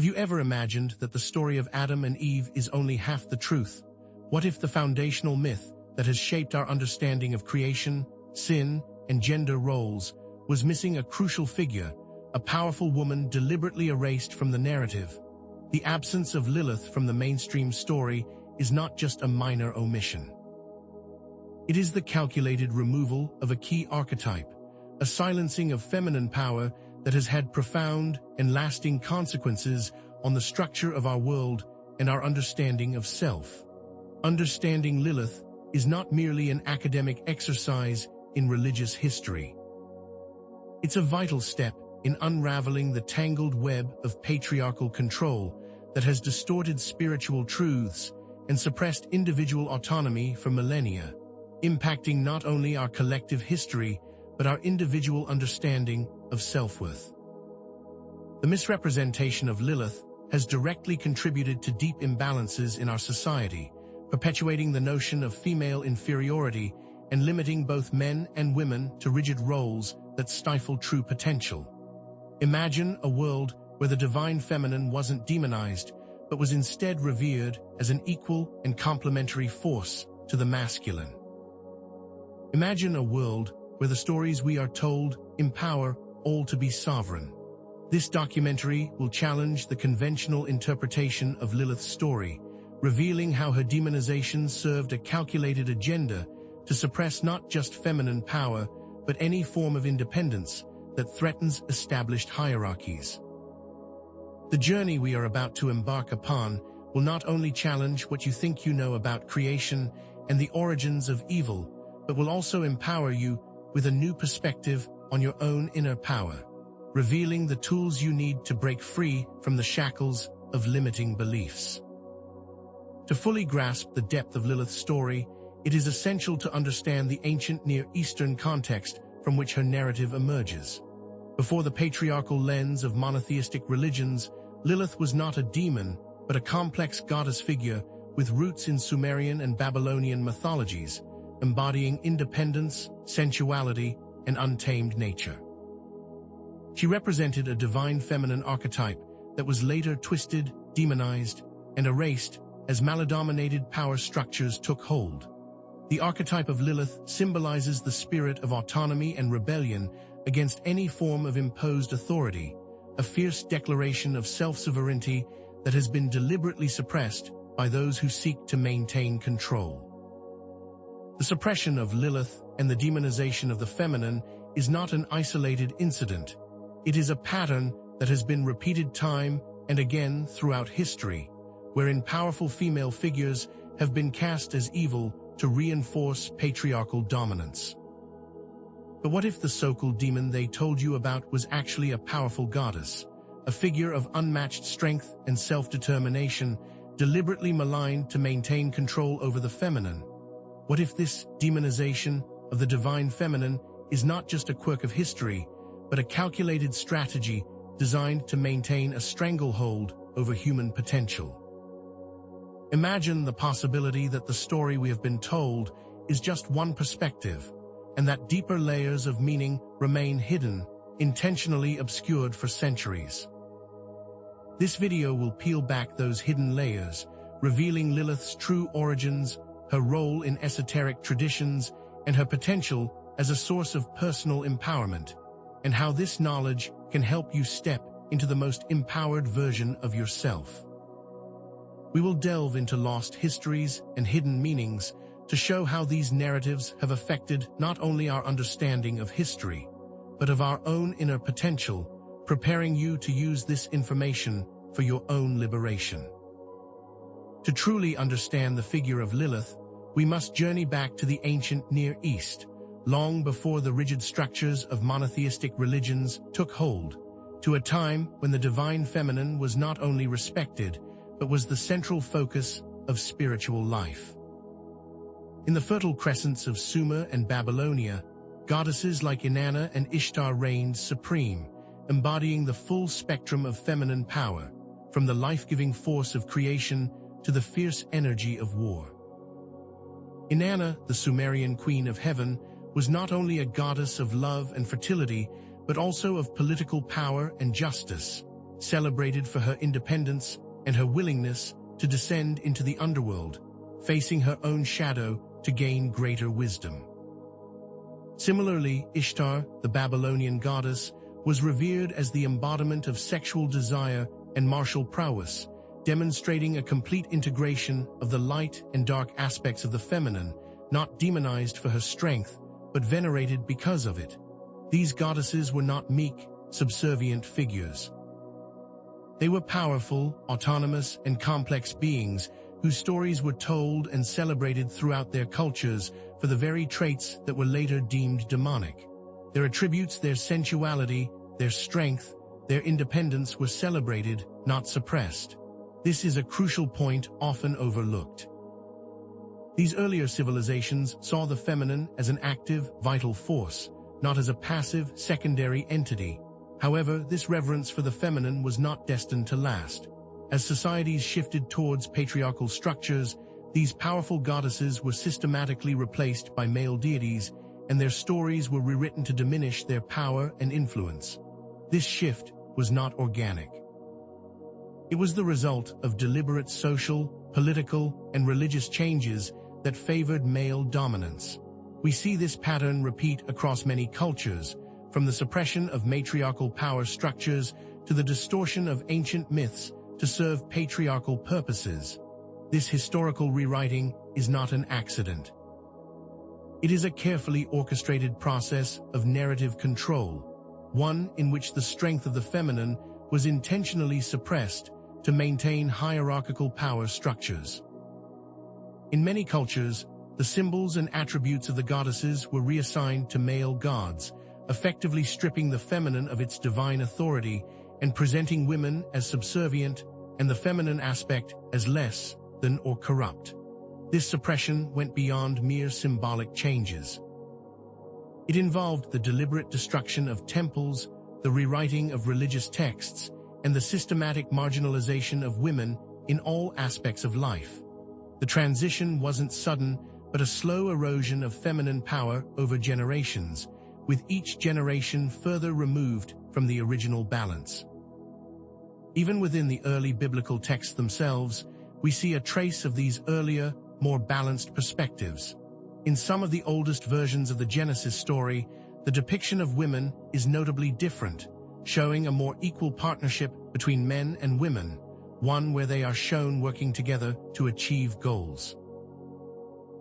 Have you ever imagined that the story of Adam and Eve is only half the truth? What if the foundational myth that has shaped our understanding of creation, sin, and gender roles was missing a crucial figure, a powerful woman deliberately erased from the narrative? The absence of Lilith from the mainstream story is not just a minor omission. It is the calculated removal of a key archetype, a silencing of feminine power that has had profound and lasting consequences on the structure of our world and our understanding of self. Understanding Lilith is not merely an academic exercise in religious history. It's a vital step in unraveling the tangled web of patriarchal control that has distorted spiritual truths and suppressed individual autonomy for millennia, impacting not only our collective history but our individual understanding of self-worth. The misrepresentation of Lilith has directly contributed to deep imbalances in our society, perpetuating the notion of female inferiority and limiting both men and women to rigid roles that stifle true potential. Imagine a world where the divine feminine wasn't demonized, but was instead revered as an equal and complementary force to the masculine. Imagine a world where the stories we are told empower all to be sovereign. This documentary will challenge the conventional interpretation of Lilith's story, revealing how her demonization served a calculated agenda to suppress not just feminine power, but any form of independence that threatens established hierarchies. The journey we are about to embark upon will not only challenge what you think you know about creation and the origins of evil, but will also empower you with a new perspective on your own inner power, revealing the tools you need to break free from the shackles of limiting beliefs. To fully grasp the depth of Lilith's story, it is essential to understand the ancient Near Eastern context from which her narrative emerges. Before the patriarchal lens of monotheistic religions, Lilith was not a demon, but a complex goddess figure with roots in Sumerian and Babylonian mythologies, embodying independence, sensuality, and untamed nature. She represented a divine feminine archetype that was later twisted, demonized, and erased as male-dominated power structures took hold. The archetype of Lilith symbolizes the spirit of autonomy and rebellion against any form of imposed authority, a fierce declaration of self-sovereignty that has been deliberately suppressed by those who seek to maintain control. The suppression of Lilith and the demonization of the feminine is not an isolated incident. It is a pattern that has been repeated time and again throughout history, wherein powerful female figures have been cast as evil to reinforce patriarchal dominance. But what if the so-called demon they told you about was actually a powerful goddess, a figure of unmatched strength and self-determination, deliberately maligned to maintain control over the feminine? What if this demonization of the divine feminine is not just a quirk of history, but a calculated strategy designed to maintain a stranglehold over human potential? Imagine the possibility that the story we have been told is just one perspective, and that deeper layers of meaning remain hidden, intentionally obscured for centuries. This video will peel back those hidden layers, revealing Lilith's true origins, her role in esoteric traditions, and her potential as a source of personal empowerment, and how this knowledge can help you step into the most empowered version of yourself. We will delve into lost histories and hidden meanings to show how these narratives have affected not only our understanding of history, but of our own inner potential, preparing you to use this information for your own liberation. To truly understand the figure of Lilith, we must journey back to the ancient Near East, long before the rigid structures of monotheistic religions took hold, to a time when the divine feminine was not only respected, but was the central focus of spiritual life. In the Fertile Crescents of Sumer and Babylonia, goddesses like Inanna and Ishtar reigned supreme, embodying the full spectrum of feminine power, from the life-giving force of creation to the fierce energy of war. Inanna, the Sumerian queen of heaven, was not only a goddess of love and fertility, but also of political power and justice, celebrated for her independence and her willingness to descend into the underworld, facing her own shadow to gain greater wisdom. Similarly, Ishtar, the Babylonian goddess, was revered as the embodiment of sexual desire and martial prowess, demonstrating a complete integration of the light and dark aspects of the feminine, not demonized for her strength, but venerated because of it. These goddesses were not meek, subservient figures. They were powerful, autonomous, and complex beings whose stories were told and celebrated throughout their cultures for the very traits that were later deemed demonic. Their attributes, their sensuality, their strength, their independence were celebrated, not suppressed. This is a crucial point often overlooked. These earlier civilizations saw the feminine as an active, vital force, not as a passive, secondary entity. However, this reverence for the feminine was not destined to last. As societies shifted towards patriarchal structures, these powerful goddesses were systematically replaced by male deities, and their stories were rewritten to diminish their power and influence. This shift was not organic. It was the result of deliberate social, political, and religious changes that favored male dominance. We see this pattern repeat across many cultures, from the suppression of matriarchal power structures to the distortion of ancient myths to serve patriarchal purposes. This historical rewriting is not an accident. It is a carefully orchestrated process of narrative control, one in which the strength of the feminine was intentionally suppressed to maintain hierarchical power structures. In many cultures, the symbols and attributes of the goddesses were reassigned to male gods, effectively stripping the feminine of its divine authority and presenting women as subservient and the feminine aspect as less than or corrupt. This suppression went beyond mere symbolic changes. It involved the deliberate destruction of temples, the rewriting of religious texts, and the systematic marginalization of women in all aspects of life. The transition wasn't sudden, but a slow erosion of feminine power over generations, with each generation further removed from the original balance. Even within the early biblical texts themselves, we see a trace of these earlier, more balanced perspectives. In some of the oldest versions of the Genesis story, the depiction of women is notably different, showing a more equal partnership between men and women, one where they are shown working together to achieve goals.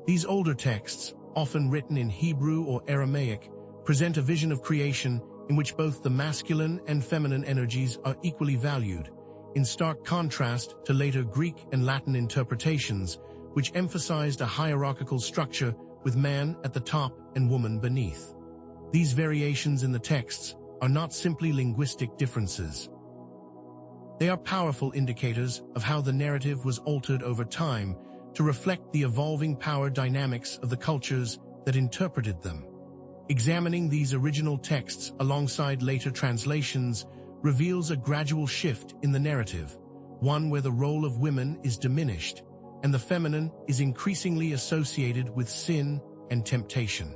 These older texts, often written in Hebrew or Aramaic, present a vision of creation in which both the masculine and feminine energies are equally valued, in stark contrast to later Greek and Latin interpretations, which emphasized a hierarchical structure with man at the top and woman beneath. These variations in the texts are not simply linguistic differences. They are powerful indicators of how the narrative was altered over time to reflect the evolving power dynamics of the cultures that interpreted them. Examining these original texts alongside later translations reveals a gradual shift in the narrative, one where the role of women is diminished and the feminine is increasingly associated with sin and temptation.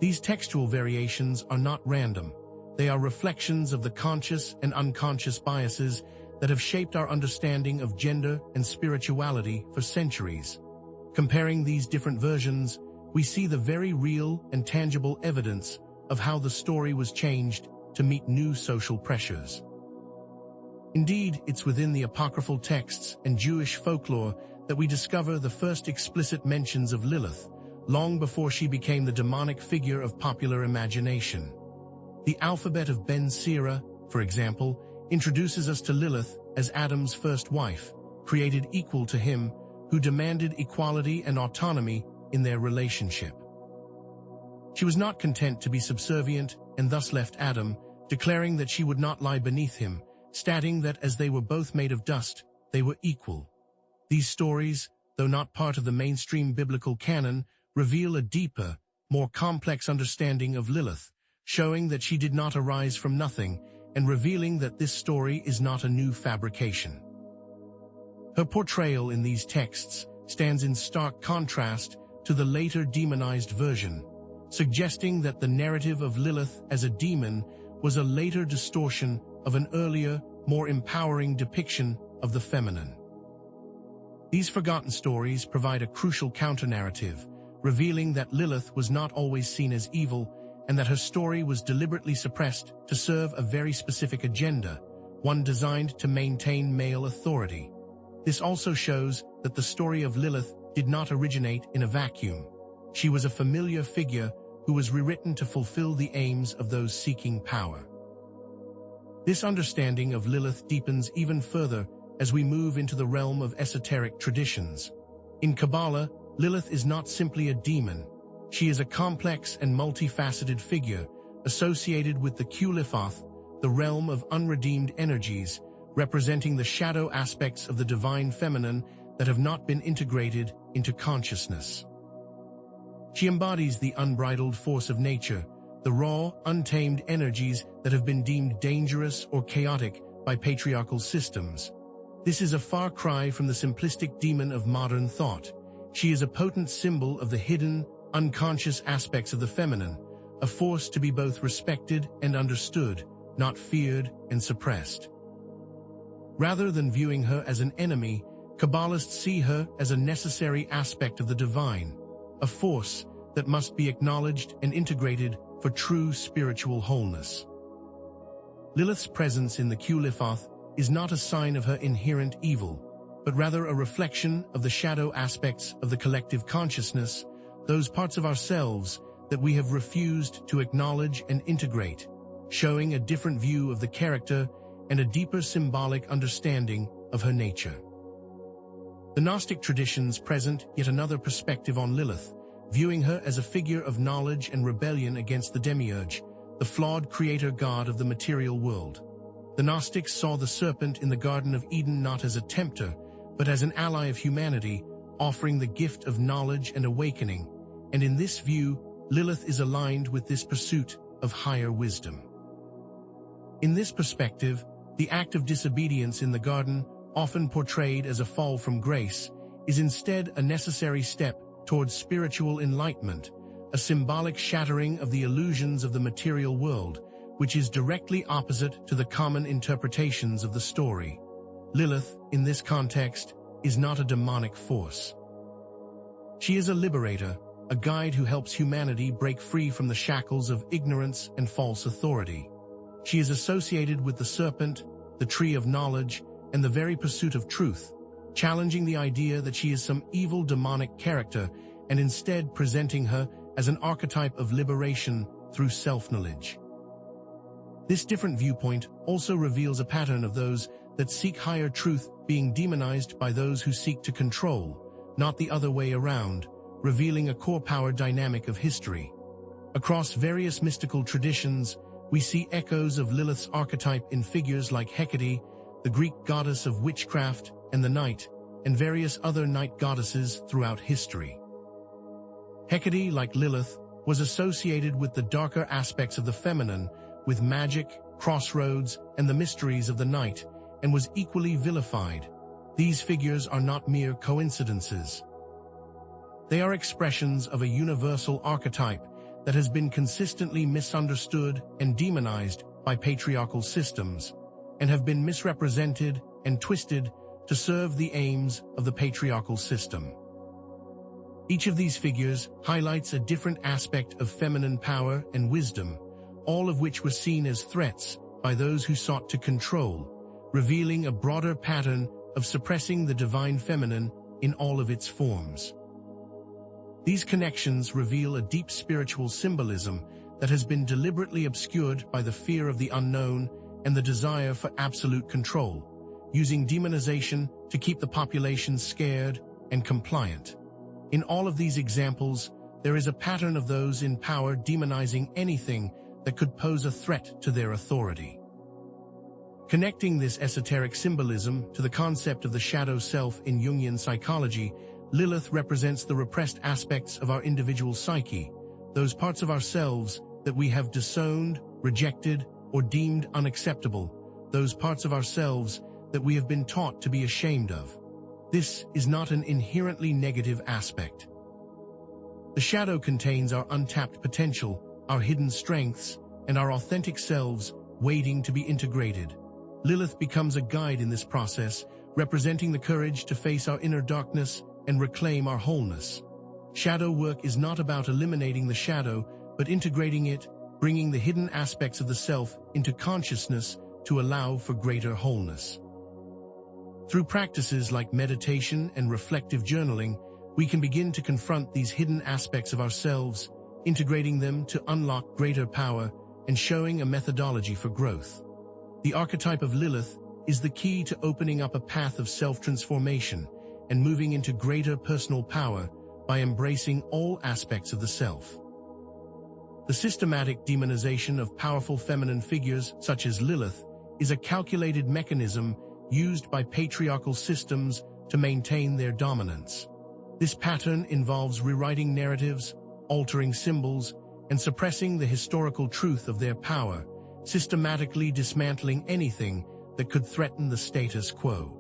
These textual variations are not random. They are reflections of the conscious and unconscious biases that have shaped our understanding of gender and spirituality for centuries. Comparing these different versions, we see the very real and tangible evidence of how the story was changed to meet new social pressures. Indeed, it's within the apocryphal texts and Jewish folklore that we discover the first explicit mentions of Lilith, long before she became the demonic figure of popular imagination. The alphabet of Ben Sira, for example, introduces us to Lilith as Adam's first wife, created equal to him, who demanded equality and autonomy in their relationship. She was not content to be subservient and thus left Adam, declaring that she would not lie beneath him, stating that as they were both made of dust, they were equal. These stories, though not part of the mainstream biblical canon, reveal a deeper, more complex understanding of Lilith, showing that she did not arise from nothing and revealing that this story is not a new fabrication. Her portrayal in these texts stands in stark contrast to the later demonized version, suggesting that the narrative of Lilith as a demon was a later distortion of an earlier, more empowering depiction of the feminine. These forgotten stories provide a crucial counter-narrative, revealing that Lilith was not always seen as evil and that her story was deliberately suppressed to serve a very specific agenda, one designed to maintain male authority. This also shows that the story of Lilith did not originate in a vacuum. She was a familiar figure who was rewritten to fulfill the aims of those seeking power. This understanding of Lilith deepens even further as we move into the realm of esoteric traditions. In Kabbalah, Lilith is not simply a demon. She is a complex and multifaceted figure associated with the Lilith, the realm of unredeemed energies, representing the shadow aspects of the divine feminine that have not been integrated into consciousness. She embodies the unbridled force of nature, the raw, untamed energies that have been deemed dangerous or chaotic by patriarchal systems. This is a far cry from the simplistic demon of modern thought. She is a potent symbol of the hidden, unconscious aspects of the feminine, a force to be both respected and understood, not feared and suppressed. Rather than viewing her as an enemy, Kabbalists see her as a necessary aspect of the divine, a force that must be acknowledged and integrated for true spiritual wholeness. Lilith's presence in the Lilith is not a sign of her inherent evil, but rather a reflection of the shadow aspects of the collective consciousness, those parts of ourselves that we have refused to acknowledge and integrate, showing a different view of the character and a deeper symbolic understanding of her nature. The Gnostic traditions present yet another perspective on Lilith, viewing her as a figure of knowledge and rebellion against the demiurge, the flawed creator god of the material world. The Gnostics saw the serpent in the Garden of Eden not as a tempter, but as an ally of humanity, offering the gift of knowledge and awakening, and in this view, Lilith is aligned with this pursuit of higher wisdom. In this perspective, the act of disobedience in the garden, often portrayed as a fall from grace, is instead a necessary step towards spiritual enlightenment, a symbolic shattering of the illusions of the material world, which is directly opposite to the common interpretations of the story. Lilith, in this context, is not a demonic force. She is a liberator, a guide who helps humanity break free from the shackles of ignorance and false authority. She is associated with the serpent, the tree of knowledge, and the very pursuit of truth, challenging the idea that she is some evil demonic character and instead presenting her as an archetype of liberation through self-knowledge. This different viewpoint also reveals a pattern of those that seek higher truth being demonized by those who seek to control, not the other way around, revealing a core power dynamic of history. Across various mystical traditions, we see echoes of Lilith's archetype in figures like Hecate, the Greek goddess of witchcraft and the night, and various other night goddesses throughout history. Hecate, like Lilith, was associated with the darker aspects of the feminine, with magic, crossroads, and the mysteries of the night, and was equally vilified. These figures are not mere coincidences. They are expressions of a universal archetype that has been consistently misunderstood and demonized by patriarchal systems, and have been misrepresented and twisted to serve the aims of the patriarchal system. Each of these figures highlights a different aspect of feminine power and wisdom, all of which were seen as threats by those who sought to control, revealing a broader pattern of suppressing the divine feminine in all of its forms. These connections reveal a deep spiritual symbolism that has been deliberately obscured by the fear of the unknown and the desire for absolute control, using demonization to keep the population scared and compliant. In all of these examples, there is a pattern of those in power demonizing anything that could pose a threat to their authority. Connecting this esoteric symbolism to the concept of the shadow self in Jungian psychology, Lilith represents the repressed aspects of our individual psyche, those parts of ourselves that we have disowned, rejected, or deemed unacceptable, those parts of ourselves that we have been taught to be ashamed of. This is not an inherently negative aspect. The shadow contains our untapped potential, our hidden strengths, and our authentic selves, waiting to be integrated. Lilith becomes a guide in this process, representing the courage to face our inner darkness and reclaim our wholeness. Shadow work is not about eliminating the shadow, but integrating it, bringing the hidden aspects of the self into consciousness to allow for greater wholeness. Through practices like meditation and reflective journaling, we can begin to confront these hidden aspects of ourselves, integrating them to unlock greater power and showing a methodology for growth. The archetype of Lilith is the key to opening up a path of self-transformation and moving into greater personal power by embracing all aspects of the self. The systematic demonization of powerful feminine figures such as Lilith is a calculated mechanism used by patriarchal systems to maintain their dominance. This pattern involves rewriting narratives, altering symbols, and suppressing the historical truth of their power, systematically dismantling anything that could threaten the status quo.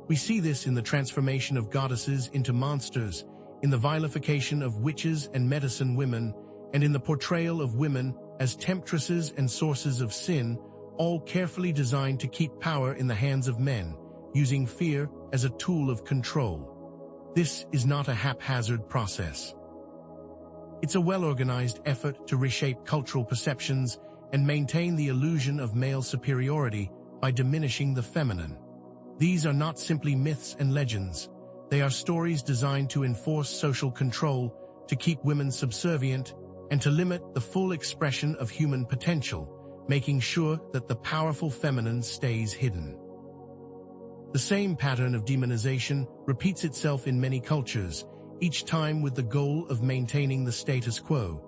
We see this in the transformation of goddesses into monsters, in the vilification of witches and medicine women, and in the portrayal of women as temptresses and sources of sin, all carefully designed to keep power in the hands of men, using fear as a tool of control. This is not a haphazard process. It's a well-organized effort to reshape cultural perceptions and maintain the illusion of male superiority by diminishing the feminine. These are not simply myths and legends. They are stories designed to enforce social control, to keep women subservient, and to limit the full expression of human potential, making sure that the powerful feminine stays hidden. The same pattern of demonization repeats itself in many cultures, each time with the goal of maintaining the status quo.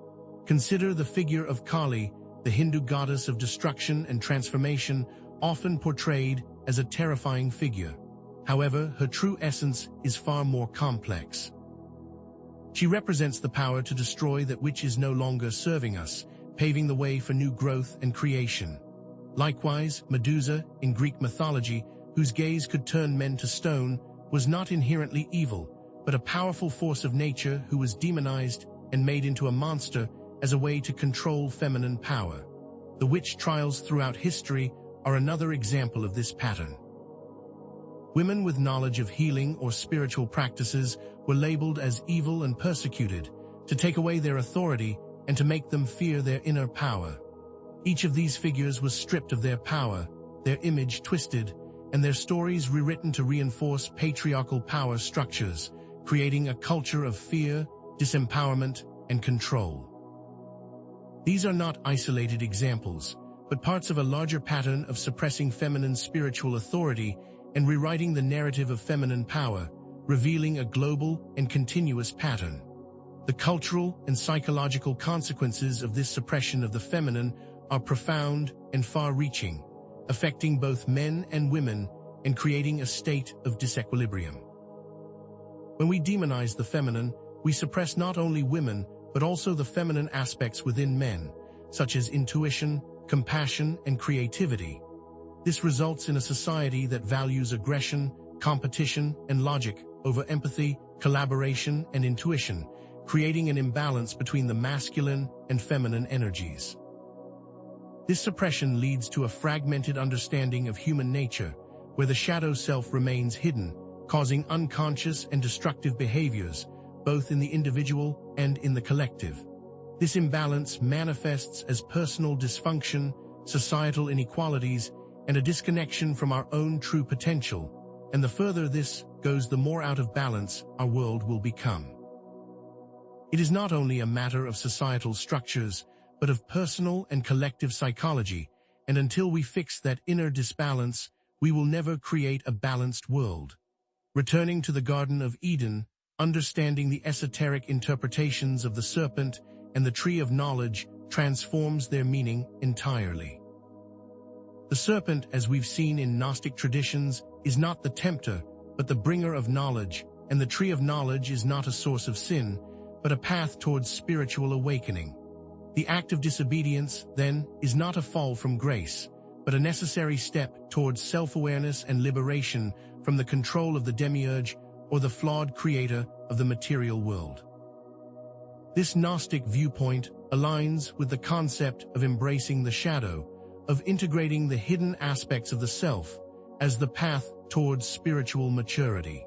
Consider the figure of Kali, the Hindu goddess of destruction and transformation, often portrayed as a terrifying figure. However, her true essence is far more complex. She represents the power to destroy that which is no longer serving us, paving the way for new growth and creation. Likewise, Medusa, in Greek mythology, whose gaze could turn men to stone, was not inherently evil, but a powerful force of nature who was demonized and made into a monster as a way to control feminine power. The witch trials throughout history are another example of this pattern. Women with knowledge of healing or spiritual practices were labeled as evil and persecuted, to take away their authority and to make them fear their inner power. Each of these figures was stripped of their power, their image twisted, and their stories rewritten to reinforce patriarchal power structures, creating a culture of fear, disempowerment, and control. These are not isolated examples, but parts of a larger pattern of suppressing feminine spiritual authority and rewriting the narrative of feminine power, revealing a global and continuous pattern. The cultural and psychological consequences of this suppression of the feminine are profound and far-reaching, affecting both men and women and creating a state of disequilibrium. When we demonize the feminine, we suppress not only women, but also the feminine aspects within men, such as intuition, compassion, and creativity. This results in a society that values aggression, competition, and logic over empathy, collaboration, and intuition, creating an imbalance between the masculine and feminine energies. This suppression leads to a fragmented understanding of human nature, where the shadow self remains hidden, causing unconscious and destructive behaviors, both in the individual and in the collective. This imbalance manifests as personal dysfunction, societal inequalities, and a disconnection from our own true potential, and the further this goes, the more out of balance our world will become. It is not only a matter of societal structures, but of personal and collective psychology, and until we fix that inner disbalance, we will never create a balanced world. Returning to the Garden of Eden, understanding the esoteric interpretations of the serpent and the tree of knowledge transforms their meaning entirely. The serpent, as we've seen in Gnostic traditions, is not the tempter, but the bringer of knowledge, and the tree of knowledge is not a source of sin, but a path towards spiritual awakening. The act of disobedience, then, is not a fall from grace, but a necessary step towards self-awareness and liberation from the control of the demiurge or the flawed creator of the material world. This Gnostic viewpoint aligns with the concept of embracing the shadow, of integrating the hidden aspects of the self as the path towards spiritual maturity.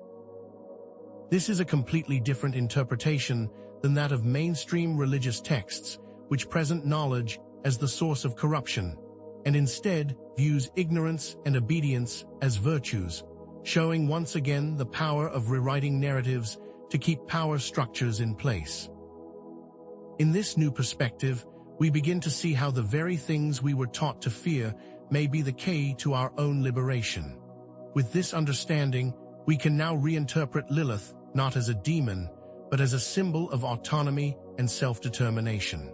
This is a completely different interpretation than that of mainstream religious texts, which present knowledge as the source of corruption, and instead views ignorance and obedience as virtues, showing once again the power of rewriting narratives to keep power structures in place. In this new perspective, we begin to see how the very things we were taught to fear may be the key to our own liberation. With this understanding, we can now reinterpret Lilith not as a demon, but as a symbol of autonomy and self-determination.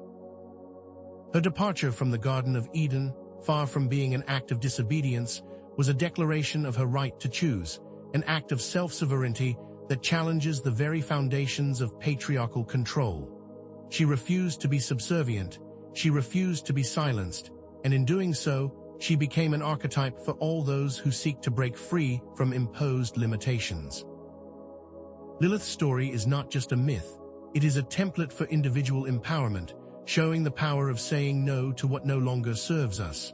Her departure from the Garden of Eden, far from being an act of disobedience, was a declaration of her right to choose, an act of self-sovereignty that challenges the very foundations of patriarchal control. She refused to be subservient, she refused to be silenced, and in doing so, she became an archetype for all those who seek to break free from imposed limitations. Lilith's story is not just a myth, it is a template for individual empowerment, showing the power of saying no to what no longer serves us.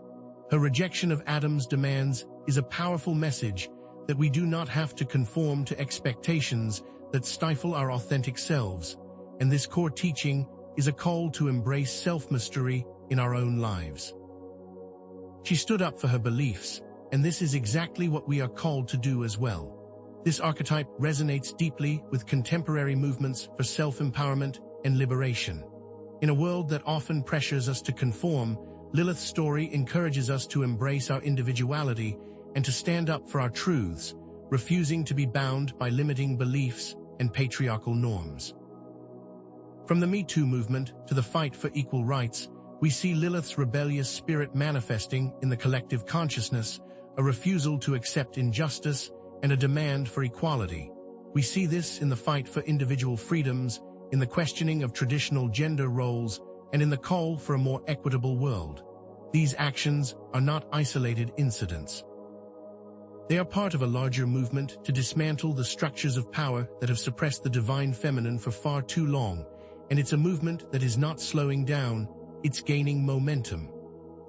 Her rejection of Adam's demands is a powerful message that we do not have to conform to expectations that stifle our authentic selves, and this core teaching is a call to embrace self-mastery in our own lives. She stood up for her beliefs, and this is exactly what we are called to do as well. This archetype resonates deeply with contemporary movements for self-empowerment and liberation. In a world that often pressures us to conform, Lilith's story encourages us to embrace our individuality and to stand up for our truths, refusing to be bound by limiting beliefs and patriarchal norms. From the Me Too movement to the fight for equal rights, we see Lilith's rebellious spirit manifesting in the collective consciousness, a refusal to accept injustice and a demand for equality. We see this in the fight for individual freedoms, in the questioning of traditional gender roles, and in the call for a more equitable world. These actions are not isolated incidents. They are part of a larger movement to dismantle the structures of power that have suppressed the divine feminine for far too long, and it's a movement that is not slowing down, it's gaining momentum.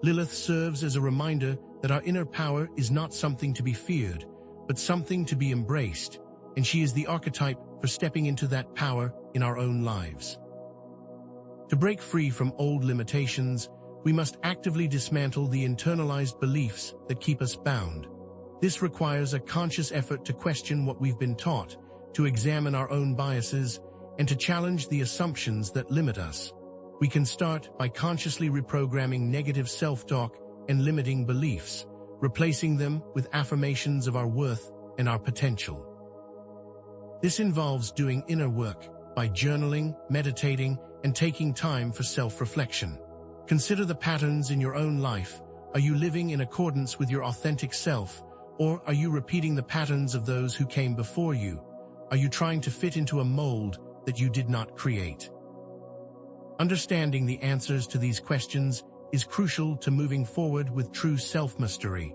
Lilith serves as a reminder that our inner power is not something to be feared, but something to be embraced, and she is the archetype for stepping into that power in our own lives. To break free from old limitations, we must actively dismantle the internalized beliefs that keep us bound. This requires a conscious effort to question what we've been taught, to examine our own biases, and to challenge the assumptions that limit us. We can start by consciously reprogramming negative self-talk and limiting beliefs, replacing them with affirmations of our worth and our potential. This involves doing inner work by journaling, meditating, and taking time for self-reflection. Consider the patterns in your own life. Are you living in accordance with your authentic self, or are you repeating the patterns of those who came before you? Are you trying to fit into a mold that you did not create? Understanding the answers to these questions is crucial to moving forward with true self-mastery.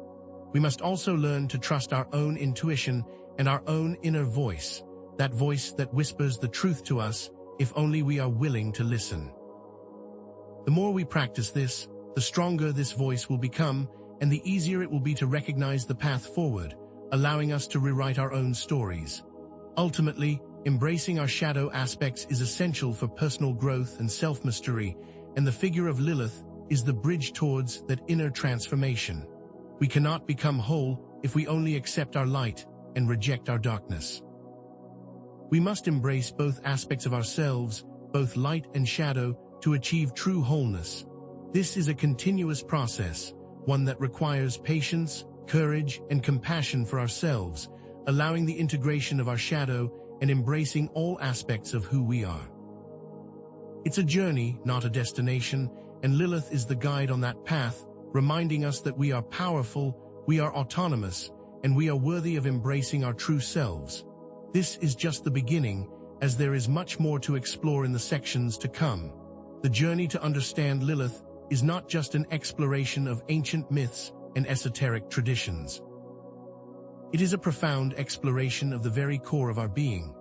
We must also learn to trust our own intuition and our own inner voice, that voice that whispers the truth to us if only we are willing to listen. The more we practice this, the stronger this voice will become, and the easier it will be to recognize the path forward, allowing us to rewrite our own stories. Ultimately, embracing our shadow aspects is essential for personal growth and self-mastery, and the figure of Lilith is the bridge towards that inner transformation. We cannot become whole if we only accept our light and reject our darkness. We must embrace both aspects of ourselves, both light and shadow, to achieve true wholeness. This is a continuous process, one that requires patience, courage, and compassion for ourselves, allowing the integration of our shadow and embracing all aspects of who we are. It's a journey, not a destination, and Lilith is the guide on that path, reminding us that we are powerful, we are autonomous, and we are worthy of embracing our true selves. This is just the beginning, as there is much more to explore in the sections to come. The journey to understand Lilith is not just an exploration of ancient myths and esoteric traditions. It is a profound exploration of the very core of our being.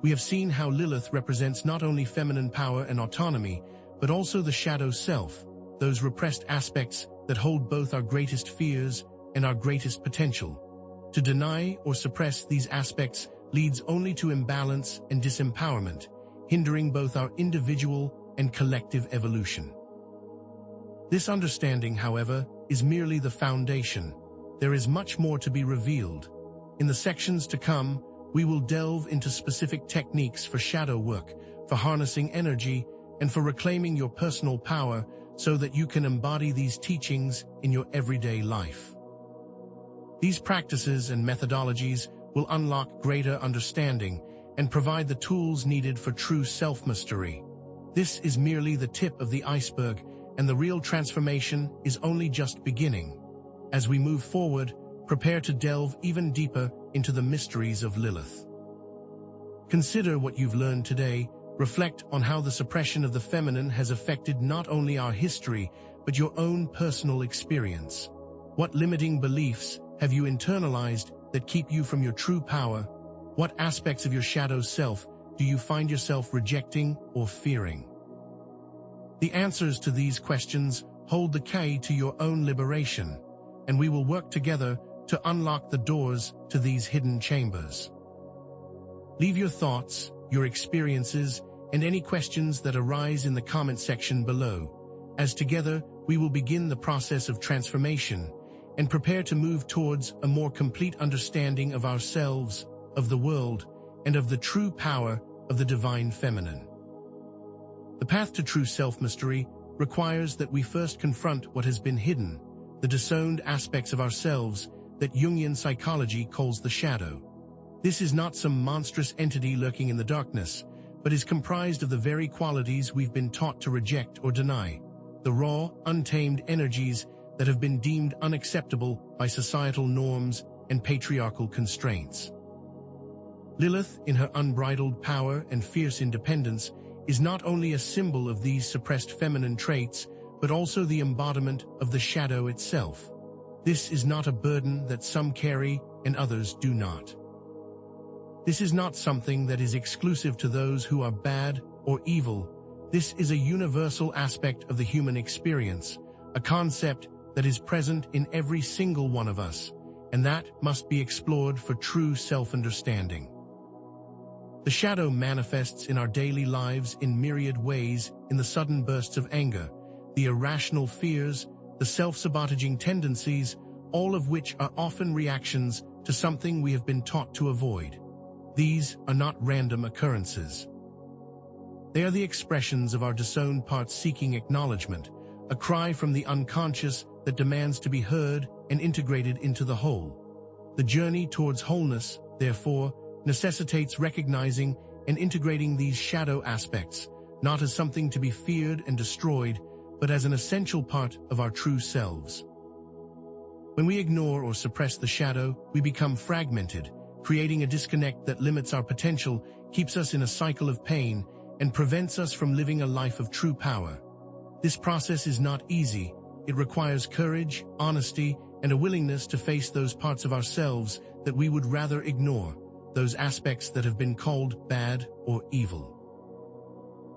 We have seen how Lilith represents not only feminine power and autonomy, but also the shadow self, those repressed aspects that hold both our greatest fears and our greatest potential. To deny or suppress these aspects leads only to imbalance and disempowerment, hindering both our individual and collective evolution. This understanding, however, is merely the foundation. There is much more to be revealed. In the sections to come, we will delve into specific techniques for shadow work, for harnessing energy, and for reclaiming your personal power so that you can embody these teachings in your everyday life. These practices and methodologies will unlock greater understanding and provide the tools needed for true self-mastery. This is merely the tip of the iceberg, and the real transformation is only just beginning. As we move forward, prepare to delve even deeper into the mysteries of Lilith. Consider what you've learned today. Reflect on how the suppression of the feminine has affected not only our history, but your own personal experience. What limiting beliefs have you internalized that keep you from your true power? What aspects of your shadow self do you find yourself rejecting or fearing? The answers to these questions hold the key to your own liberation, and we will work together to unlock the doors to these hidden chambers. Leave your thoughts, your experiences, and any questions that arise in the comment section below, as together we will begin the process of transformation and prepare to move towards a more complete understanding of ourselves, of the world, and of the true power of the divine feminine. The path to true self-mastery requires that we first confront what has been hidden, the disowned aspects of ourselves that Jungian psychology calls the shadow. This is not some monstrous entity lurking in the darkness, but is comprised of the very qualities we've been taught to reject or deny, the raw, untamed energies that have been deemed unacceptable by societal norms and patriarchal constraints. Lilith, in her unbridled power and fierce independence, is not only a symbol of these suppressed feminine traits, but also the embodiment of the shadow itself. This is not a burden that some carry and others do not. This is not something that is exclusive to those who are bad or evil. This is a universal aspect of the human experience, a concept that is present in every single one of us, and that must be explored for true self-understanding. The shadow manifests in our daily lives in myriad ways, in the sudden bursts of anger, the irrational fears, the self-sabotaging tendencies, all of which are often reactions to something we have been taught to avoid. These are not random occurrences. They are the expressions of our disowned parts seeking acknowledgement, a cry from the unconscious that demands to be heard and integrated into the whole. The journey towards wholeness, therefore, necessitates recognizing and integrating these shadow aspects, not as something to be feared and destroyed, but as an essential part of our true selves. When we ignore or suppress the shadow, we become fragmented, creating a disconnect that limits our potential, keeps us in a cycle of pain, and prevents us from living a life of true power. This process is not easy. It requires courage, honesty, and a willingness to face those parts of ourselves that we would rather ignore, those aspects that have been called bad or evil.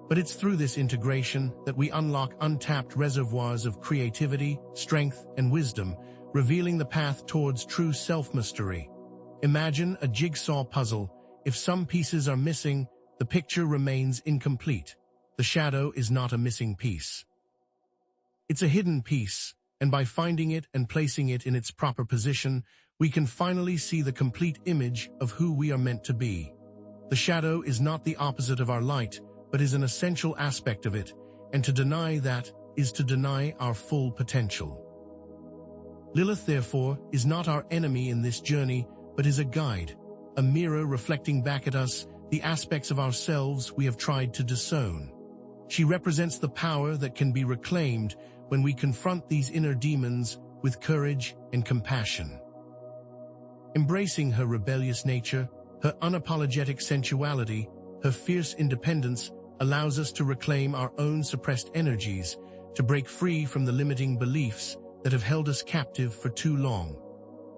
But it's through this integration that we unlock untapped reservoirs of creativity, strength, and wisdom, revealing the path towards true self-mastery. Imagine a jigsaw puzzle. If some pieces are missing, the picture remains incomplete. The shadow is not a missing piece. It's a hidden piece, and by finding it and placing it in its proper position, we can finally see the complete image of who we are meant to be. The shadow is not the opposite of our light, but is an essential aspect of it, and to deny that is to deny our full potential. Lilith, therefore, is not our enemy in this journey, but is a guide, a mirror reflecting back at us the aspects of ourselves we have tried to disown. She represents the power that can be reclaimed when we confront these inner demons with courage and compassion. Embracing her rebellious nature, her unapologetic sensuality, her fierce independence allows us to reclaim our own suppressed energies, to break free from the limiting beliefs that have held us captive for too long.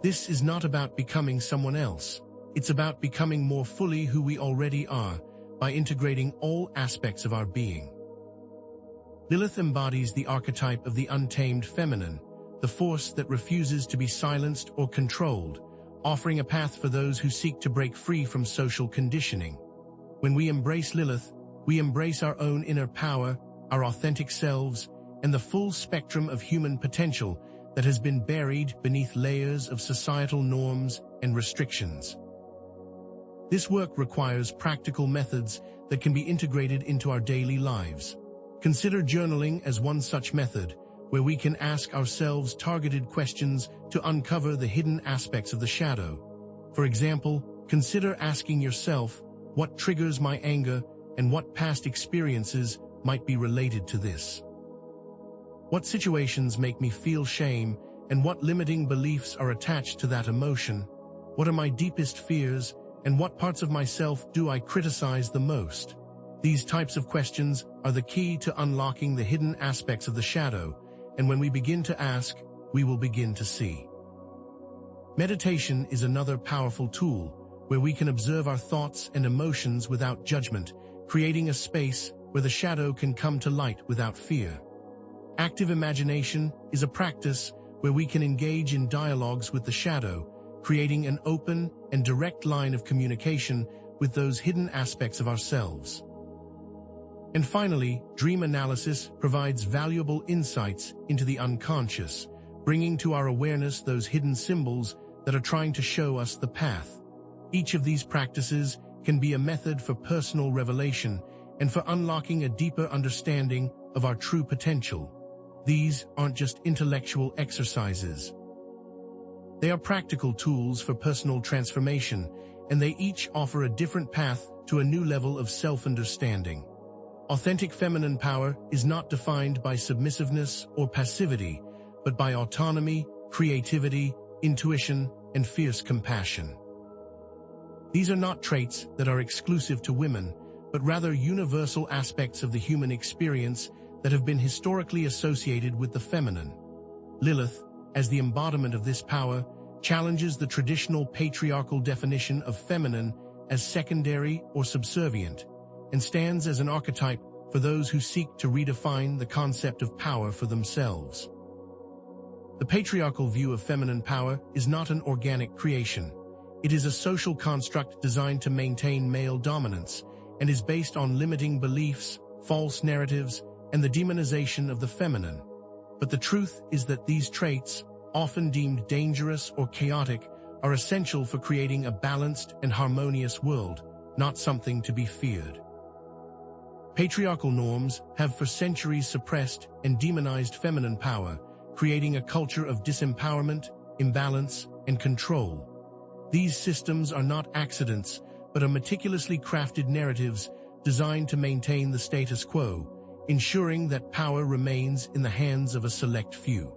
This is not about becoming someone else. It's about becoming more fully who we already are by integrating all aspects of our being. Lilith embodies the archetype of the untamed feminine, the force that refuses to be silenced or controlled, offering a path for those who seek to break free from social conditioning. When we embrace Lilith, we embrace our own inner power, our authentic selves, and the full spectrum of human potential that has been buried beneath layers of societal norms and restrictions. This work requires practical methods that can be integrated into our daily lives. Consider journaling as one such method, where we can ask ourselves targeted questions to uncover the hidden aspects of the shadow. For example, consider asking yourself, what triggers my anger and what past experiences might be related to this? What situations make me feel shame and what limiting beliefs are attached to that emotion? What are my deepest fears and what parts of myself do I criticize the most? These types of questions are the key to unlocking the hidden aspects of the shadow, and when we begin to ask, we will begin to see. Meditation is another powerful tool where we can observe our thoughts and emotions without judgment, creating a space where the shadow can come to light without fear. Active imagination is a practice where we can engage in dialogues with the shadow, creating an open and direct line of communication with those hidden aspects of ourselves. And finally, dream analysis provides valuable insights into the unconscious, bringing to our awareness those hidden symbols that are trying to show us the path. Each of these practices can be a method for personal revelation and for unlocking a deeper understanding of our true potential. These aren't just intellectual exercises. They are practical tools for personal transformation, and they each offer a different path to a new level of self-understanding. Authentic feminine power is not defined by submissiveness or passivity, but by autonomy, creativity, intuition, and fierce compassion. These are not traits that are exclusive to women, but rather universal aspects of the human experience that have been historically associated with the feminine. Lilith, as the embodiment of this power, challenges the traditional patriarchal definition of feminine as secondary or subservient, and stands as an archetype for those who seek to redefine the concept of power for themselves. The patriarchal view of feminine power is not an organic creation. It is a social construct designed to maintain male dominance and is based on limiting beliefs, false narratives, and the demonization of the feminine. But the truth is that these traits, often deemed dangerous or chaotic, are essential for creating a balanced and harmonious world, not something to be feared. Patriarchal norms have for centuries suppressed and demonized feminine power, creating a culture of disempowerment, imbalance, and control. These systems are not accidents, but are meticulously crafted narratives designed to maintain the status quo, ensuring that power remains in the hands of a select few.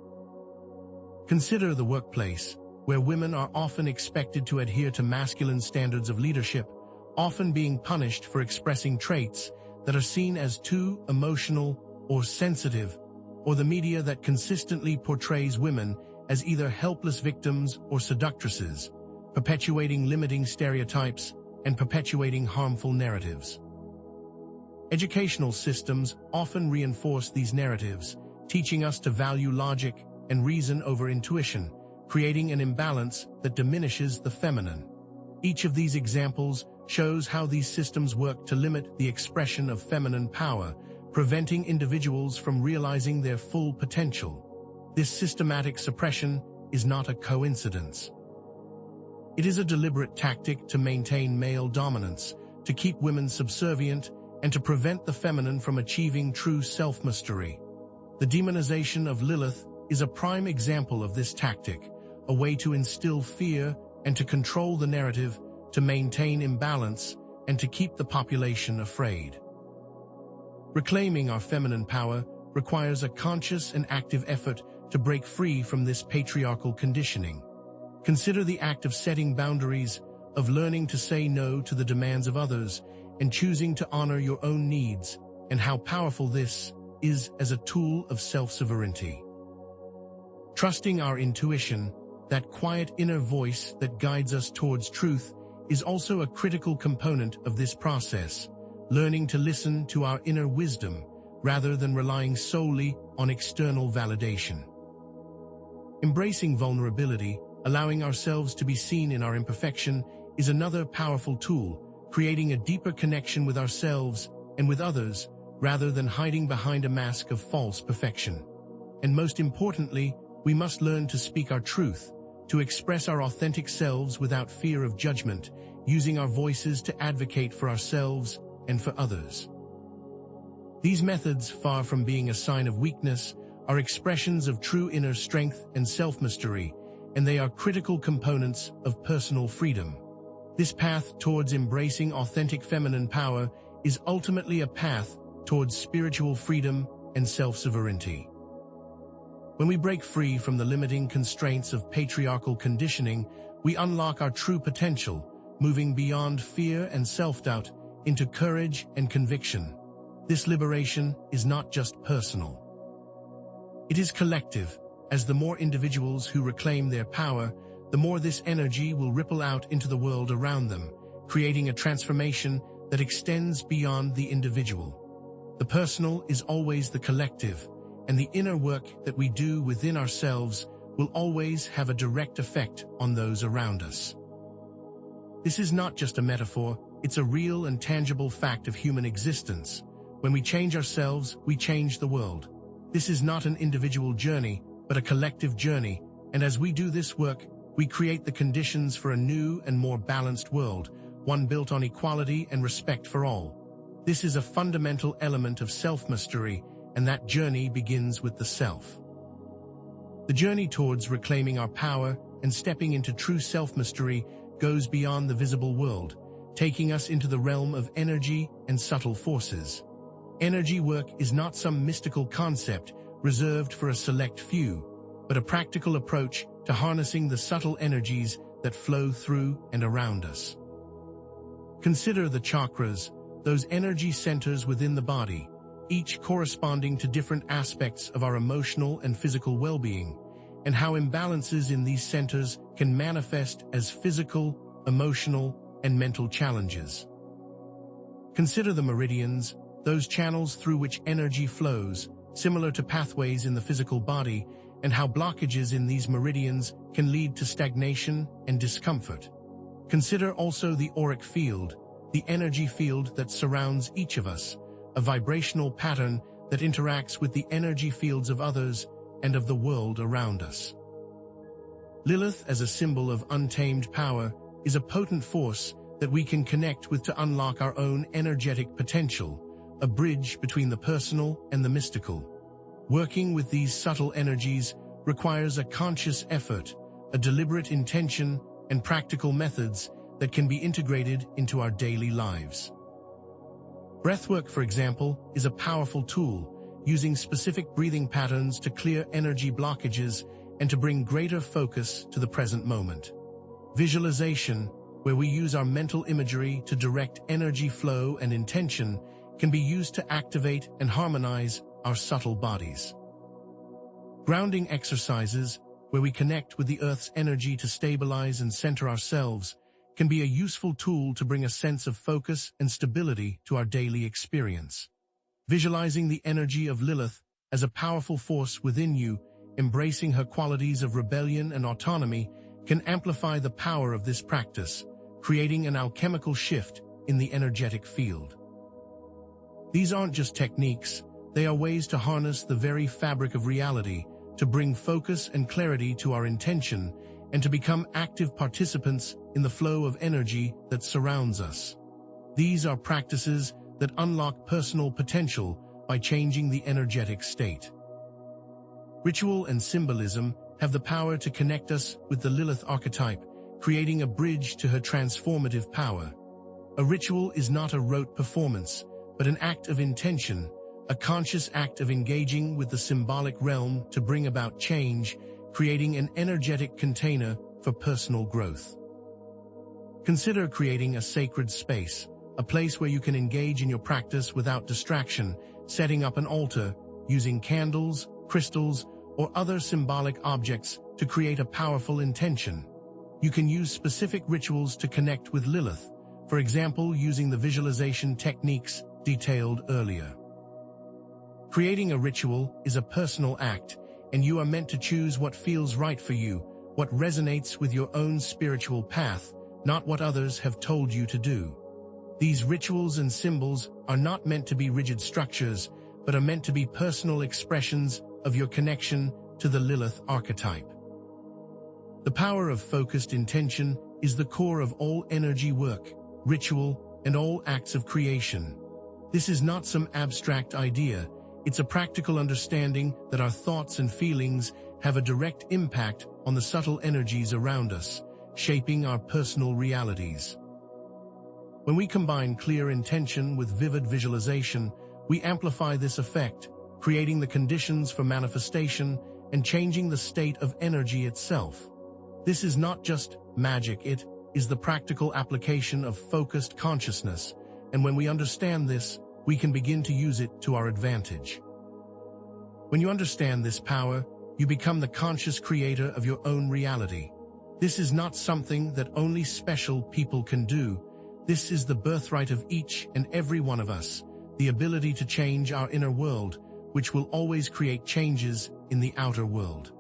Consider the workplace, where women are often expected to adhere to masculine standards of leadership, often being punished for expressing traits that are seen as too emotional or sensitive, or the media that consistently portrays women as either helpless victims or seductresses, perpetuating limiting stereotypes and perpetuating harmful narratives. Educational systems often reinforce these narratives, teaching us to value logic and reason over intuition, creating an imbalance that diminishes the feminine. Each of these examples shows how these systems work to limit the expression of feminine power, preventing individuals from realizing their full potential. This systematic suppression is not a coincidence. It is a deliberate tactic to maintain male dominance, to keep women subservient, and to prevent the feminine from achieving true self-mastery. The demonization of Lilith is a prime example of this tactic, a way to instill fear and to control the narrative, to maintain imbalance, and to keep the population afraid. Reclaiming our feminine power requires a conscious and active effort to break free from this patriarchal conditioning. Consider the act of setting boundaries, of learning to say no to the demands of others, and choosing to honor your own needs, and how powerful this is as a tool of self-sovereignty. Trusting our intuition, that quiet inner voice that guides us towards truth, is also a critical component of this process, learning to listen to our inner wisdom rather than relying solely on external validation. Embracing vulnerability, allowing ourselves to be seen in our imperfection, is another powerful tool, creating a deeper connection with ourselves and with others, rather than hiding behind a mask of false perfection. And most importantly, we must learn to speak our truth, to express our authentic selves without fear of judgment, using our voices to advocate for ourselves and for others. These methods, far from being a sign of weakness, are expressions of true inner strength and self-mastery, and they are critical components of personal freedom. This path towards embracing authentic feminine power is ultimately a path towards spiritual freedom and self-sovereignty. When we break free from the limiting constraints of patriarchal conditioning, we unlock our true potential, moving beyond fear and self-doubt into courage and conviction. This liberation is not just personal. It is collective, as the more individuals who reclaim their power, the more this energy will ripple out into the world around them, creating a transformation that extends beyond the individual. The personal is always the collective, and the inner work that we do within ourselves will always have a direct effect on those around us. This is not just a metaphor, it's a real and tangible fact of human existence. When we change ourselves, we change the world. This is not an individual journey, but a collective journey, and as we do this work, we create the conditions for a new and more balanced world, one built on equality and respect for all. This is a fundamental element of self-mastery, and that journey begins with the self. The journey towards reclaiming our power and stepping into true self-mastery goes beyond the visible world, taking us into the realm of energy and subtle forces. Energy work is not some mystical concept reserved for a select few, but a practical approach to harnessing the subtle energies that flow through and around us. Consider the chakras, those energy centers within the body, each corresponding to different aspects of our emotional and physical well-being, and how imbalances in these centers can manifest as physical, emotional, and mental challenges. Consider the meridians, those channels through which energy flows, similar to pathways in the physical body, and how blockages in these meridians can lead to stagnation and discomfort. Consider also the auric field, the energy field that surrounds each of us, a vibrational pattern that interacts with the energy fields of others and of the world around us. Lilith, as a symbol of untamed power, is a potent force that we can connect with to unlock our own energetic potential, a bridge between the personal and the mystical. Working with these subtle energies requires a conscious effort, a deliberate intention, and practical methods that can be integrated into our daily lives. Breathwork, for example, is a powerful tool, using specific breathing patterns to clear energy blockages and to bring greater focus to the present moment. Visualization, where we use our mental imagery to direct energy flow and intention, can be used to activate and harmonize our subtle bodies. Grounding exercises, where we connect with the Earth's energy to stabilize and center ourselves, can be a useful tool to bring a sense of focus and stability to our daily experience. Visualizing the energy of Lilith as a powerful force within you, embracing her qualities of rebellion and autonomy, can amplify the power of this practice, creating an alchemical shift in the energetic field. These aren't just techniques, they are ways to harness the very fabric of reality, to bring focus and clarity to our intention, and to become active participants in the flow of energy that surrounds us. These are practices that unlock personal potential by changing the energetic state. Ritual and symbolism have the power to connect us with the Lilith archetype, creating a bridge to her transformative power. A ritual is not a rote performance, but an act of intention, a conscious act of engaging with the symbolic realm to bring about change, creating an energetic container for personal growth. Consider creating a sacred space, a place where you can engage in your practice without distraction, setting up an altar, using candles, crystals, or other symbolic objects to create a powerful intention. You can use specific rituals to connect with Lilith, for example, using the visualization techniques detailed earlier. Creating a ritual is a personal act, and you are meant to choose what feels right for you, what resonates with your own spiritual path, not what others have told you to do. These rituals and symbols are not meant to be rigid structures, but are meant to be personal expressions of your connection to the Lilith archetype. The power of focused intention is the core of all energy work, ritual, and all acts of creation. This is not some abstract idea. It's a practical understanding that our thoughts and feelings have a direct impact on the subtle energies around us, shaping our personal realities. When we combine clear intention with vivid visualization, we amplify this effect, creating the conditions for manifestation and changing the state of energy itself. This is not just magic, it is the practical application of focused consciousness, and when we understand this, we can begin to use it to our advantage. When you understand this power, you become the conscious creator of your own reality. This is not something that only special people can do. This is the birthright of each and every one of us, the ability to change our inner world, which will always create changes in the outer world.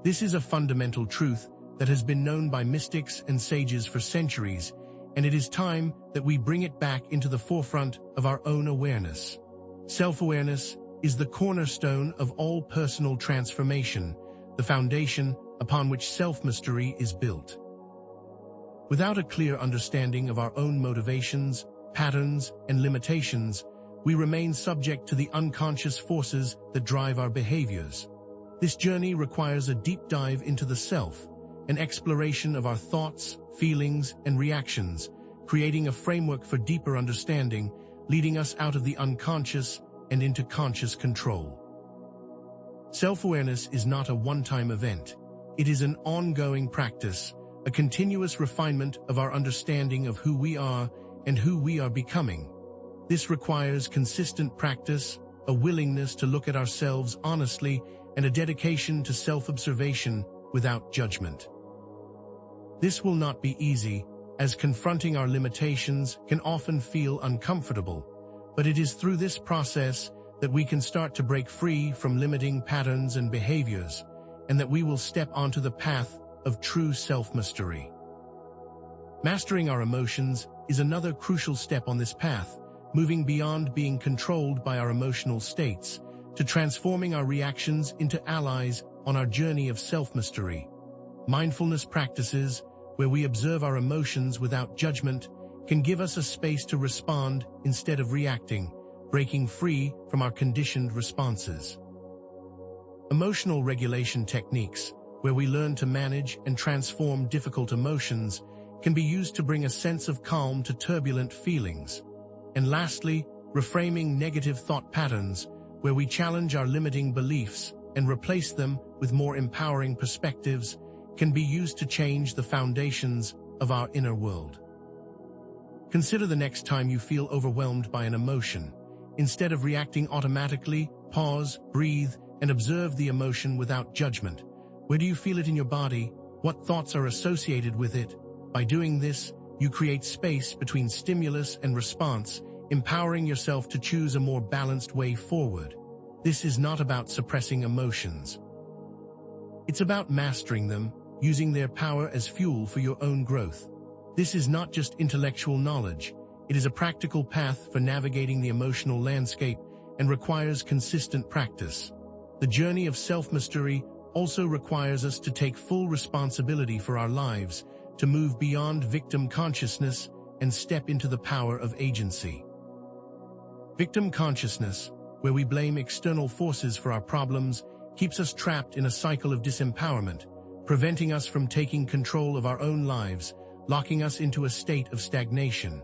This is a fundamental truth that has been known by mystics and sages for centuries, and it is time that we bring it back into the forefront of our own awareness. Self-awareness is the cornerstone of all personal transformation, the foundation upon which self-mastery is built. Without a clear understanding of our own motivations, patterns, and limitations, we remain subject to the unconscious forces that drive our behaviors. This journey requires a deep dive into the self, an exploration of our thoughts, feelings, and reactions, creating a framework for deeper understanding, leading us out of the unconscious and into conscious control. Self-awareness is not a one-time event. It is an ongoing practice, a continuous refinement of our understanding of who we are and who we are becoming. This requires consistent practice, a willingness to look at ourselves honestly, and a dedication to self-observation without judgment. This will not be easy, as confronting our limitations can often feel uncomfortable, but it is through this process that we can start to break free from limiting patterns and behaviors, and that we will step onto the path of true self-mastery. Mastering our emotions is another crucial step on this path, moving beyond being controlled by our emotional states to transforming our reactions into allies on our journey of self-mastery. Mindfulness practices, where we observe our emotions without judgment, can give us a space to respond instead of reacting, breaking free from our conditioned responses. Emotional regulation techniques, where we learn to manage and transform difficult emotions, can be used to bring a sense of calm to turbulent feelings. And lastly, reframing negative thought patterns, where we challenge our limiting beliefs and replace them with more empowering perspectives, can be used to change the foundations of our inner world. Consider the next time you feel overwhelmed by an emotion. Instead of reacting automatically, pause, breathe, and observe the emotion without judgment. Where do you feel it in your body? What thoughts are associated with it? By doing this, you create space between stimulus and response, empowering yourself to choose a more balanced way forward. This is not about suppressing emotions. It's about mastering them, using their power as fuel for your own growth. This is not just intellectual knowledge. It is a practical path for navigating the emotional landscape and requires consistent practice. The journey of self-mastery also requires us to take full responsibility for our lives, to move beyond victim consciousness and step into the power of agency. Victim consciousness, where we blame external forces for our problems, keeps us trapped in a cycle of disempowerment, preventing us from taking control of our own lives, locking us into a state of stagnation.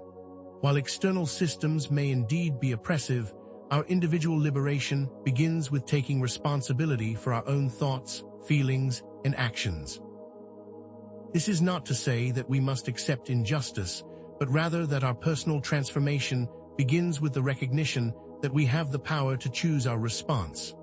While external systems may indeed be oppressive, our individual liberation begins with taking responsibility for our own thoughts, feelings, and actions. This is not to say that we must accept injustice, but rather that our personal transformation begins with the recognition that we have the power to choose our response.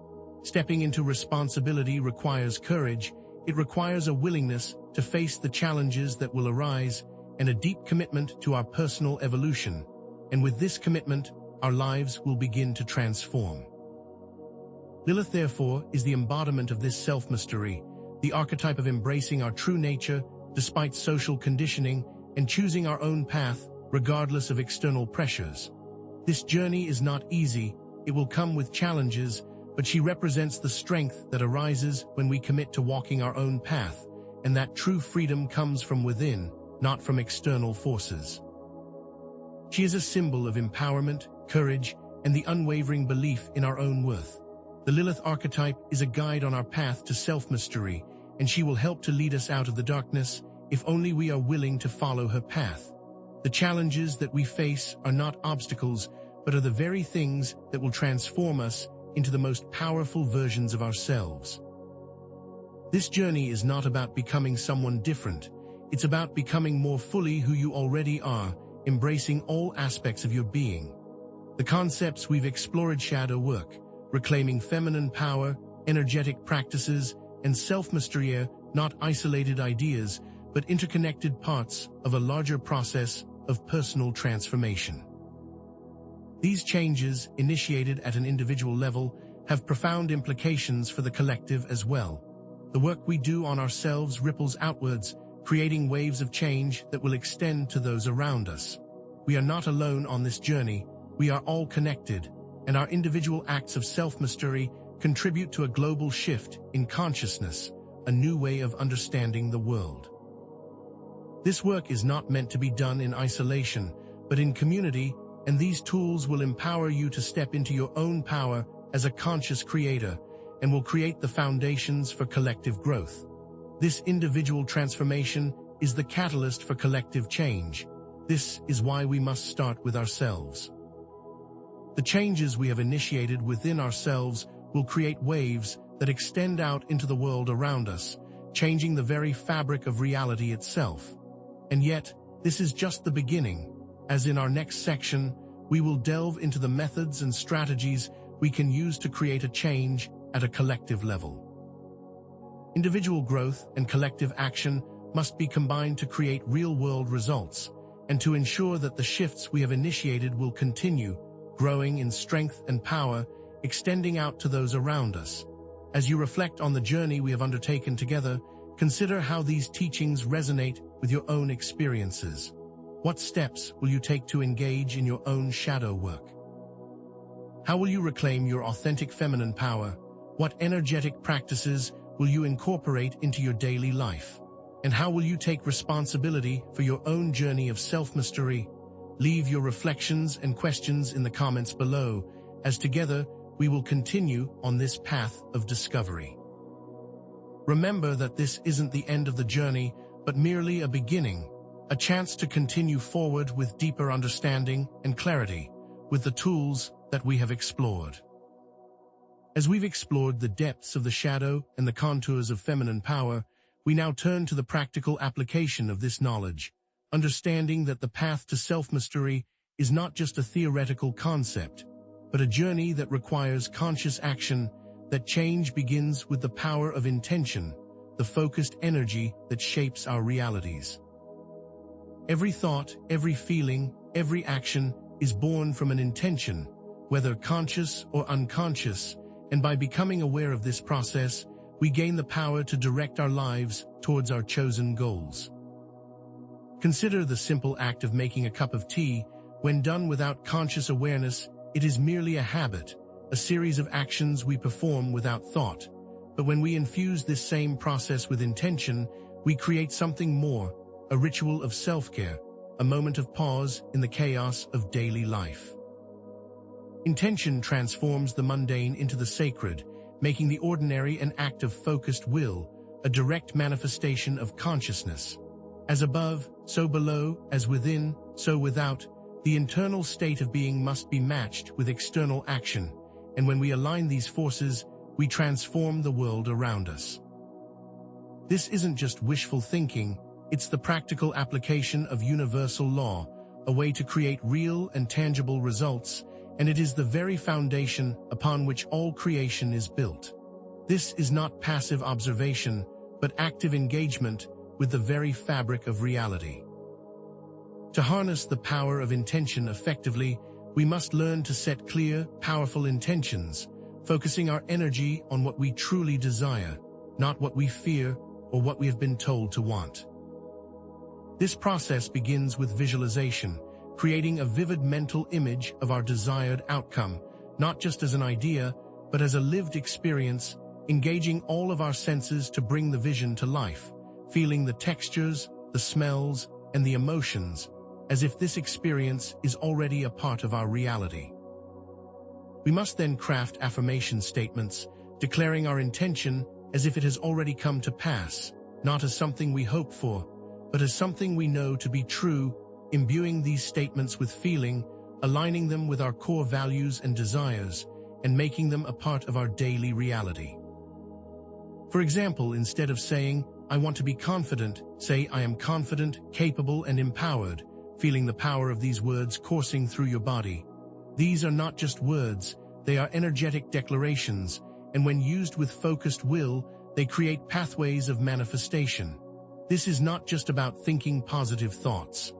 Stepping into responsibility requires courage. It requires a willingness to face the challenges that will arise and a deep commitment to our personal evolution. And with this commitment, our lives will begin to transform. Lilith, therefore, is the embodiment of this self-mystery, the archetype of embracing our true nature despite social conditioning and choosing our own path regardless of external pressures. This journey is not easy, it will come with challenges, but she represents the strength that arises when we commit to walking our own path, and that true freedom comes from within, not from external forces. She is a symbol of empowerment, courage, and the unwavering belief in our own worth. The Lilith archetype is a guide on our path to self-mystery, and she will help to lead us out of the darkness if only we are willing to follow her path. The challenges that we face are not obstacles, but are the very things that will transform us into the most powerful versions of ourselves. This journey is not about becoming someone different. It's about becoming more fully who you already are, embracing all aspects of your being. The concepts we've explored: shadow work, reclaiming feminine power, energetic practices, and self-mystery are not isolated ideas, but interconnected parts of a larger process of personal transformation. These changes, initiated at an individual level, have profound implications for the collective as well. The work we do on ourselves ripples outwards, creating waves of change that will extend to those around us. We are not alone on this journey, we are all connected, and our individual acts of self-mystery contribute to a global shift in consciousness, a new way of understanding the world. This work is not meant to be done in isolation, but in community, and these tools will empower you to step into your own power as a conscious creator, and will create the foundations for collective growth. This individual transformation is the catalyst for collective change. This is why we must start with ourselves. The changes we have initiated within ourselves will create waves that extend out into the world around us, changing the very fabric of reality itself. And yet, this is just the beginning. As in our next section, we will delve into the methods and strategies we can use to create a change at a collective level. Individual growth and collective action must be combined to create real-world results, and to ensure that the shifts we have initiated will continue, growing in strength and power, extending out to those around us. As you reflect on the journey we have undertaken together, consider how these teachings resonate with your own experiences. What steps will you take to engage in your own shadow work? How will you reclaim your authentic feminine power? What energetic practices will you incorporate into your daily life? And how will you take responsibility for your own journey of self-mystery? Leave your reflections and questions in the comments below, as together we will continue on this path of discovery. Remember that this isn't the end of the journey, but merely a beginning, a chance to continue forward with deeper understanding and clarity, with the tools that we have explored. As we've explored the depths of the shadow and the contours of feminine power, we now turn to the practical application of this knowledge, understanding that the path to self-mystery is not just a theoretical concept, but a journey that requires conscious action. That change begins with the power of intention, the focused energy that shapes our realities. Every thought, every feeling, every action is born from an intention, whether conscious or unconscious, and by becoming aware of this process, we gain the power to direct our lives towards our chosen goals. Consider the simple act of making a cup of tea. When done without conscious awareness, it is merely a habit, a series of actions we perform without thought. But when we infuse this same process with intention, we create something more, a ritual of self-care, a moment of pause in the chaos of daily life. Intention transforms the mundane into the sacred, making the ordinary an act of focused will, a direct manifestation of consciousness. As above, so below, as within, so without, the internal state of being must be matched with external action, and when we align these forces, we transform the world around us. This isn't just wishful thinking, it's the practical application of universal law, a way to create real and tangible results, and it is the very foundation upon which all creation is built. This is not passive observation, but active engagement with the very fabric of reality. To harness the power of intention effectively, we must learn to set clear, powerful intentions, focusing our energy on what we truly desire, not what we fear or what we have been told to want. This process begins with visualization, creating a vivid mental image of our desired outcome, not just as an idea, but as a lived experience, engaging all of our senses to bring the vision to life, feeling the textures, the smells, and the emotions, as if this experience is already a part of our reality. We must then craft affirmation statements, declaring our intention as if it has already come to pass, not as something we hope for, but as something we know to be true, imbuing these statements with feeling, aligning them with our core values and desires, and making them a part of our daily reality. For example, instead of saying, "I want to be confident," say, "I am confident, capable, and empowered," feeling the power of these words coursing through your body. These are not just words, they are energetic declarations, and when used with focused will, they create pathways of manifestation. This is not just about thinking positive thoughts.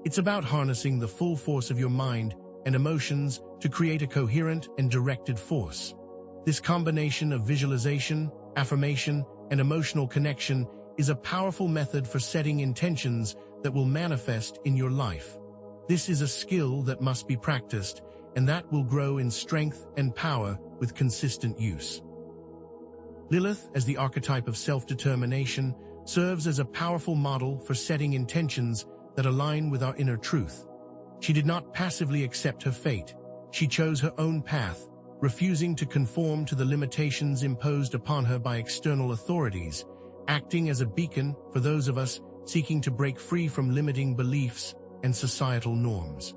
It's about harnessing the full force of your mind and emotions to create a coherent and directed force. This combination of visualization, affirmation, and emotional connection is a powerful method for setting intentions that will manifest in your life. This is a skill that must be practiced, and that will grow in strength and power with consistent use. Lilith, as the archetype of self-determination, serves as a powerful model for setting intentions that align with our inner truth. She did not passively accept her fate. She chose her own path, refusing to conform to the limitations imposed upon her by external authorities, acting as a beacon for those of us seeking to break free from limiting beliefs and societal norms.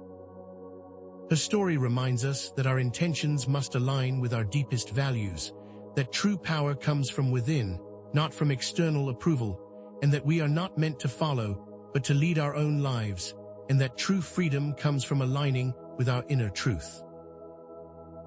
Her story reminds us that our intentions must align with our deepest values, that true power comes from within, not from external approval, and that we are not meant to follow, but to lead our own lives, and that true freedom comes from aligning with our inner truth.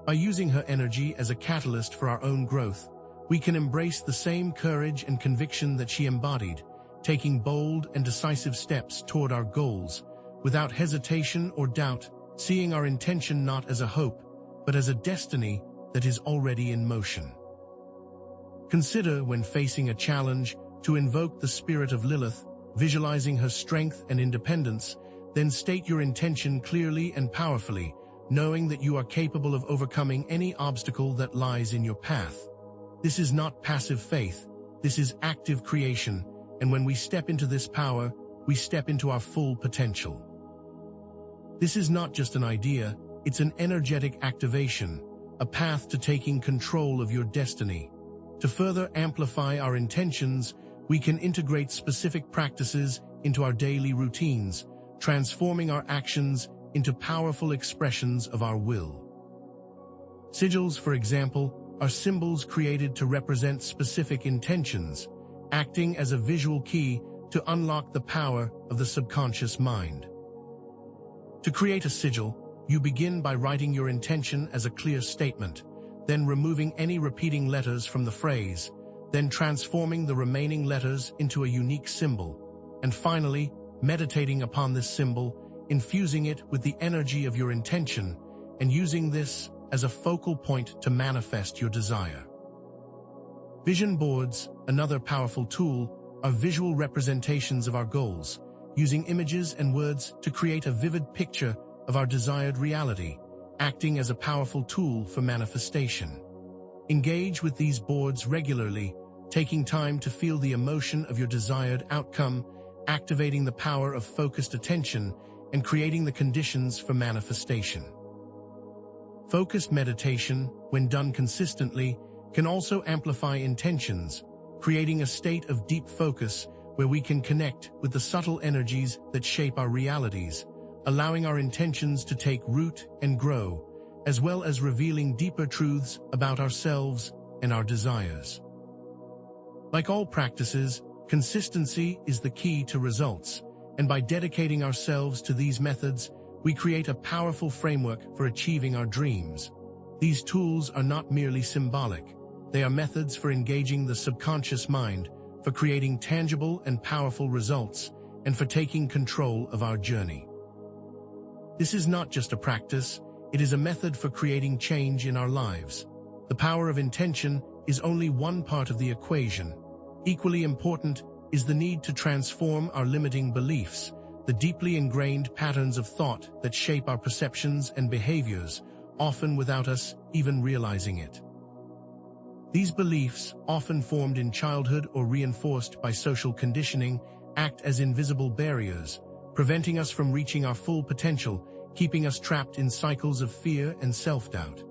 By using her energy as a catalyst for our own growth, we can embrace the same courage and conviction that she embodied, taking bold and decisive steps toward our goals, without hesitation or doubt, seeing our intention not as a hope, but as a destiny that is already in motion. Consider, when facing a challenge, to invoke the spirit of Lilith, visualizing her strength and independence, then state your intention clearly and powerfully, knowing that you are capable of overcoming any obstacle that lies in your path. This is not passive faith, this is active creation, and when we step into this power, we step into our full potential. This is not just an idea, it's an energetic activation, a path to taking control of your destiny. To further amplify our intentions, we can integrate specific practices into our daily routines, transforming our actions into powerful expressions of our will. Sigils, for example, are symbols created to represent specific intentions, acting as a visual key to unlock the power of the subconscious mind. To create a sigil, you begin by writing your intention as a clear statement, then removing any repeating letters from the phrase, then transforming the remaining letters into a unique symbol, and finally, meditating upon this symbol, infusing it with the energy of your intention, and using this as a focal point to manifest your desire. Vision boards, another powerful tool, are visual representations of our goals, using images and words to create a vivid picture of our desired reality, acting as a powerful tool for manifestation. Engage with these boards regularly, taking time to feel the emotion of your desired outcome, activating the power of focused attention, and creating the conditions for manifestation. Focused meditation, when done consistently, can also amplify intentions, creating a state of deep focus where we can connect with the subtle energies that shape our realities, allowing our intentions to take root and grow, as well as revealing deeper truths about ourselves and our desires. Like all practices, consistency is the key to results, and by dedicating ourselves to these methods, we create a powerful framework for achieving our dreams. These tools are not merely symbolic. They are methods for engaging the subconscious mind, for creating tangible and powerful results, and for taking control of our journey. This is not just a practice, It is a method for creating change in our lives. The power of intention is only one part of the equation. Equally important is the need to transform our limiting beliefs, the deeply ingrained patterns of thought that shape our perceptions and behaviors, often without us even realizing it. These beliefs, often formed in childhood or reinforced by social conditioning, act as invisible barriers, preventing us from reaching our full potential, keeping us trapped in cycles of fear and self-doubt.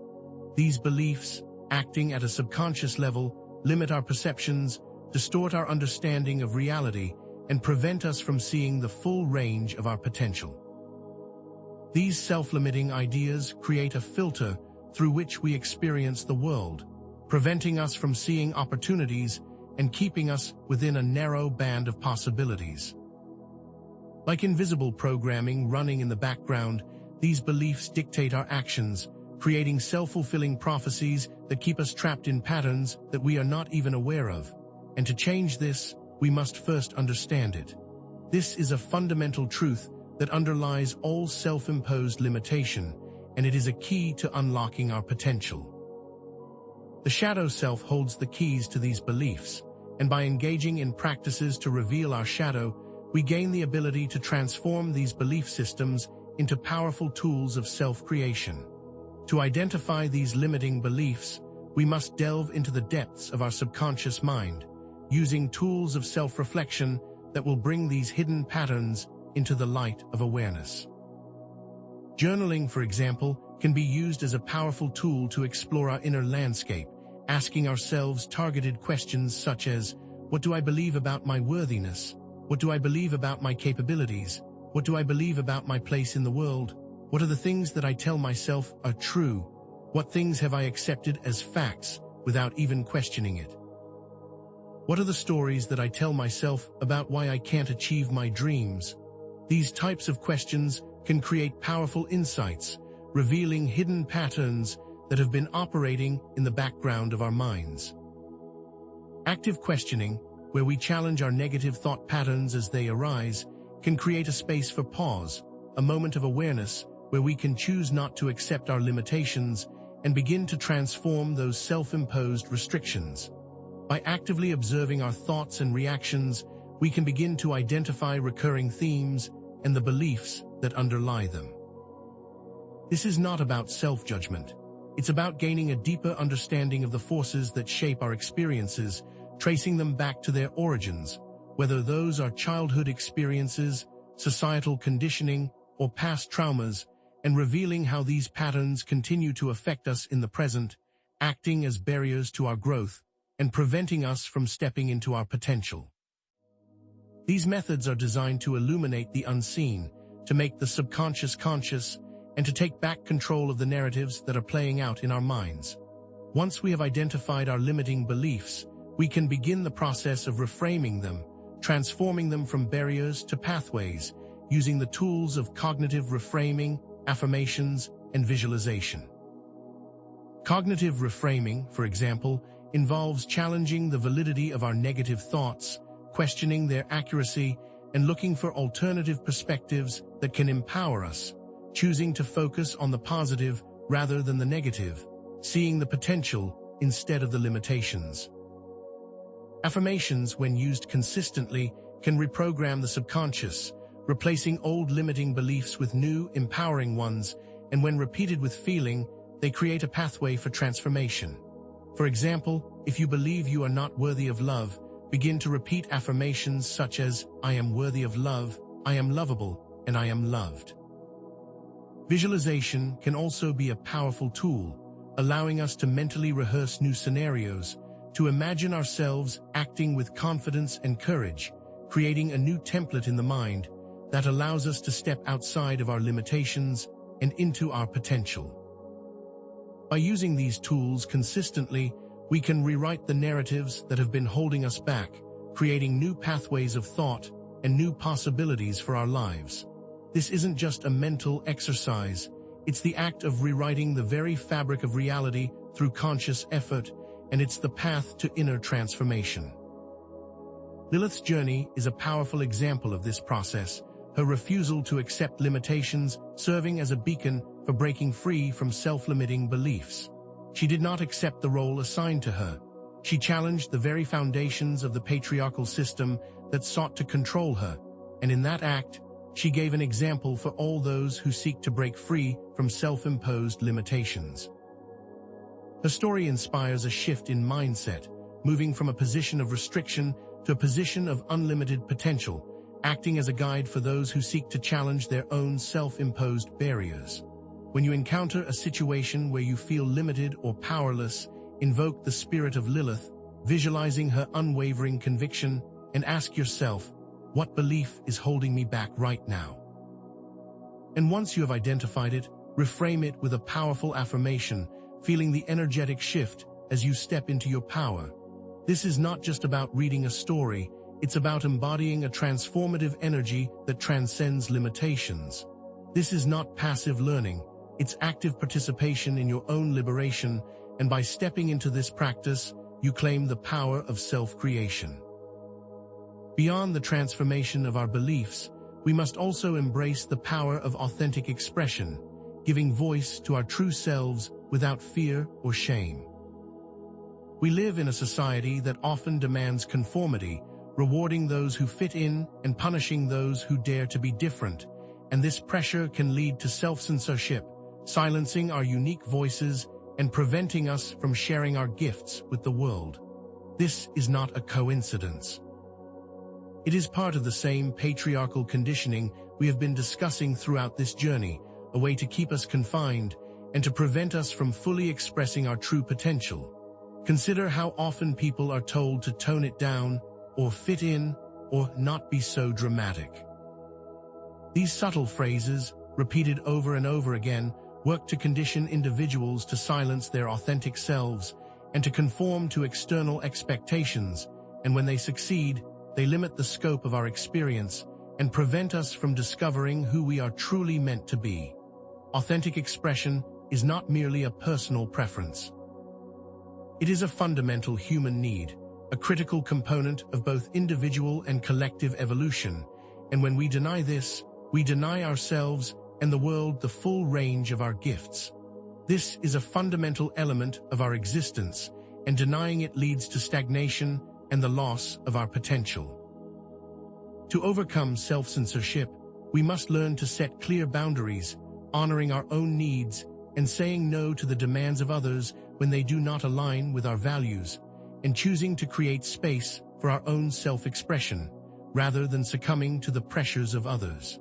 These beliefs, acting at a subconscious level, limit our perceptions, distort our understanding of reality, and prevent us from seeing the full range of our potential. These self-limiting ideas create a filter through which we experience the world, preventing us from seeing opportunities and keeping us within a narrow band of possibilities. Like invisible programming running in the background, these beliefs dictate our actions, creating self-fulfilling prophecies that keep us trapped in patterns that we are not even aware of. And to change this, we must first understand it. This is a fundamental truth that underlies all self-imposed limitation, and it is a key to unlocking our potential. The shadow self holds the keys to these beliefs, and by engaging in practices to reveal our shadow, we gain the ability to transform these belief systems into powerful tools of self-creation. To identify these limiting beliefs, we must delve into the depths of our subconscious mind, using tools of self-reflection that will bring these hidden patterns into the light of awareness. Journaling, for example, can be used as a powerful tool to explore our inner landscape, asking ourselves targeted questions such as, what do I believe about my worthiness? What do I believe about my capabilities? What do I believe about my place in the world? What are the things that I tell myself are true? What things have I accepted as facts without even questioning it? What are the stories that I tell myself about why I can't achieve my dreams? These types of questions can create powerful insights, revealing hidden patterns that have been operating in the background of our minds. Active questioning, where we challenge our negative thought patterns as they arise, can create a space for pause, a moment of awareness where we can choose not to accept our limitations and begin to transform those self-imposed restrictions. By actively observing our thoughts and reactions, we can begin to identify recurring themes and the beliefs that underlie them. This is not about self-judgment. It's about gaining a deeper understanding of the forces that shape our experiences, tracing them back to their origins, whether those are childhood experiences, societal conditioning, or past traumas, and revealing how these patterns continue to affect us in the present, acting as barriers to our growth and preventing us from stepping into our potential. These methods are designed to illuminate the unseen, to make the subconscious conscious, and to take back control of the narratives that are playing out in our minds. Once we have identified our limiting beliefs, we can begin the process of reframing them, transforming them from barriers to pathways, using the tools of cognitive reframing, affirmations, and visualization. Cognitive reframing, for example, involves challenging the validity of our negative thoughts, questioning their accuracy, and looking for alternative perspectives that can empower us, choosing to focus on the positive rather than the negative, seeing the potential instead of the limitations. Affirmations, when used consistently, can reprogram the subconscious, replacing old limiting beliefs with new, empowering ones, and when repeated with feeling, they create a pathway for transformation. For example, if you believe you are not worthy of love, begin to repeat affirmations such as, I am worthy of love, I am lovable, and I am loved. Visualization can also be a powerful tool, allowing us to mentally rehearse new scenarios, to imagine ourselves acting with confidence and courage, creating a new template in the mind that allows us to step outside of our limitations and into our potential. By using these tools consistently, we can rewrite the narratives that have been holding us back, creating new pathways of thought and new possibilities for our lives. This isn't just a mental exercise, it's the act of rewriting the very fabric of reality through conscious effort, and it's the path to inner transformation. Lilith's journey is a powerful example of this process, her refusal to accept limitations serving as a beacon for breaking free from self-limiting beliefs. She did not accept the role assigned to her. She challenged the very foundations of the patriarchal system that sought to control her, and in that act, she gave an example for all those who seek to break free from self-imposed limitations. Her story inspires a shift in mindset, moving from a position of restriction to a position of unlimited potential, acting as a guide for those who seek to challenge their own self-imposed barriers. When you encounter a situation where you feel limited or powerless, invoke the spirit of Lilith, visualizing her unwavering conviction, and ask yourself, what belief is holding me back right now? And once you have identified it, reframe it with a powerful affirmation, feeling the energetic shift as you step into your power. This is not just about reading a story, it's about embodying a transformative energy that transcends limitations. This is not passive learning, it's active participation in your own liberation, and by stepping into this practice, you claim the power of self-creation. Beyond the transformation of our beliefs, we must also embrace the power of authentic expression, giving voice to our true selves without fear or shame. We live in a society that often demands conformity, rewarding those who fit in and punishing those who dare to be different, and this pressure can lead to self-censorship, silencing our unique voices and preventing us from sharing our gifts with the world. This is not a coincidence. It is part of the same patriarchal conditioning we have been discussing throughout this journey, a way to keep us confined and to prevent us from fully expressing our true potential. Consider how often people are told to tone it down, or fit in, or not be so dramatic. These subtle phrases, repeated over and over again, work to condition individuals to silence their authentic selves and to conform to external expectations, and when they succeed, they limit the scope of our experience and prevent us from discovering who we are truly meant to be. Authentic expression is not merely a personal preference. It is a fundamental human need, a critical component of both individual and collective evolution, and when we deny this, we deny ourselves and the world the full range of our gifts. This is a fundamental element of our existence, and denying it leads to stagnation and the loss of our potential. To overcome self-censorship, we must learn to set clear boundaries, honoring our own needs and saying no to the demands of others when they do not align with our values, and choosing to create space for our own self-expression, rather than succumbing to the pressures of others.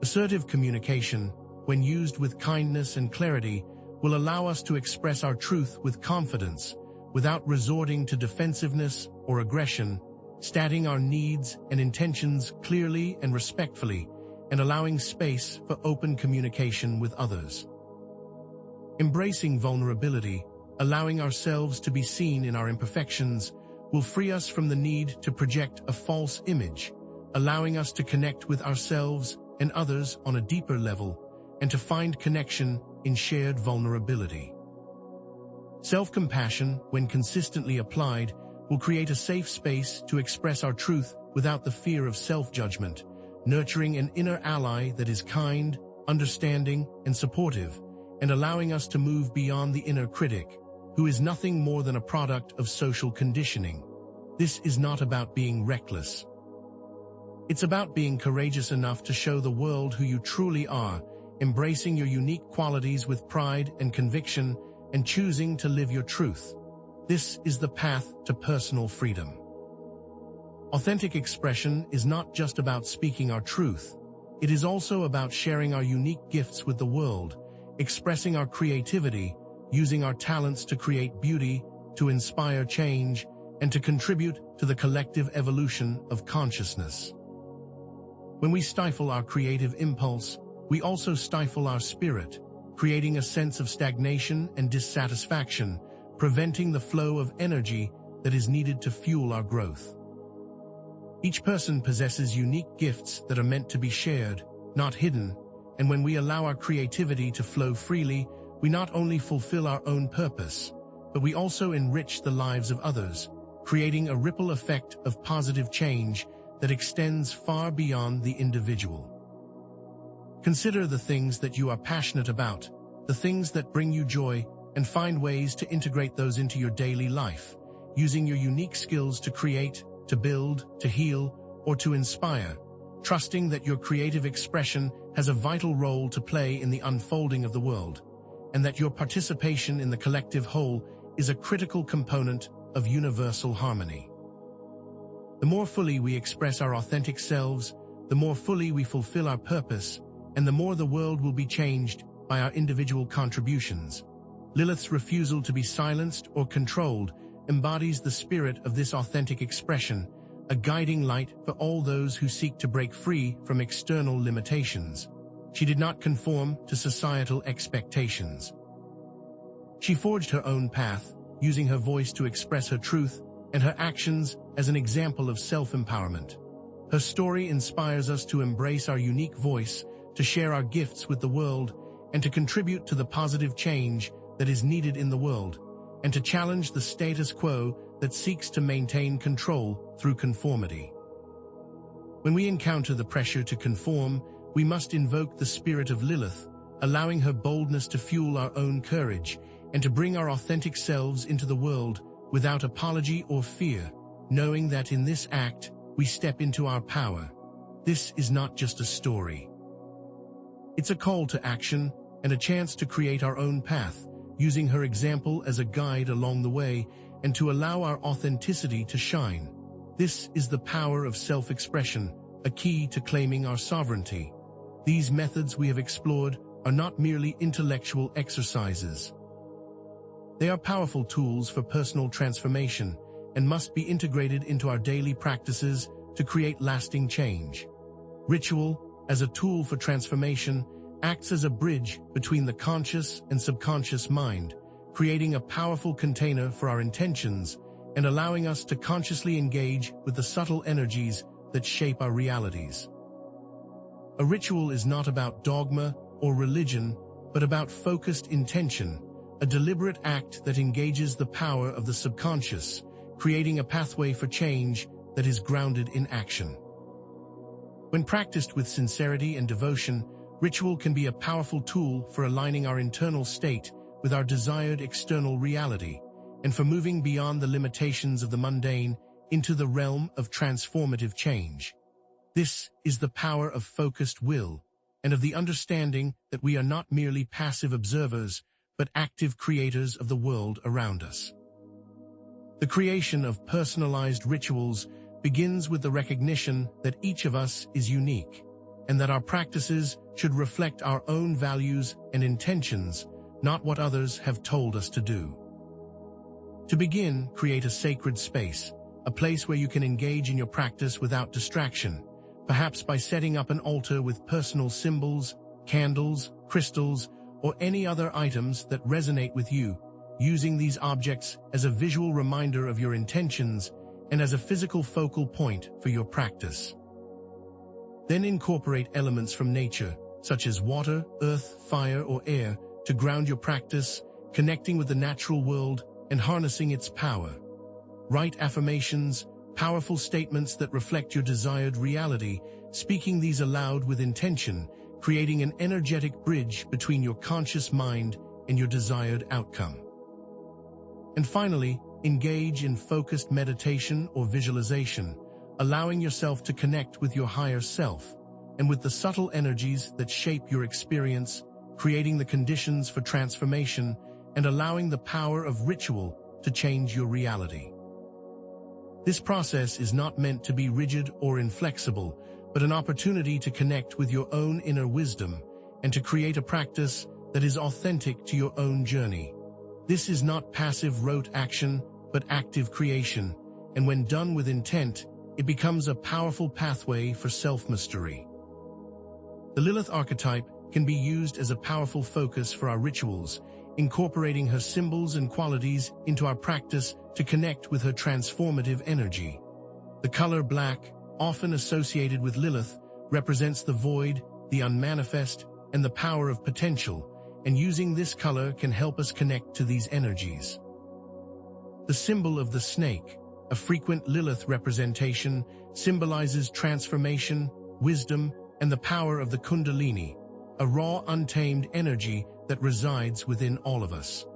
Assertive communication, when used with kindness and clarity, will allow us to express our truth with confidence, without resorting to defensiveness or aggression, stating our needs and intentions clearly and respectfully, and allowing space for open communication with others. Embracing vulnerability, allowing ourselves to be seen in our imperfections, will free us from the need to project a false image, allowing us to connect with ourselves and others on a deeper level, and to find connection in shared vulnerability. Self-compassion, when consistently applied, will create a safe space to express our truth without the fear of self-judgment, nurturing an inner ally that is kind, understanding, and supportive, and allowing us to move beyond the inner critic, who is nothing more than a product of social conditioning. This is not about being reckless. It's about being courageous enough to show the world who you truly are, embracing your unique qualities with pride and conviction, and choosing to live your truth. This is the path to personal freedom. Authentic expression is not just about speaking our truth. It is also about sharing our unique gifts with the world, expressing our creativity, using our talents to create beauty, to inspire change, and to contribute to the collective evolution of consciousness. When we stifle our creative impulse, we also stifle our spirit, creating a sense of stagnation and dissatisfaction, preventing the flow of energy that is needed to fuel our growth. Each person possesses unique gifts that are meant to be shared, not hidden, and when we allow our creativity to flow freely, we not only fulfill our own purpose, but we also enrich the lives of others, creating a ripple effect of positive change that extends far beyond the individual. Consider the things that you are passionate about, the things that bring you joy, and find ways to integrate those into your daily life, using your unique skills to create, to build, to heal, or to inspire, trusting that your creative expression has a vital role to play in the unfolding of the world, and that your participation in the collective whole is a critical component of universal harmony. The more fully we express our authentic selves, the more fully we fulfill our purpose, and the more the world will be changed by our individual contributions. Lilith's refusal to be silenced or controlled embodies the spirit of this authentic expression, a guiding light for all those who seek to break free from external limitations. She did not conform to societal expectations. She forged her own path, using her voice to express her truth and her actions as an example of self-empowerment. Her story inspires us to embrace our unique voice, to share our gifts with the world, and to contribute to the positive change that is needed in the world, and to challenge the status quo that seeks to maintain control through conformity. When we encounter the pressure to conform, we must invoke the spirit of Lilith, allowing her boldness to fuel our own courage and to bring our authentic selves into the world without apology or fear, knowing that in this act we step into our power. This is not just a story. It's a call to action and a chance to create our own path, using her example as a guide along the way and to allow our authenticity to shine. This is the power of self-expression, a key to claiming our sovereignty. These methods we have explored are not merely intellectual exercises. They are powerful tools for personal transformation and must be integrated into our daily practices to create lasting change. Ritual, as a tool for transformation, acts as a bridge between the conscious and subconscious mind, creating a powerful container for our intentions and allowing us to consciously engage with the subtle energies that shape our realities. A ritual is not about dogma or religion, but about focused intention, a deliberate act that engages the power of the subconscious, creating a pathway for change that is grounded in action. When practiced with sincerity and devotion, ritual can be a powerful tool for aligning our internal state with our desired external reality, and for moving beyond the limitations of the mundane into the realm of transformative change. This is the power of focused will, and of the understanding that we are not merely passive observers, but active creators of the world around us. The creation of personalized rituals begins with the recognition that each of us is unique, and that our practices should reflect our own values and intentions, not what others have told us to do. To begin, create a sacred space, a place where you can engage in your practice without distraction, perhaps by setting up an altar with personal symbols, candles, crystals, or any other items that resonate with you, using these objects as a visual reminder of your intentions and as a physical focal point for your practice. Then incorporate elements from nature, such as water, earth, fire, or air, to ground your practice, connecting with the natural world and harnessing its power. Write affirmations, powerful statements that reflect your desired reality, speaking these aloud with intention, creating an energetic bridge between your conscious mind and your desired outcome. And finally, engage in focused meditation or visualization, allowing yourself to connect with your higher self and with the subtle energies that shape your experience, creating the conditions for transformation and allowing the power of ritual to change your reality. This process is not meant to be rigid or inflexible, but an opportunity to connect with your own inner wisdom and to create a practice that is authentic to your own journey. This is not passive rote action, but active creation, and when done with intent, it becomes a powerful pathway for self-mastery. The Lilith archetype can be used as a powerful focus for our rituals, incorporating her symbols and qualities into our practice to connect with her transformative energy. The color black, often associated with Lilith, represents the void, the unmanifest, and the power of potential, and using this color can help us connect to these energies. The symbol of the snake, a frequent Lilith representation, symbolizes transformation, wisdom, and the power of the Kundalini, a raw, untamed energy that resides within all of us.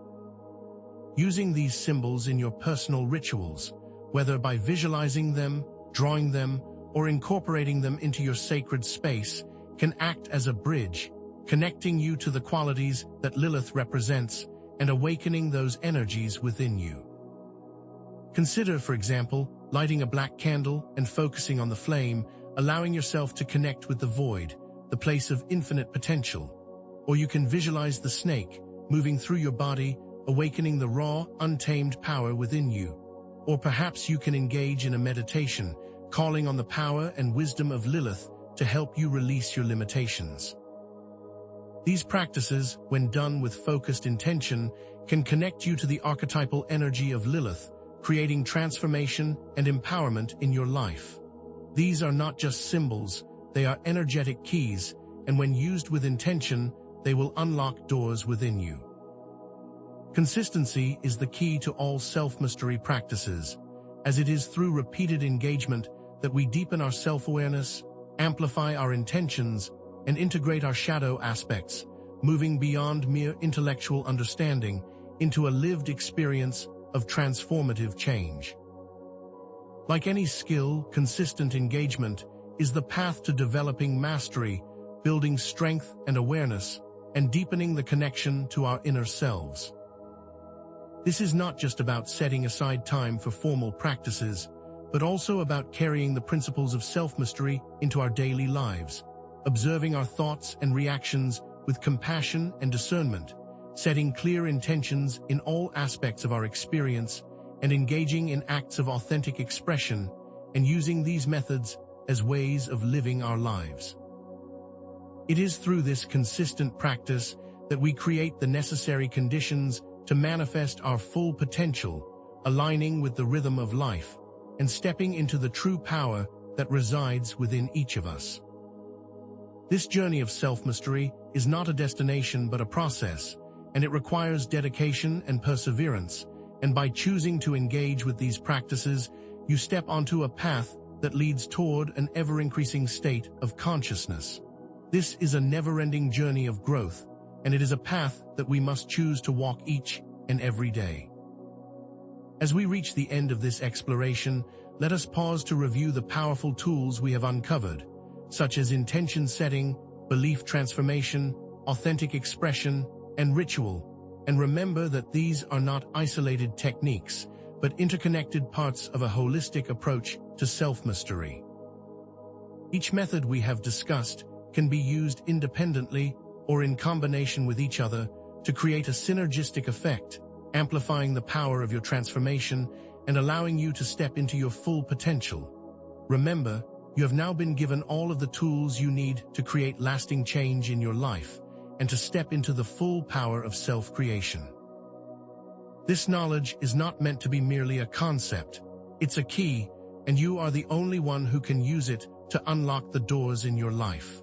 Using these symbols in your personal rituals, whether by visualizing them, drawing them, or incorporating them into your sacred space, can act as a bridge, connecting you to the qualities that Lilith represents and awakening those energies within you. Consider, for example, lighting a black candle and focusing on the flame, allowing yourself to connect with the void, the place of infinite potential. Or you can visualize the snake moving through your body, awakening the raw, untamed power within you. Or perhaps you can engage in a meditation, calling on the power and wisdom of Lilith to help you release your limitations. These practices, when done with focused intention, can connect you to the archetypal energy of Lilith, creating transformation and empowerment in your life. These are not just symbols, they are energetic keys, and when used with intention, they will unlock doors within you. Consistency is the key to all self-mastery practices, as it is through repeated engagement that we deepen our self-awareness, amplify our intentions, and integrate our shadow aspects, moving beyond mere intellectual understanding into a lived experience of transformative change. Like any skill, consistent engagement is the path to developing mastery, building strength and awareness, and deepening the connection to our inner selves. This is not just about setting aside time for formal practices, but also about carrying the principles of self-mastery into our daily lives, observing our thoughts and reactions with compassion and discernment, setting clear intentions in all aspects of our experience, and engaging in acts of authentic expression, and using these methods as ways of living our lives. It is through this consistent practice that we create the necessary conditions to manifest our full potential, aligning with the rhythm of life, and stepping into the true power that resides within each of us. This journey of self-mastery is not a destination but a process, and it requires dedication and perseverance, and by choosing to engage with these practices, you step onto a path that leads toward an ever-increasing state of consciousness. This is a never-ending journey of growth, and it is a path that we must choose to walk each and every day. As we reach the end of this exploration, let us pause to review the powerful tools we have uncovered, such as intention setting, belief transformation, authentic expression, and ritual, and remember that these are not isolated techniques, but interconnected parts of a holistic approach to self-mastery. Each method we have discussed can be used independently or in combination with each other to create a synergistic effect, amplifying the power of your transformation and allowing you to step into your full potential. Remember, you have now been given all of the tools you need to create lasting change in your life and to step into the full power of self-creation. This knowledge is not meant to be merely a concept. It's a key, and you are the only one who can use it to unlock the doors in your life.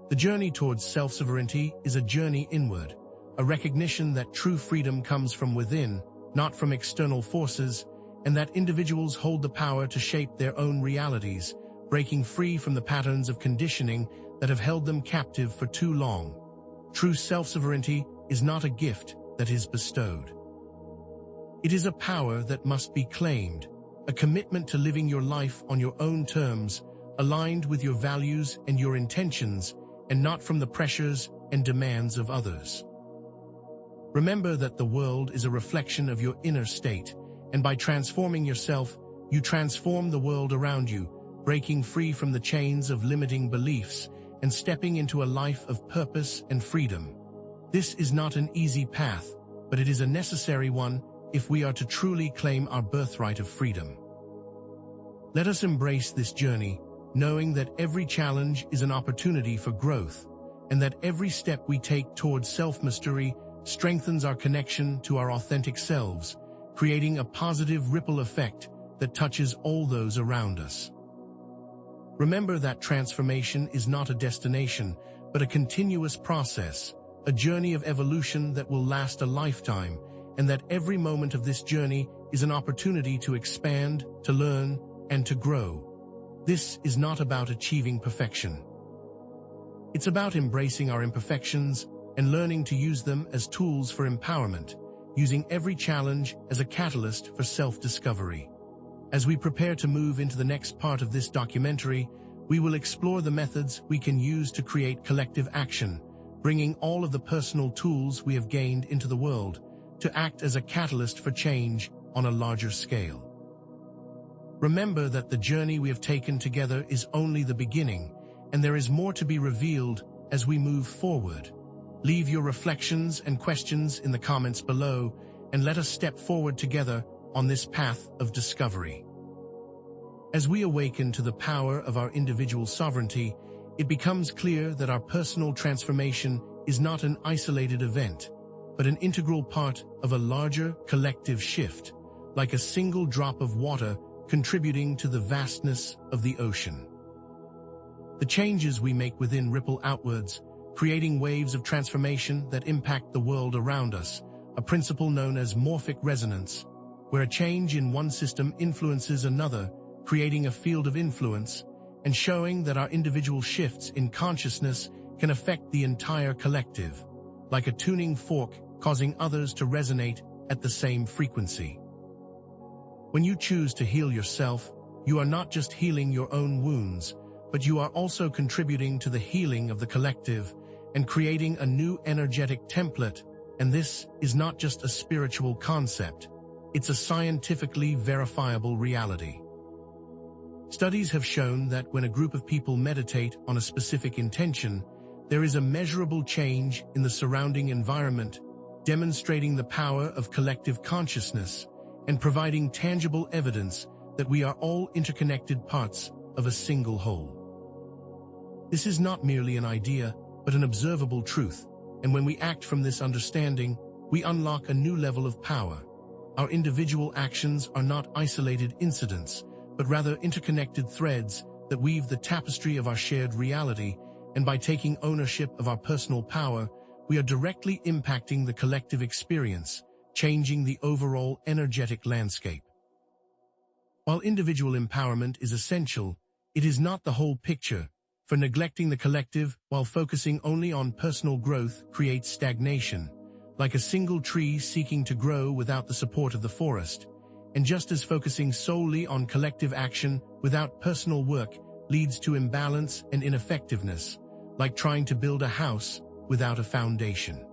The journey towards self-sovereignty is a journey inward, a recognition that true freedom comes from within, not from external forces, and that individuals hold the power to shape their own realities, breaking free from the patterns of conditioning that have held them captive for too long. True self-sovereignty is not a gift that is bestowed. It is a power that must be claimed, a commitment to living your life on your own terms, aligned with your values and your intentions, and not from the pressures and demands of others. Remember that the world is a reflection of your inner state, and by transforming yourself, you transform the world around you, breaking free from the chains of limiting beliefs and stepping into a life of purpose and freedom. This is not an easy path, but it is a necessary one if we are to truly claim our birthright of freedom. Let us embrace this journey, knowing that every challenge is an opportunity for growth, and that every step we take towards self-mastery strengthens our connection to our authentic selves, creating a positive ripple effect that touches all those around us. Remember that transformation is not a destination, but a continuous process, a journey of evolution that will last a lifetime, and that every moment of this journey is an opportunity to expand, to learn, and to grow. This is not about achieving perfection. It's about embracing our imperfections and learning to use them as tools for empowerment, using every challenge as a catalyst for self-discovery. As we prepare to move into the next part of this documentary, we will explore the methods we can use to create collective action, bringing all of the personal tools we have gained into the world to act as a catalyst for change on a larger scale. Remember that the journey we have taken together is only the beginning, and there is more to be revealed as we move forward. Leave your reflections and questions in the comments below, and let us step forward together on this path of discovery. As we awaken to the power of our individual sovereignty, it becomes clear that our personal transformation is not an isolated event, but an integral part of a larger collective shift, like a single drop of water contributing to the vastness of the ocean. The changes we make within ripple outwards, creating waves of transformation that impact the world around us, a principle known as morphic resonance, where a change in one system influences another, creating a field of influence, and showing that our individual shifts in consciousness can affect the entire collective, like a tuning fork causing others to resonate at the same frequency. When you choose to heal yourself, you are not just healing your own wounds, but you are also contributing to the healing of the collective and creating a new energetic template. And this is not just a spiritual concept, it's a scientifically verifiable reality. Studies have shown that when a group of people meditate on a specific intention, there is a measurable change in the surrounding environment, demonstrating the power of collective consciousness and providing tangible evidence that we are all interconnected parts of a single whole. This is not merely an idea, but an observable truth, and when we act from this understanding, we unlock a new level of power. Our individual actions are not isolated incidents, but rather interconnected threads that weave the tapestry of our shared reality, and by taking ownership of our personal power, we are directly impacting the collective experience, changing the overall energetic landscape. While individual empowerment is essential, it is not the whole picture, for neglecting the collective while focusing only on personal growth creates stagnation, like a single tree seeking to grow without the support of the forest. And just as focusing solely on collective action without personal work leads to imbalance and ineffectiveness, like trying to build a house without a foundation.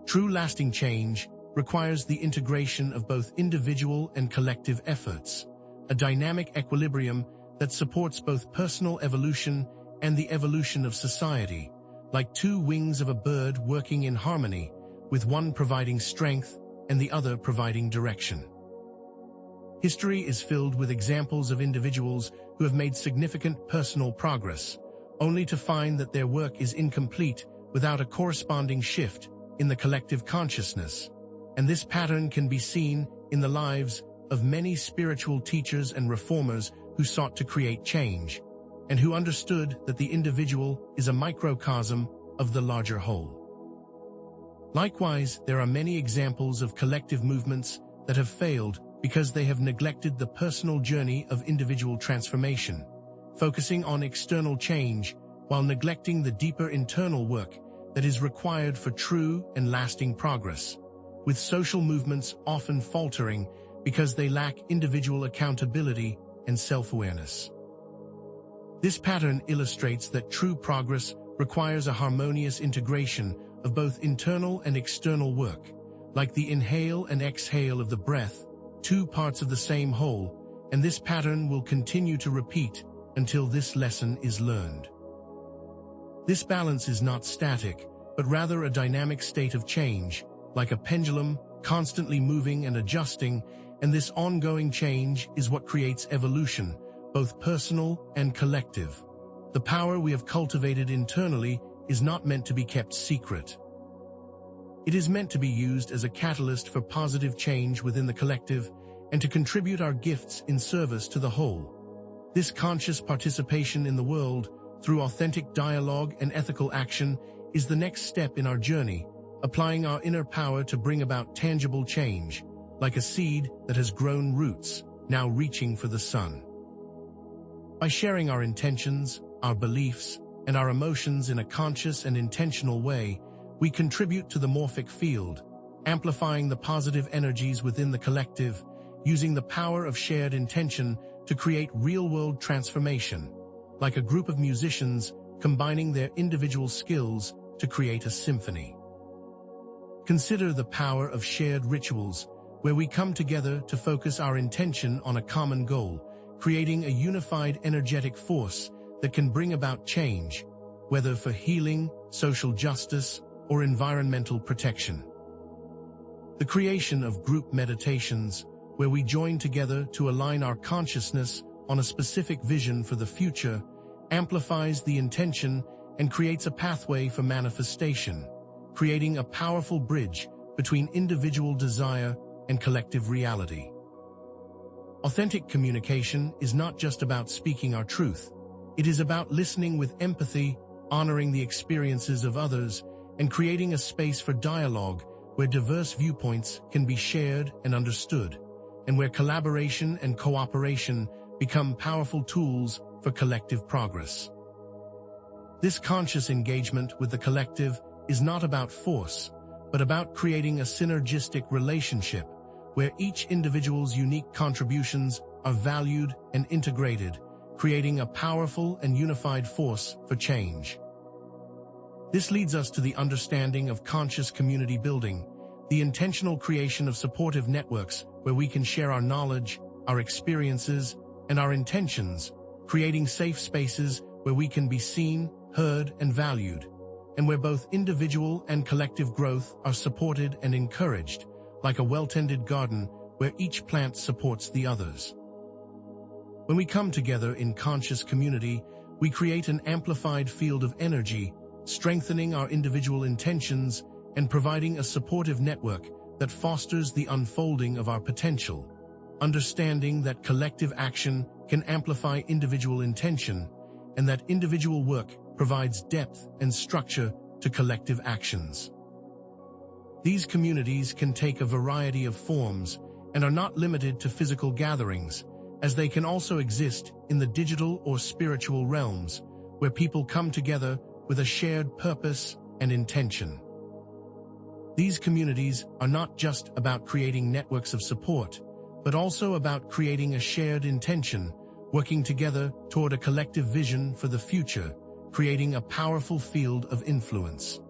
True lasting change requires the integration of both individual and collective efforts, a dynamic equilibrium that supports both personal evolution and the evolution of society, like two wings of a bird working in harmony, with one providing strength and the other providing direction. History is filled with examples of individuals who have made significant personal progress, only to find that their work is incomplete without a corresponding shift in the collective consciousness. And this pattern can be seen in the lives of many spiritual teachers and reformers who sought to create change, and who understood that the individual is a microcosm of the larger whole. Likewise, there are many examples of collective movements that have failed because they have neglected the personal journey of individual transformation, focusing on external change while neglecting the deeper internal work that is required for true and lasting progress, with social movements often faltering because they lack individual accountability and self-awareness. This pattern illustrates that true progress requires a harmonious integration of both internal and external work, like the inhale and exhale of the breath, two parts of the same whole, and this pattern will continue to repeat until this lesson is learned. This balance is not static, but rather a dynamic state of change, like a pendulum, constantly moving and adjusting, and this ongoing change is what creates evolution, both personal and collective. The power we have cultivated internally is not meant to be kept secret. It is meant to be used as a catalyst for positive change within the collective and to contribute our gifts in service to the whole. This conscious participation in the world, through authentic dialogue and ethical action, is the next step in our journey, applying our inner power to bring about tangible change, like a seed that has grown roots, now reaching for the sun. By sharing our intentions, our beliefs, and our emotions in a conscious and intentional way, we contribute to the morphic field, amplifying the positive energies within the collective, using the power of shared intention to create real-world transformation, like a group of musicians combining their individual skills to create a symphony. Consider the power of shared rituals, where we come together to focus our intention on a common goal, creating a unified energetic force that can bring about change, whether for healing, social justice, or environmental protection. The creation of group meditations, where we join together to align our consciousness on a specific vision for the future, amplifies the intention and creates a pathway for manifestation, creating a powerful bridge between individual desire and collective reality. Authentic communication is not just about speaking our truth. It is about listening with empathy, honoring the experiences of others, and creating a space for dialogue where diverse viewpoints can be shared and understood, and where collaboration and cooperation become powerful tools for collective progress. This conscious engagement with the collective is not about force, but about creating a synergistic relationship where each individual's unique contributions are valued and integrated, creating a powerful and unified force for change. This leads us to the understanding of conscious community building, the intentional creation of supportive networks where we can share our knowledge, our experiences, and our intentions, creating safe spaces where we can be seen, heard, and valued, and where both individual and collective growth are supported and encouraged, like a well-tended garden where each plant supports the others. When we come together in conscious community, we create an amplified field of energy, strengthening our individual intentions and providing a supportive network that fosters the unfolding of our potential, understanding that collective action can amplify individual intention and that individual work provides depth and structure to collective actions. These communities can take a variety of forms and are not limited to physical gatherings, as they can also exist in the digital or spiritual realms, where people come together with a shared purpose and intention. These communities are not just about creating networks of support, but also about creating a shared intention, working together toward a collective vision for the future, creating a powerful field of influence.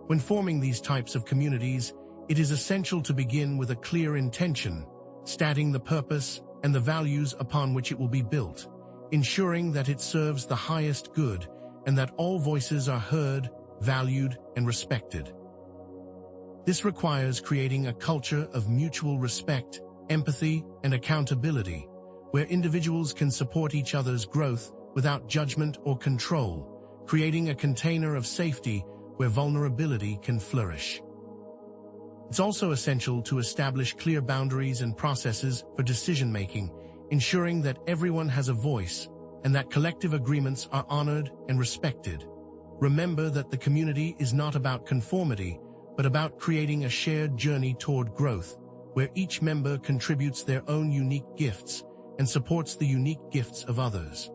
When forming these types of communities, it is essential to begin with a clear intention, stating the purpose and the values upon which it will be built, ensuring that it serves the highest good and that all voices are heard, valued, and respected. This requires creating a culture of mutual respect, empathy, and accountability, where individuals can support each other's growth without judgment or control, creating a container of safety where vulnerability can flourish. It's also essential to establish clear boundaries and processes for decision-making, ensuring that everyone has a voice and that collective agreements are honored and respected. Remember that the community is not about conformity, but about creating a shared journey toward growth, where each member contributes their own unique gifts and supports the unique gifts of others.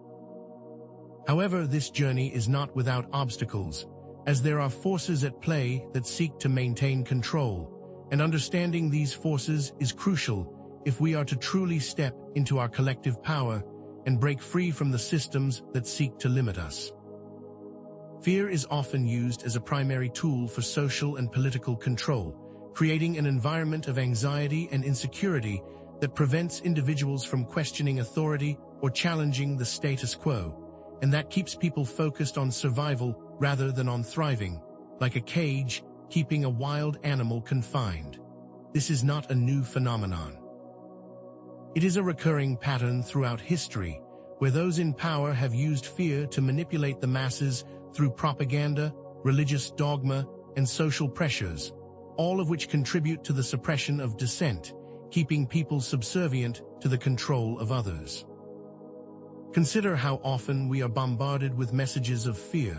However, this journey is not without obstacles, as there are forces at play that seek to maintain control, and understanding these forces is crucial if we are to truly step into our collective power and break free from the systems that seek to limit us. Fear is often used as a primary tool for social and political control, creating an environment of anxiety and insecurity that prevents individuals from questioning authority or challenging the status quo, and that keeps people focused on survival rather than on thriving, like a cage keeping a wild animal confined. This is not a new phenomenon. It is a recurring pattern throughout history, where those in power have used fear to manipulate the masses through propaganda, religious dogma, and social pressures, all of which contribute to the suppression of dissent, keeping people subservient to the control of others. Consider how often we are bombarded with messages of fear,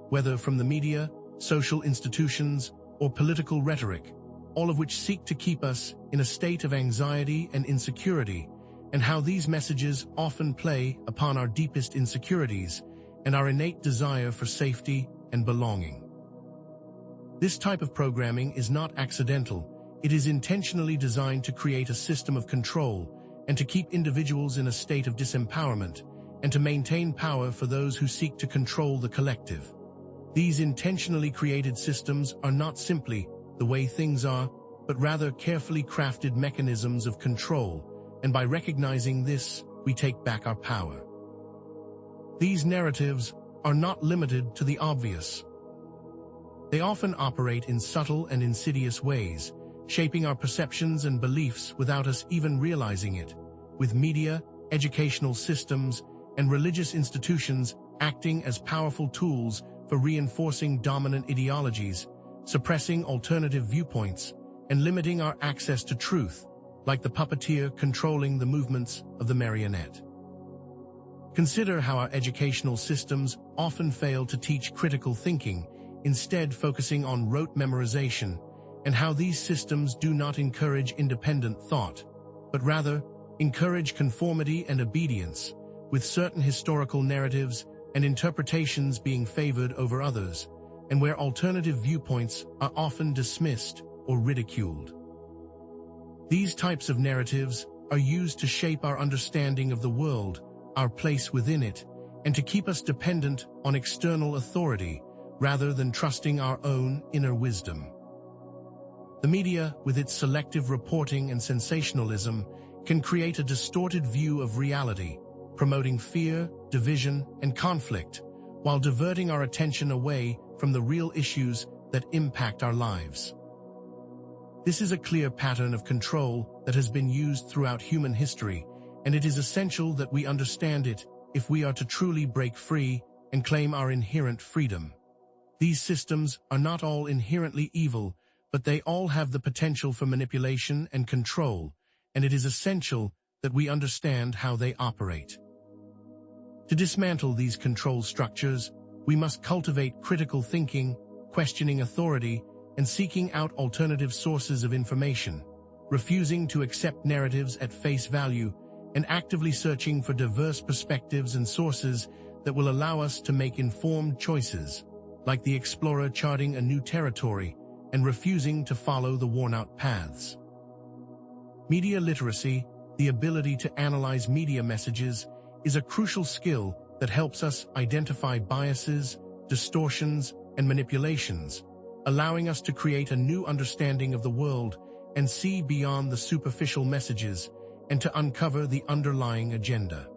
whether from the media, social institutions, or political rhetoric, all of which seek to keep us in a state of anxiety and insecurity, and how these messages often play upon our deepest insecurities, and our innate desire for safety and belonging. This type of programming is not accidental. It is intentionally designed to create a system of control and to keep individuals in a state of disempowerment and to maintain power for those who seek to control the collective. These intentionally created systems are not simply the way things are, but rather carefully crafted mechanisms of control, and by recognizing this, we take back our power. These narratives are not limited to the obvious. They often operate in subtle and insidious ways, shaping our perceptions and beliefs without us even realizing it, with media, educational systems, and religious institutions acting as powerful tools for reinforcing dominant ideologies, suppressing alternative viewpoints, and limiting our access to truth, like the puppeteer controlling the movements of the marionette. Consider how our educational systems often fail to teach critical thinking, instead focusing on rote memorization, and how these systems do not encourage independent thought, but rather encourage conformity and obedience, with certain historical narratives and interpretations being favored over others, and where alternative viewpoints are often dismissed or ridiculed. These types of narratives are used to shape our understanding of the world, our place within it, and to keep us dependent on external authority rather than trusting our own inner wisdom. The media, with its selective reporting and sensationalism, can create a distorted view of reality, promoting fear, division, and conflict, while diverting our attention away from the real issues that impact our lives. This is a clear pattern of control that has been used throughout human history, and it is essential that we understand it if we are to truly break free and claim our inherent freedom. These systems are not all inherently evil, but they all have the potential for manipulation and control, and it is essential that we understand how they operate. To dismantle these control structures, we must cultivate critical thinking, questioning authority, and seeking out alternative sources of information, refusing to accept narratives at face value, and actively searching for diverse perspectives and sources that will allow us to make informed choices, like the explorer charting a new territory and refusing to follow the worn-out paths. Media literacy, the ability to analyze media messages, is a crucial skill that helps us identify biases, distortions, and manipulations, allowing us to create a new understanding of the world and see beyond the superficial messages and to uncover the underlying agenda.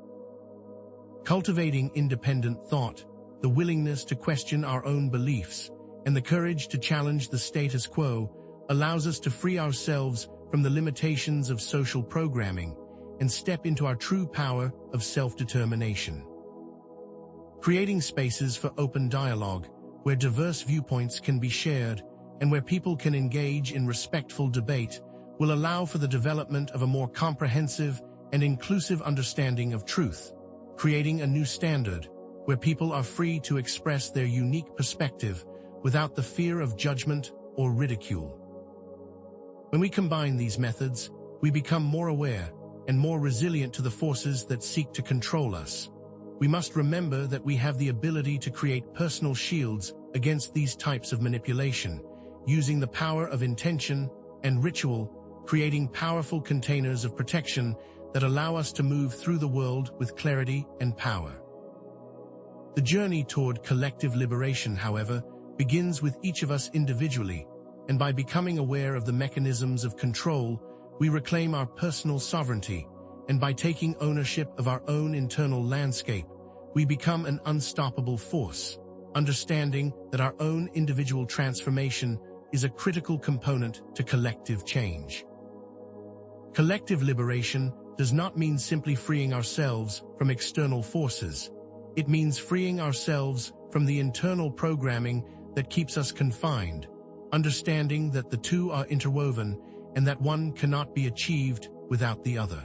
Cultivating independent thought, the willingness to question our own beliefs, and the courage to challenge the status quo allows us to free ourselves from the limitations of social programming and step into our true power of self-determination. Creating spaces for open dialogue, where diverse viewpoints can be shared and where people can engage in respectful debate, will allow for the development of a more comprehensive and inclusive understanding of truth, creating a new standard where people are free to express their unique perspective without the fear of judgment or ridicule. When we combine these methods, we become more aware and more resilient to the forces that seek to control us. We must remember that we have the ability to create personal shields against these types of manipulation, using the power of intention and ritual, creating powerful containers of protection that allow us to move through the world with clarity and power. The journey toward collective liberation, however, begins with each of us individually, and by becoming aware of the mechanisms of control, we reclaim our personal sovereignty, and by taking ownership of our own internal landscape, we become an unstoppable force, understanding that our own individual transformation is a critical component to collective change. Collective liberation does not mean simply freeing ourselves from external forces. It means freeing ourselves from the internal programming that keeps us confined, understanding that the two are interwoven and that one cannot be achieved without the other.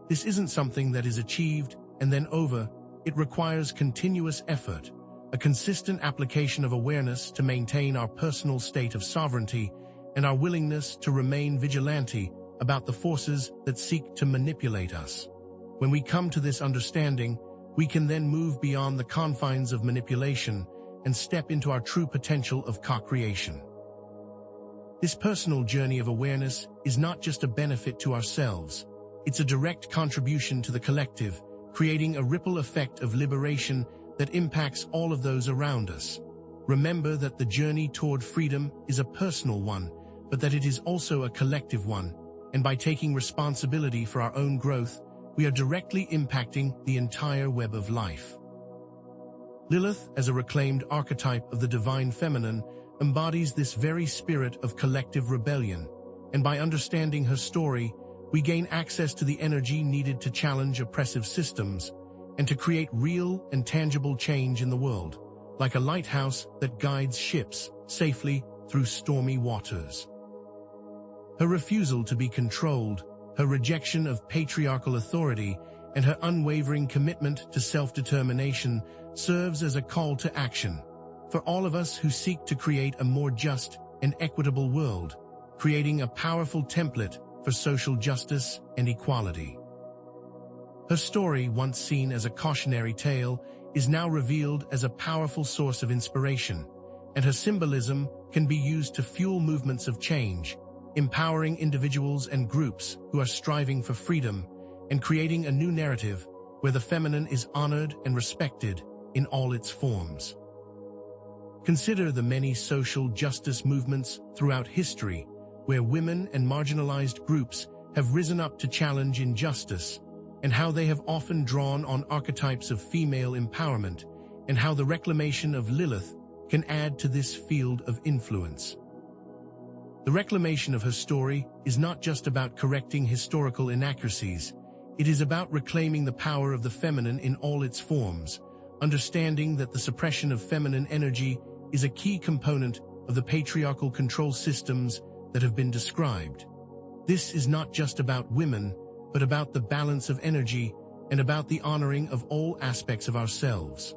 This isn't something that is achieved and then over. It requires continuous effort, a consistent application of awareness to maintain our personal state of sovereignty, and our willingness to remain vigilante about the forces that seek to manipulate us. When we come to this understanding, we can then move beyond the confines of manipulation and step into our true potential of co-creation. This personal journey of awareness is not just a benefit to ourselves, it's a direct contribution to the collective, creating a ripple effect of liberation that impacts all of those around us. Remember that the journey toward freedom is a personal one, but that it is also a collective one, and by taking responsibility for our own growth, we are directly impacting the entire web of life. Lilith, as a reclaimed archetype of the divine feminine, embodies this very spirit of collective rebellion, and by understanding her story, we gain access to the energy needed to challenge oppressive systems and to create real and tangible change in the world, like a lighthouse that guides ships safely through stormy waters. Her refusal to be controlled, her rejection of patriarchal authority, and her unwavering commitment to self-determination serves as a call to action for all of us who seek to create a more just and equitable world, creating a powerful template for social justice and equality. Her story, once seen as a cautionary tale, is now revealed as a powerful source of inspiration, and her symbolism can be used to fuel movements of change, empowering individuals and groups who are striving for freedom and creating a new narrative where the feminine is honored and respected in all its forms. Consider the many social justice movements throughout history where women and marginalized groups have risen up to challenge injustice, and how they have often drawn on archetypes of female empowerment, and how the reclamation of Lilith can add to this field of influence. The reclamation of her story is not just about correcting historical inaccuracies, it is about reclaiming the power of the feminine in all its forms, understanding that the suppression of feminine energy is a key component of the patriarchal control systems that have been described. This is not just about women, but about the balance of energy and about the honoring of all aspects of ourselves.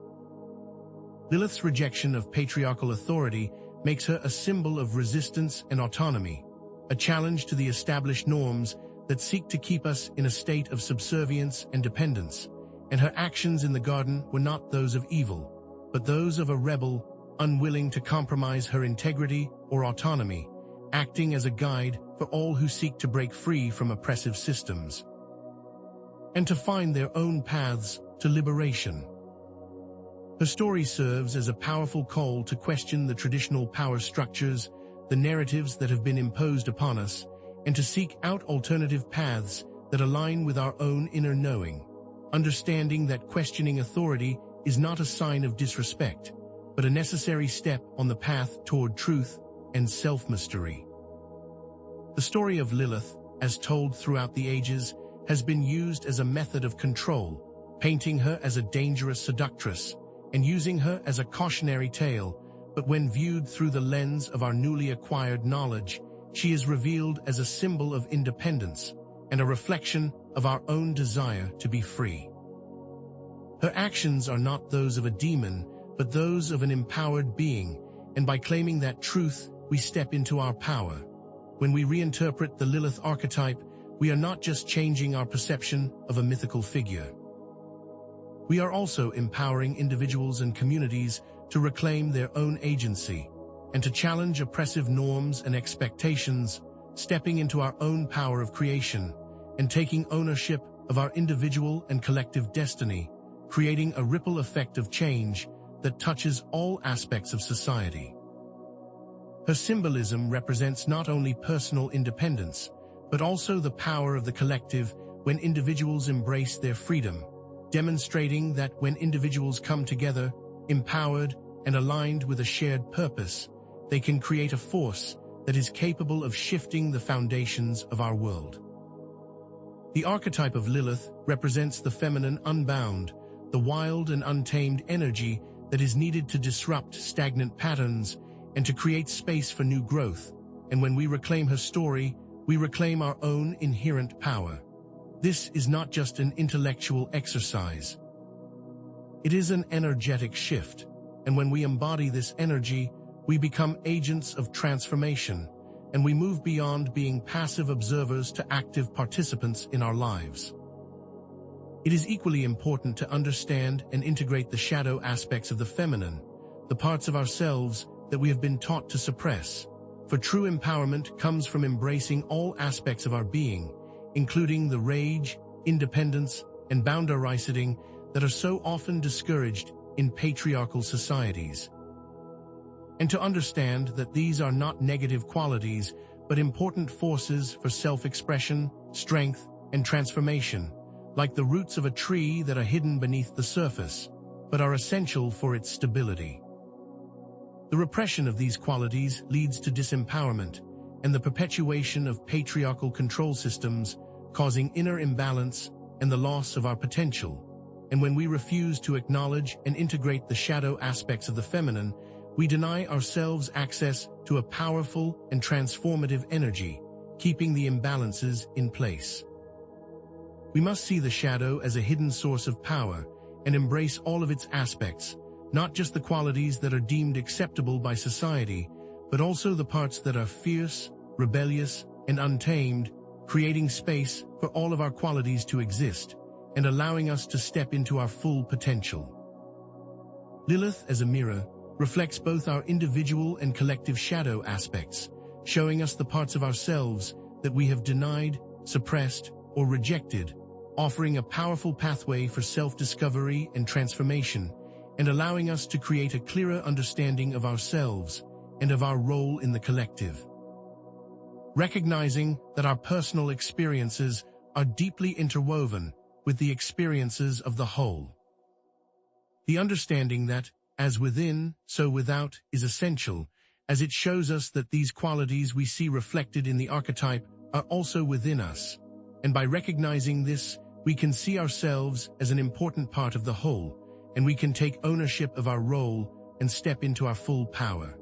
Lilith's rejection of patriarchal authority makes her a symbol of resistance and autonomy, a challenge to the established norms that seek to keep us in a state of subservience and dependence, and her actions in the garden were not those of evil, but those of a rebel unwilling to compromise her integrity or autonomy, acting as a guide for all who seek to break free from oppressive systems and to find their own paths to liberation. Her story serves as a powerful call to question the traditional power structures, the narratives that have been imposed upon us, and to seek out alternative paths that align with our own inner knowing, understanding that questioning authority is not a sign of disrespect, but a necessary step on the path toward truth and self-mastery. The story of Lilith, as told throughout the ages, has been used as a method of control, painting her as a dangerous seductress and using her as a cautionary tale, but when viewed through the lens of our newly acquired knowledge, she is revealed as a symbol of independence and a reflection of our own desire to be free. Her actions are not those of a demon, but those of an empowered being, and by claiming that truth, we step into our power. When we reinterpret the Lilith archetype, we are not just changing our perception of a mythical figure. We are also empowering individuals and communities to reclaim their own agency and to challenge oppressive norms and expectations, stepping into our own power of creation and taking ownership of our individual and collective destiny, creating a ripple effect of change that touches all aspects of society. Her symbolism represents not only personal independence, but also the power of the collective when individuals embrace their freedom, demonstrating that when individuals come together, empowered and aligned with a shared purpose, they can create a force that is capable of shifting the foundations of our world. The archetype of Lilith represents the feminine unbound, the wild and untamed energy that is needed to disrupt stagnant patterns and to create space for new growth. And when we reclaim her story, we reclaim our own inherent power. This is not just an intellectual exercise. It is an energetic shift, and when we embody this energy, we become agents of transformation, and we move beyond being passive observers to active participants in our lives. It is equally important to understand and integrate the shadow aspects of the feminine, the parts of ourselves that we have been taught to suppress. For true empowerment comes from embracing all aspects of our being, including the rage, independence, and boundary-setting that are so often discouraged in patriarchal societies. And to understand that these are not negative qualities, but important forces for self-expression, strength, and transformation, like the roots of a tree that are hidden beneath the surface, but are essential for its stability. The repression of these qualities leads to disempowerment and the perpetuation of patriarchal control systems, causing inner imbalance and the loss of our potential. And when we refuse to acknowledge and integrate the shadow aspects of the feminine, we deny ourselves access to a powerful and transformative energy, keeping the imbalances in place. We must see the shadow as a hidden source of power and embrace all of its aspects, not just the qualities that are deemed acceptable by society, but also the parts that are fierce, rebellious, and untamed, creating space for all of our qualities to exist and allowing us to step into our full potential. Lilith, as a mirror, reflects both our individual and collective shadow aspects, showing us the parts of ourselves that we have denied, suppressed, or rejected, offering a powerful pathway for self-discovery and transformation, and allowing us to create a clearer understanding of ourselves and of our role in the collective. Recognizing that our personal experiences are deeply interwoven with the experiences of the whole. The understanding that, as within, so without, is essential, as it shows us that these qualities we see reflected in the archetype are also within us. And by recognizing this, we can see ourselves as an important part of the whole, and we can take ownership of our role and step into our full power.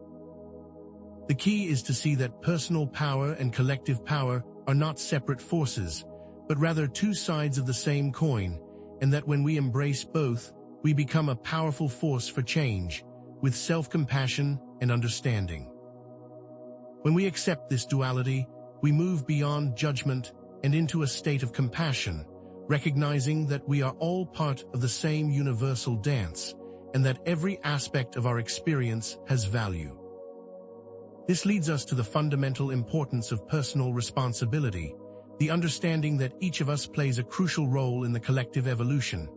The key is to see that personal power and collective power are not separate forces, but rather two sides of the same coin, and that when we embrace both, we become a powerful force for change, with self-compassion and understanding. When we accept this duality, we move beyond judgment and into a state of compassion, recognizing that we are all part of the same universal dance, and that every aspect of our experience has value. This leads us to the fundamental importance of personal responsibility, the understanding that each of us plays a crucial role in the collective evolution,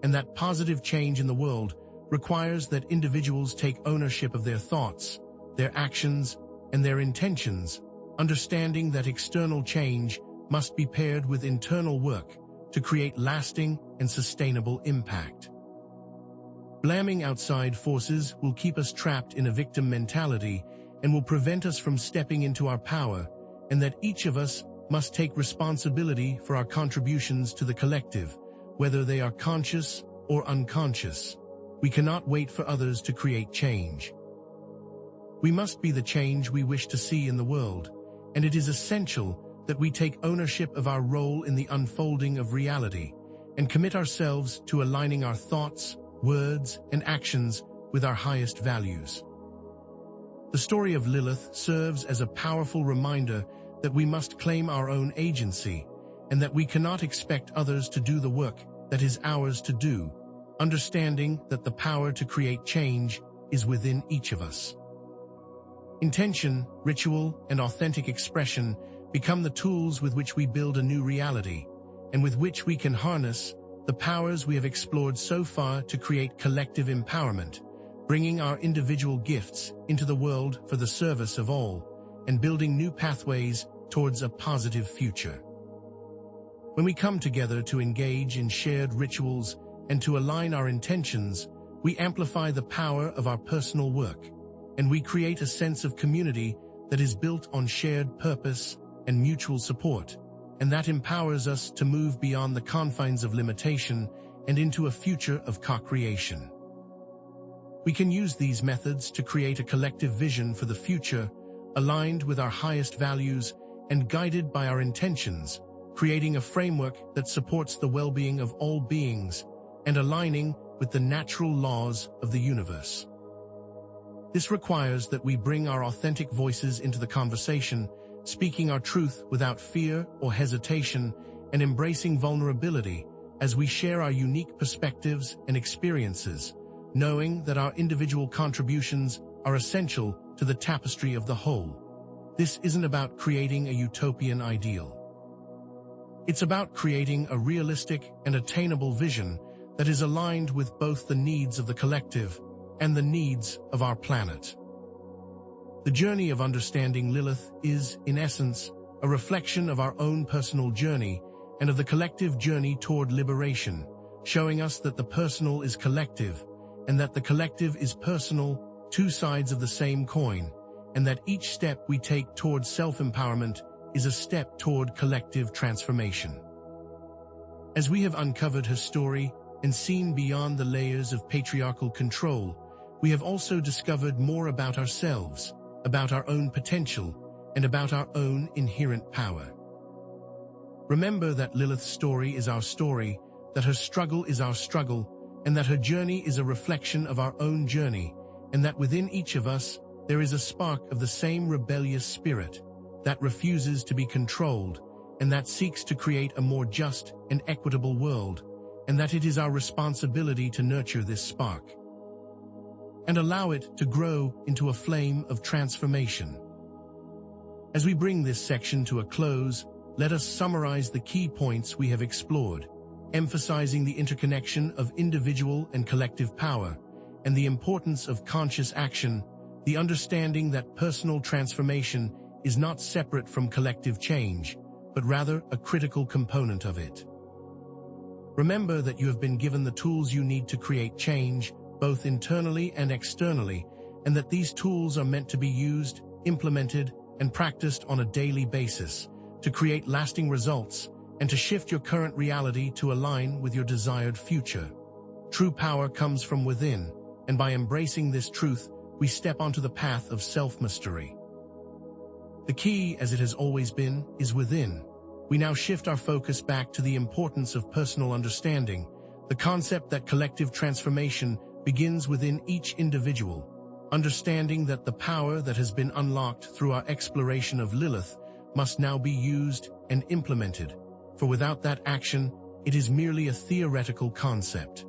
and that positive change in the world requires that individuals take ownership of their thoughts, their actions, and their intentions, understanding that external change must be paired with internal work to create lasting and sustainable impact. Blaming outside forces will keep us trapped in a victim mentality and will prevent us from stepping into our power, and that each of us must take responsibility for our contributions to the collective, whether they are conscious or unconscious. We cannot wait for others to create change. We must be the change we wish to see in the world, and it is essential that we take ownership of our role in the unfolding of reality and commit ourselves to aligning our thoughts, words, and actions with our highest values. The story of Lilith serves as a powerful reminder that we must claim our own agency and that we cannot expect others to do the work that is ours to do, understanding that the power to create change is within each of us. Intention, ritual, and authentic expression become the tools with which we build a new reality, and with which we can harness the powers we have explored so far to create collective empowerment, bringing our individual gifts into the world for the service of all, and building new pathways towards a positive future. When we come together to engage in shared rituals and to align our intentions, we amplify the power of our personal work, and we create a sense of community that is built on shared purpose and mutual support, and that empowers us to move beyond the confines of limitation and into a future of co-creation. We can use these methods to create a collective vision for the future, aligned with our highest values and guided by our intentions, creating a framework that supports the well-being of all beings and aligning with the natural laws of the universe. This requires that we bring our authentic voices into the conversation, speaking our truth without fear or hesitation, and embracing vulnerability, as we share our unique perspectives and experiences, knowing that our individual contributions are essential to the tapestry of the whole. This isn't about creating a utopian ideal. It's about creating a realistic and attainable vision that is aligned with both the needs of the collective and the needs of our planet. The journey of understanding Lilith is, in essence, a reflection of our own personal journey and of the collective journey toward liberation, showing us that the personal is collective and that the collective is personal, two sides of the same coin, and that each step we take toward self-empowerment is a step toward collective transformation. As we have uncovered her story and seen beyond the layers of patriarchal control, we have also discovered more about ourselves, about our own potential, and about our own inherent power. Remember that Lilith's story is our story, that her struggle is our struggle, and that her journey is a reflection of our own journey, and that within each of us there is a spark of the same rebellious spirit that refuses to be controlled and that seeks to create a more just and equitable world, and that it is our responsibility to nurture this spark and allow it to grow into a flame of transformation. As we bring this section to a close, let us summarize the key points we have explored, emphasizing the interconnection of individual and collective power, and the importance of conscious action, the understanding that personal transformation is not separate from collective change, but rather a critical component of it. Remember that you have been given the tools you need to create change, both internally and externally, and that these tools are meant to be used, implemented, and practiced on a daily basis to create lasting results and to shift your current reality to align with your desired future. True power comes from within, and by embracing this truth, we step onto the path of self-mastery. The key, as it has always been, is within. We now shift our focus back to the importance of personal understanding, the concept that collective transformation begins within each individual, understanding that the power that has been unlocked through our exploration of Lilith must now be used and implemented, for without that action, it is merely a theoretical concept.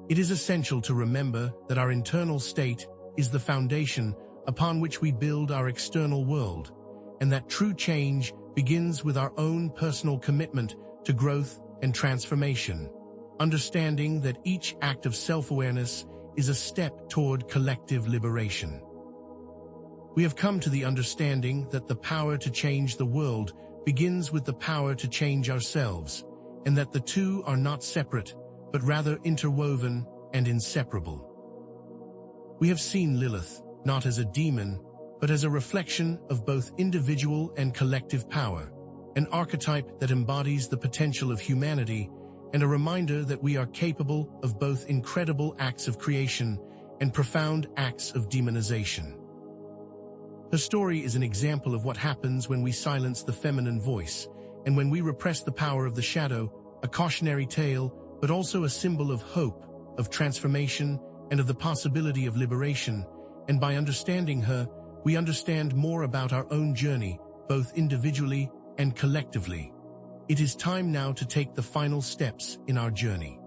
It is essential to remember that our internal state is the foundation upon which we build our external world, and that true change begins with our own personal commitment to growth and transformation, understanding that each act of self-awareness is a step toward collective liberation. We have come to the understanding that the power to change the world begins with the power to change ourselves, and that the two are not separate, but rather interwoven and inseparable. We have seen Lilith not as a demon, but as a reflection of both individual and collective power, an archetype that embodies the potential of humanity, and a reminder that we are capable of both incredible acts of creation and profound acts of demonization. Her story is an example of what happens when we silence the feminine voice, and when we repress the power of the shadow, a cautionary tale, but also a symbol of hope, of transformation, and of the possibility of liberation. And by understanding her, we understand more about our own journey, both individually and collectively. It is time now to take the final steps in our journey.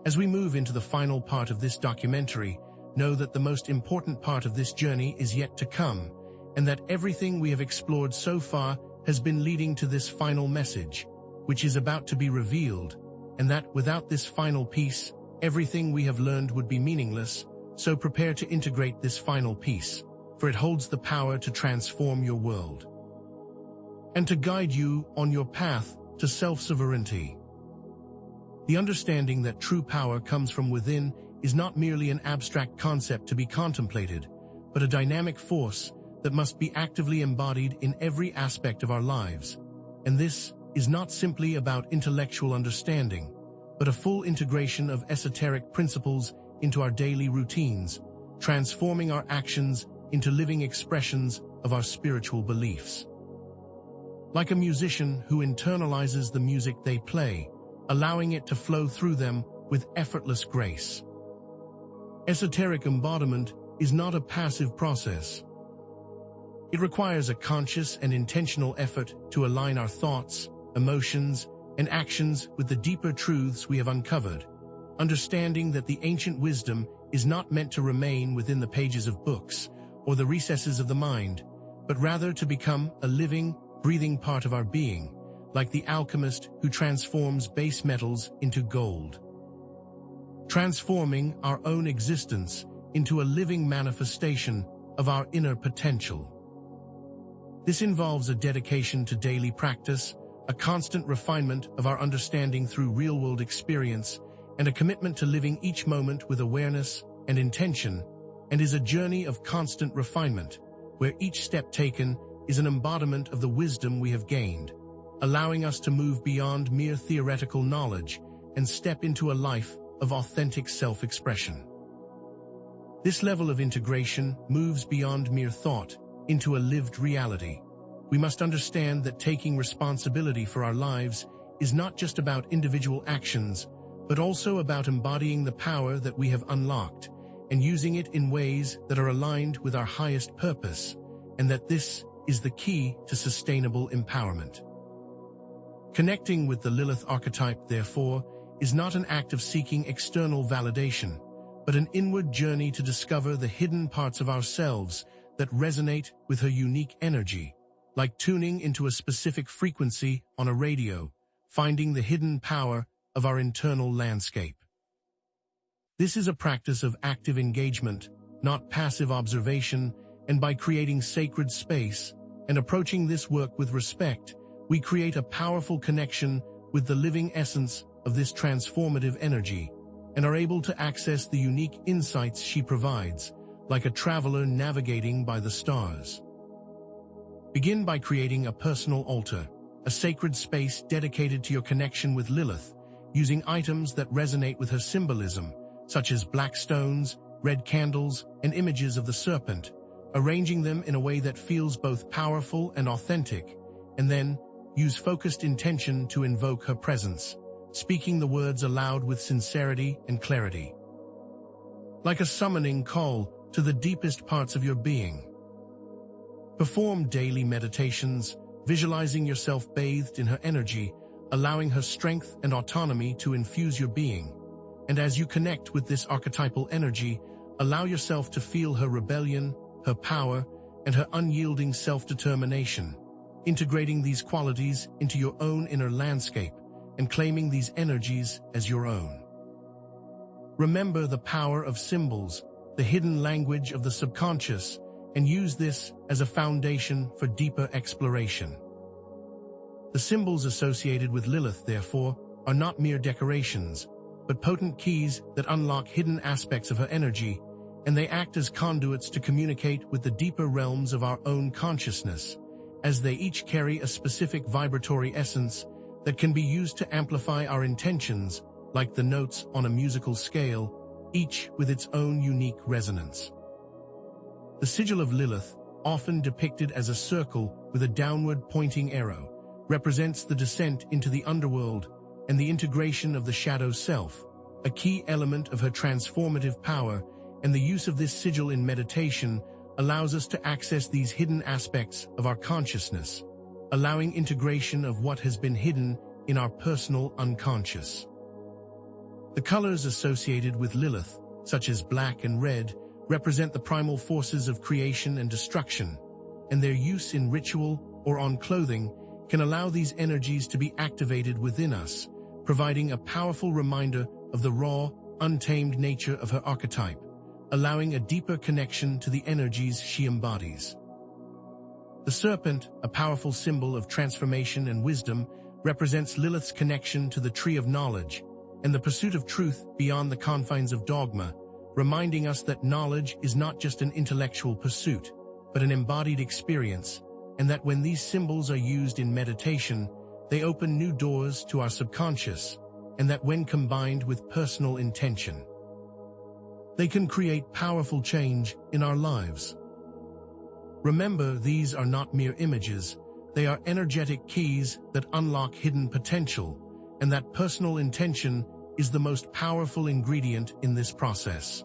As we move into the final part of this documentary, know that the most important part of this journey is yet to come, and that everything we have explored so far has been leading to this final message, which is about to be revealed, and that without this final piece, everything we have learned would be meaningless. So prepare to integrate this final piece, for it holds the power to transform your world and to guide you on your path to self-sovereignty. The understanding that true power comes from within is not merely an abstract concept to be contemplated, but a dynamic force that must be actively embodied in every aspect of our lives. And this is not simply about intellectual understanding, but a full integration of esoteric principles into our daily routines, transforming our actions into living expressions of our spiritual beliefs. Like a musician who internalizes the music they play, allowing it to flow through them with effortless grace. Esoteric embodiment is not a passive process. It requires a conscious and intentional effort to align our thoughts, emotions, and actions with the deeper truths we have uncovered, understanding that the ancient wisdom is not meant to remain within the pages of books or the recesses of the mind, but rather to become a living, breathing part of our being, like the alchemist who transforms base metals into gold, transforming our own existence into a living manifestation of our inner potential. This involves a dedication to daily practice, a constant refinement of our understanding through real-world experience, and a commitment to living each moment with awareness and intention, and is a journey of constant refinement, where each step taken is an embodiment of the wisdom we have gained, allowing us to move beyond mere theoretical knowledge and step into a life of authentic self-expression. This level of integration moves beyond mere thought into a lived reality. We must understand that taking responsibility for our lives is not just about individual actions, but also about embodying the power that we have unlocked and using it in ways that are aligned with our highest purpose, and that this is the key to sustainable empowerment. Connecting with the Lilith archetype, therefore, is not an act of seeking external validation, but an inward journey to discover the hidden parts of ourselves that resonate with her unique energy, like tuning into a specific frequency on a radio, finding the hidden power of our internal landscape. This is a practice of active engagement, not passive observation, and by creating sacred space and approaching this work with respect, we create a powerful connection with the living essence of this transformative energy and are able to access the unique insights she provides, like a traveler navigating by the stars. Begin by creating a personal altar, a sacred space dedicated to your connection with Lilith, using items that resonate with her symbolism, such as black stones, red candles, and images of the serpent, arranging them in a way that feels both powerful and authentic, and then use focused intention to invoke her presence, speaking the words aloud with sincerity and clarity. Like a summoning call to the deepest parts of your being. Perform daily meditations, visualizing yourself bathed in her energy, allowing her strength and autonomy to infuse your being. And as you connect with this archetypal energy, allow yourself to feel her rebellion, her power, and her unyielding self-determination, integrating these qualities into your own inner landscape and claiming these energies as your own. Remember the power of symbols, the hidden language of the subconscious, and use this as a foundation for deeper exploration. The symbols associated with Lilith, therefore, are not mere decorations, but potent keys that unlock hidden aspects of her energy, and they act as conduits to communicate with the deeper realms of our own consciousness, as they each carry a specific vibratory essence that can be used to amplify our intentions, like the notes on a musical scale, each with its own unique resonance. The sigil of Lilith, often depicted as a circle with a downward-pointing arrow, represents the descent into the underworld and the integration of the shadow self, a key element of her transformative power, and the use of this sigil in meditation allows us to access these hidden aspects of our consciousness, allowing integration of what has been hidden in our personal unconscious. The colors associated with Lilith, such as black and red, represent the primal forces of creation and destruction, and their use in ritual or on clothing can allow these energies to be activated within us, providing a powerful reminder of the raw, untamed nature of her archetype, allowing a deeper connection to the energies she embodies. The serpent, a powerful symbol of transformation and wisdom, represents Lilith's connection to the tree of knowledge and the pursuit of truth beyond the confines of dogma, reminding us that knowledge is not just an intellectual pursuit, but an embodied experience, and that when these symbols are used in meditation, they open new doors to our subconscious, and that when combined with personal intention, they can create powerful change in our lives. Remember, these are not mere images, they are energetic keys that unlock hidden potential, and that personal intention is the most powerful ingredient in this process.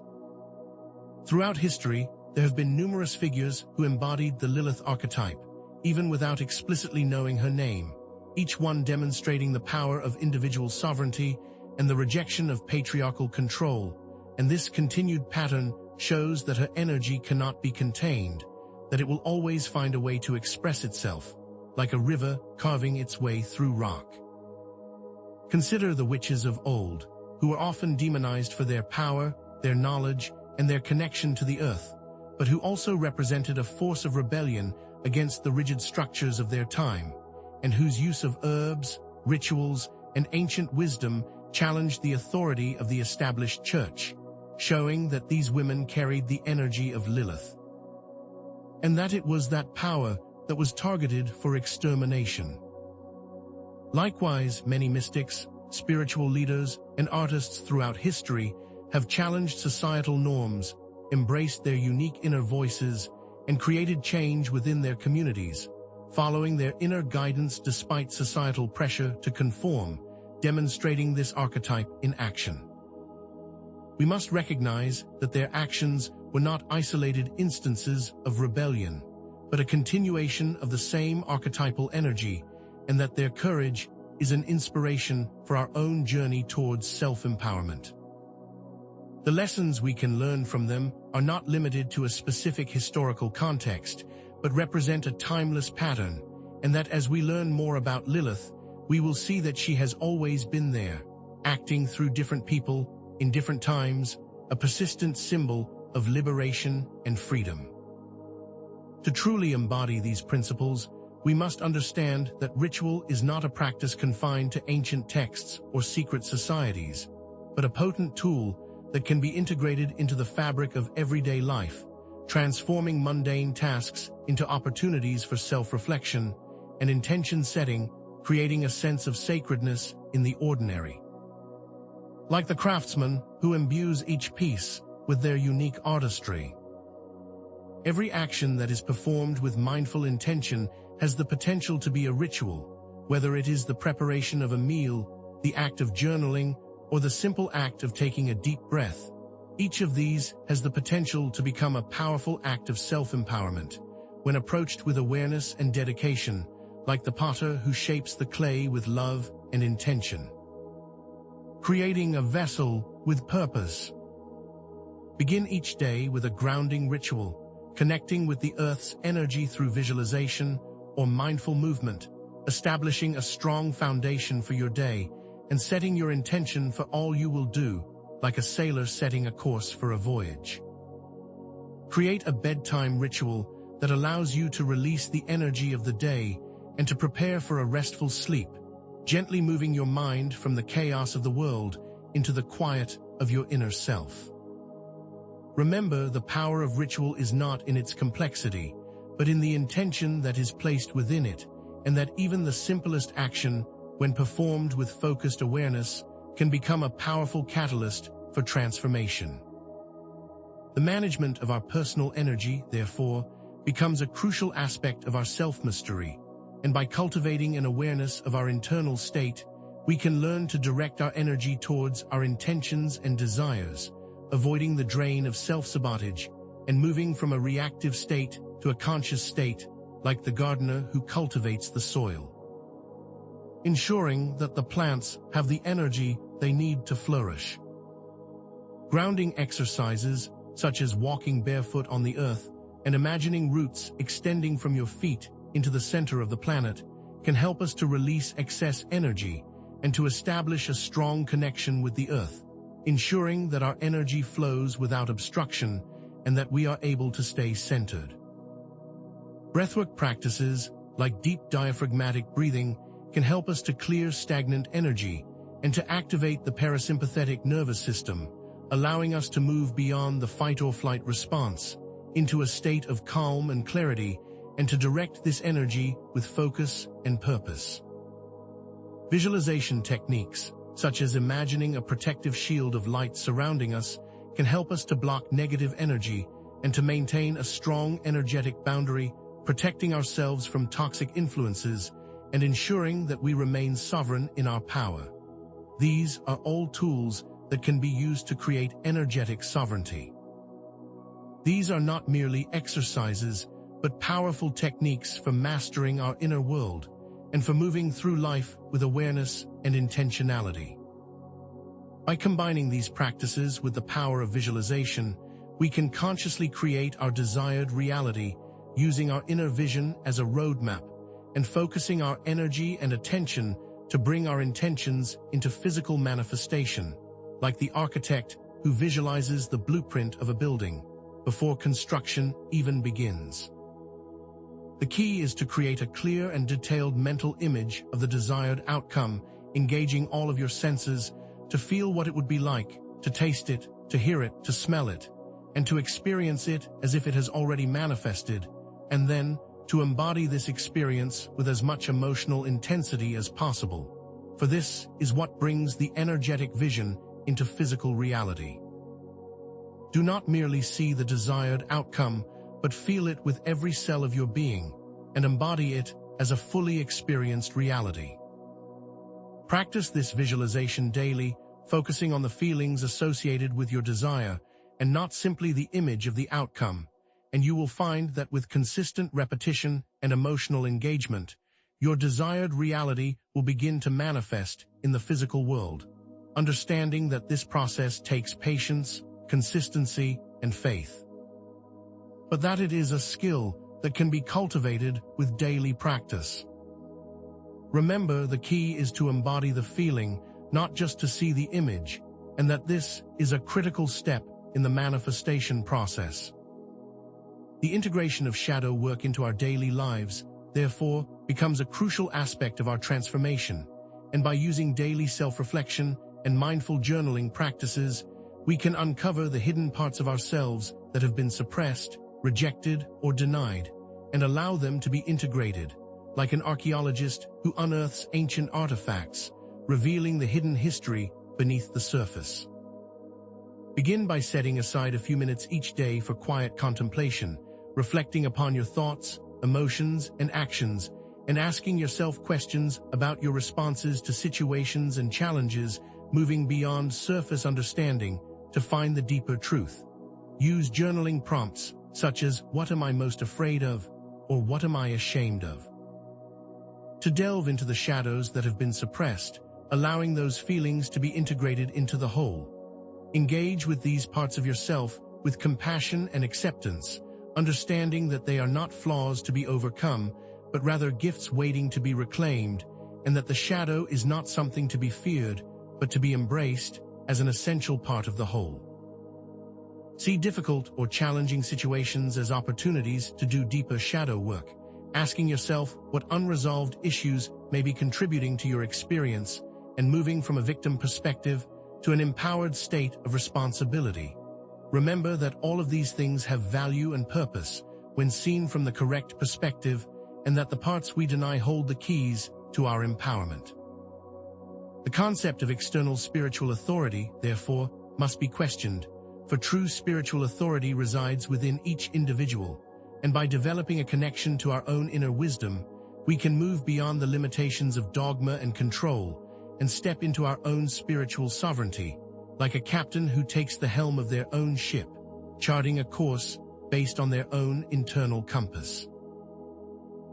Throughout history, there have been numerous figures who embodied the Lilith archetype, even without explicitly knowing her name, each one demonstrating the power of individual sovereignty and the rejection of patriarchal control, and this continued pattern shows that her energy cannot be contained, that it will always find a way to express itself, like a river carving its way through rock. Consider the witches of old, who were often demonized for their power, their knowledge, and their connection to the earth, but who also represented a force of rebellion against the rigid structures of their time, and whose use of herbs, rituals, and ancient wisdom challenged the authority of the established church, showing that these women carried the energy of Lilith, and that it was that power that was targeted for extermination. Likewise, many mystics, spiritual leaders, and artists throughout history have challenged societal norms, embraced their unique inner voices, and created change within their communities, following their inner guidance despite societal pressure to conform, demonstrating this archetype in action. We must recognize that their actions were not isolated instances of rebellion, but a continuation of the same archetypal energy, and that their courage is an inspiration for our own journey towards self-empowerment. The lessons we can learn from them are not limited to a specific historical context, but represent a timeless pattern, and that as we learn more about Lilith, we will see that she has always been there, acting through different people, in different times, a persistent symbol of liberation and freedom. To truly embody these principles, we must understand that ritual is not a practice confined to ancient texts or secret societies, but a potent tool that can be integrated into the fabric of everyday life, transforming mundane tasks into opportunities for self-reflection and intention setting, creating a sense of sacredness in the ordinary. Like the craftsman who imbues each piece with their unique artistry, every action that is performed with mindful intention has the potential to be a ritual, whether it is the preparation of a meal, the act of journaling, or the simple act of taking a deep breath. Each of these has the potential to become a powerful act of self-empowerment when approached with awareness and dedication, like the potter who shapes the clay with love and intention. Creating a vessel with purpose. Begin each day with a grounding ritual, connecting with the earth's energy through visualization or mindful movement, establishing a strong foundation for your day and setting your intention for all you will do, like a sailor setting a course for a voyage. Create a bedtime ritual that allows you to release the energy of the day and to prepare for a restful sleep, gently moving your mind from the chaos of the world into the quiet of your inner self. Remember, the power of ritual is not in its complexity, but in the intention that is placed within it, and that even the simplest action, when performed with focused awareness, can become a powerful catalyst for transformation. The management of our personal energy, therefore, becomes a crucial aspect of our self-mastery, and by cultivating an awareness of our internal state, we can learn to direct our energy towards our intentions and desires, avoiding the drain of self-sabotage and moving from a reactive state to a conscious state, like the gardener who cultivates the soil, ensuring that the plants have the energy they need to flourish. Grounding exercises, such as walking barefoot on the earth and imagining roots extending from your feet into the center of the planet, can help us to release excess energy and to establish a strong connection with the earth, ensuring that our energy flows without obstruction and that we are able to stay centered. Breathwork practices, like deep diaphragmatic breathing, can help us to clear stagnant energy and to activate the parasympathetic nervous system, allowing us to move beyond the fight-or-flight response into a state of calm and clarity, and to direct this energy with focus and purpose. Visualization techniques, such as imagining a protective shield of light surrounding us, can help us to block negative energy and to maintain a strong energetic boundary, protecting ourselves from toxic influences and ensuring that we remain sovereign in our power. These are all tools that can be used to create energetic sovereignty. These are not merely exercises, but powerful techniques for mastering our inner world and for moving through life with awareness and intentionality. By combining these practices with the power of visualization, we can consciously create our desired reality using our inner vision as a roadmap and focusing our energy and attention to bring our intentions into physical manifestation, like the architect who visualizes the blueprint of a building before construction even begins. The key is to create a clear and detailed mental image of the desired outcome, engaging all of your senses to feel what it would be like, to taste it, to hear it, to smell it, and to experience it as if it has already manifested, and then to embody this experience with as much emotional intensity as possible. For this is what brings the energetic vision into physical reality. Do not merely see the desired outcome, but feel it with every cell of your being, and embody it as a fully experienced reality. Practice this visualization daily, focusing on the feelings associated with your desire, and not simply the image of the outcome, and you will find that with consistent repetition and emotional engagement, your desired reality will begin to manifest in the physical world, understanding that this process takes patience, consistency, and faith, but that it is a skill that can be cultivated with daily practice. Remember, the key is to embody the feeling, not just to see the image, and that this is a critical step in the manifestation process. The integration of shadow work into our daily lives, therefore, becomes a crucial aspect of our transformation, and by using daily self-reflection and mindful journaling practices, we can uncover the hidden parts of ourselves that have been suppressed, rejected, or denied, and allow them to be integrated, like an archaeologist who unearths ancient artifacts, revealing the hidden history beneath the surface. Begin by setting aside a few minutes each day for quiet contemplation, reflecting upon your thoughts, emotions, and actions, and asking yourself questions about your responses to situations and challenges, moving beyond surface understanding to find the deeper truth. Use journaling prompts such as, "What am I most afraid of?" or "What am I ashamed of?" to delve into the shadows that have been suppressed, allowing those feelings to be integrated into the whole. Engage with these parts of yourself with compassion and acceptance, understanding that they are not flaws to be overcome, but rather gifts waiting to be reclaimed, and that the shadow is not something to be feared, but to be embraced as an essential part of the whole. See difficult or challenging situations as opportunities to do deeper shadow work, asking yourself what unresolved issues may be contributing to your experience, and moving from a victim perspective to an empowered state of responsibility. Remember that all of these things have value and purpose when seen from the correct perspective, and that the parts we deny hold the keys to our empowerment. The concept of external spiritual authority, therefore, must be questioned, for true spiritual authority resides within each individual, and by developing a connection to our own inner wisdom, we can move beyond the limitations of dogma and control and step into our own spiritual sovereignty, like a captain who takes the helm of their own ship, charting a course based on their own internal compass.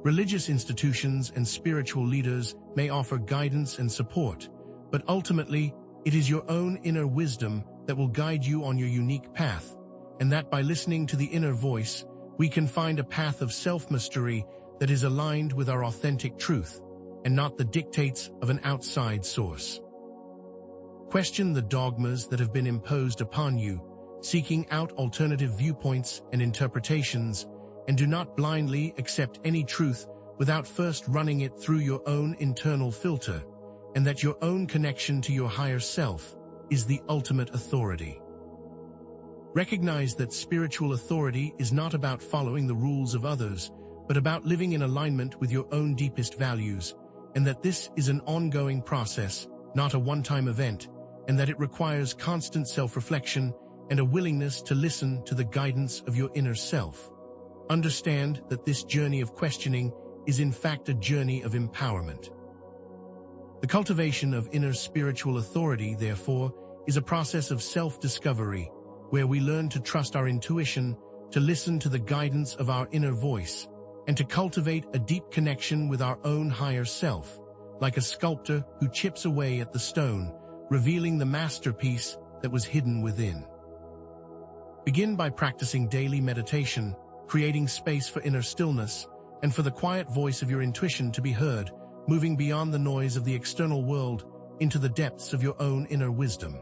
Religious institutions and spiritual leaders may offer guidance and support, but ultimately, it is your own inner wisdom that will guide you on your unique path, and that by listening to the inner voice, we can find a path of self-mastery that is aligned with our authentic truth, and not the dictates of an outside source. Question the dogmas that have been imposed upon you, seeking out alternative viewpoints and interpretations, and do not blindly accept any truth without first running it through your own internal filter, and that your own connection to your higher self is the ultimate authority. Recognize that spiritual authority is not about following the rules of others, but about living in alignment with your own deepest values, and that this is an ongoing process, not a one-time event, and that it requires constant self-reflection and a willingness to listen to the guidance of your inner self. Understand that this journey of questioning is in fact a journey of empowerment. The cultivation of inner spiritual authority, therefore, is a process of self-discovery, where we learn to trust our intuition, to listen to the guidance of our inner voice, and to cultivate a deep connection with our own higher self, like a sculptor who chips away at the stone, revealing the masterpiece that was hidden within. Begin by practicing daily meditation, creating space for inner stillness, and for the quiet voice of your intuition to be heard, moving beyond the noise of the external world into the depths of your own inner wisdom.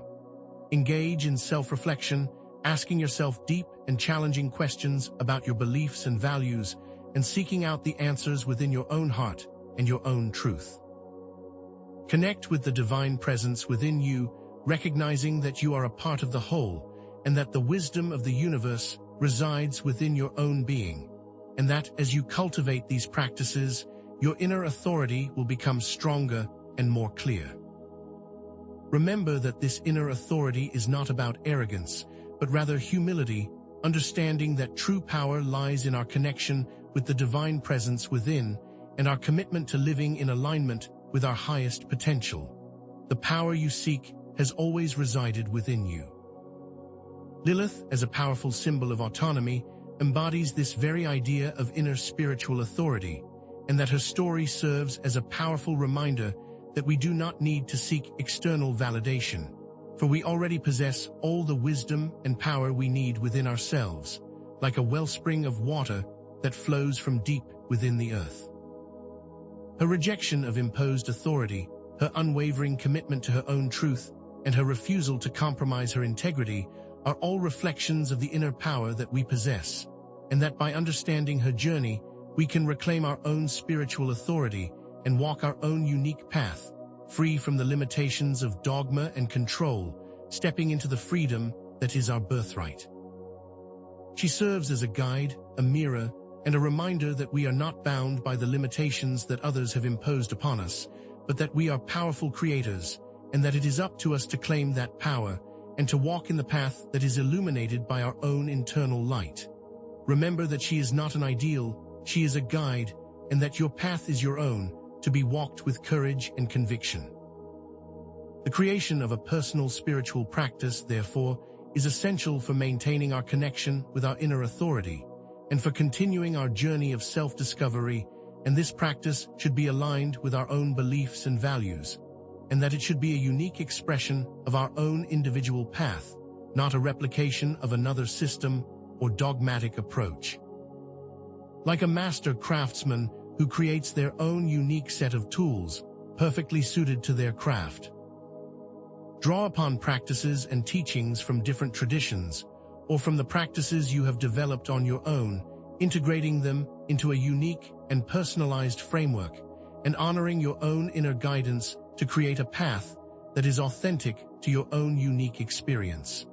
Engage in self-reflection, asking yourself deep and challenging questions about your beliefs and values, and seeking out the answers within your own heart and your own truth. Connect with the divine presence within you, recognizing that you are a part of the whole, and that the wisdom of the universe resides within your own being, and that as you cultivate these practices, your inner authority will become stronger and more clear. Remember that this inner authority is not about arrogance, but rather humility, understanding that true power lies in our connection with the divine presence within and our commitment to living in alignment with our highest potential. The power you seek has always resided within you. Lilith, as a powerful symbol of autonomy, embodies this very idea of inner spiritual authority, and that her story serves as a powerful reminder that we do not need to seek external validation, for we already possess all the wisdom and power we need within ourselves, like a wellspring of water that flows from deep within the earth. Her rejection of imposed authority, her unwavering commitment to her own truth, and her refusal to compromise her integrity are all reflections of the inner power that we possess, and that by understanding her journey, we can reclaim our own spiritual authority and walk our own unique path, free from the limitations of dogma and control, stepping into the freedom that is our birthright. She serves as a guide, a mirror, and a reminder that we are not bound by the limitations that others have imposed upon us, but that we are powerful creators, and that it is up to us to claim that power and to walk in the path that is illuminated by our own internal light. Remember that she is not an ideal, she is a guide, and that your path is your own, to be walked with courage and conviction. The creation of a personal spiritual practice, therefore, is essential for maintaining our connection with our inner authority, and for continuing our journey of self-discovery, and this practice should be aligned with our own beliefs and values, and that it should be a unique expression of our own individual path, not a replication of another system or dogmatic approach. Like a master craftsman who creates their own unique set of tools, perfectly suited to their craft. Draw upon practices and teachings from different traditions, or from the practices you have developed on your own, integrating them into a unique and personalized framework, and honoring your own inner guidance to create a path that is authentic to your own unique experience.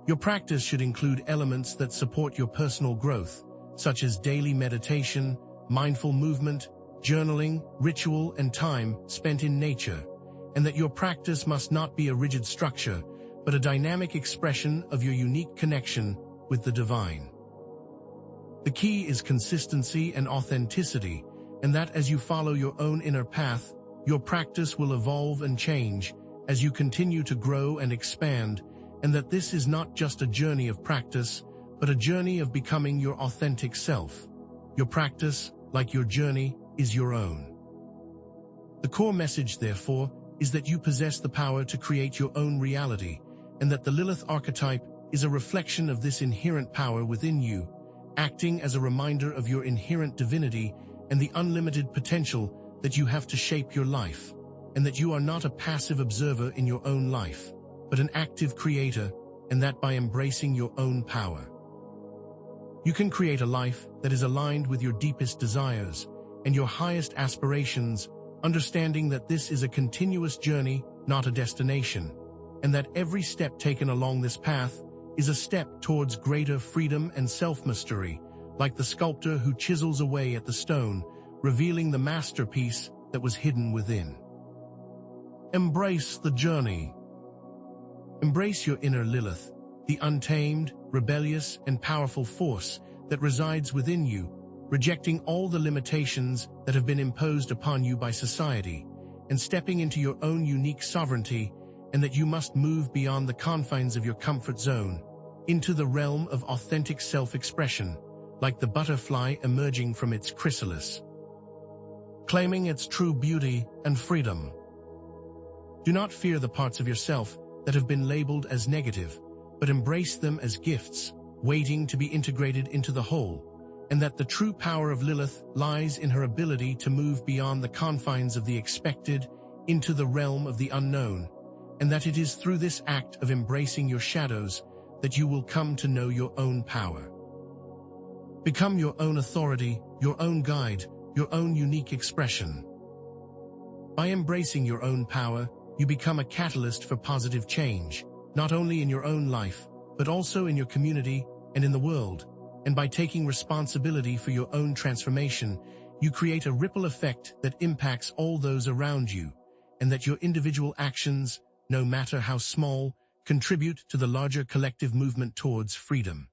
Your practice should include elements that support your personal growth, such as daily meditation, mindful movement, journaling, ritual, and time spent in nature, and that your practice must not be a rigid structure, but a dynamic expression of your unique connection with the divine. The key is consistency and authenticity, and that as you follow your own inner path, your practice will evolve and change as you continue to grow and expand, and that this is not just a journey of practice, but a journey of becoming your authentic self. Your practice, like your journey, is your own. The core message, therefore, is that you possess the power to create your own reality, and that the Lilith archetype is a reflection of this inherent power within you, acting as a reminder of your inherent divinity and the unlimited potential that you have to shape your life, and that you are not a passive observer in your own life, but an active creator, and that by embracing your own power, you can create a life that is aligned with your deepest desires and your highest aspirations, understanding that this is a continuous journey, not a destination, and that every step taken along this path is a step towards greater freedom and self-mastery, like the sculptor who chisels away at the stone, revealing the masterpiece that was hidden within. Embrace the journey. Embrace your inner Lilith, the untamed, rebellious, and powerful force that resides within you, rejecting all the limitations that have been imposed upon you by society, and stepping into your own unique sovereignty, and that you must move beyond the confines of your comfort zone, into the realm of authentic self-expression, like the butterfly emerging from its chrysalis, claiming its true beauty and freedom. Do not fear the parts of yourself that have been labeled as negative, but embrace them as gifts, waiting to be integrated into the whole, and that the true power of Lilith lies in her ability to move beyond the confines of the expected into the realm of the unknown, and that it is through this act of embracing your shadows that you will come to know your own power. Become your own authority, your own guide, your own unique expression. By embracing your own power, you become a catalyst for positive change, not only in your own life, but also in your community and in the world. And by taking responsibility for your own transformation, you create a ripple effect that impacts all those around you, and that your individual actions, no matter how small, contribute to the larger collective movement towards freedom.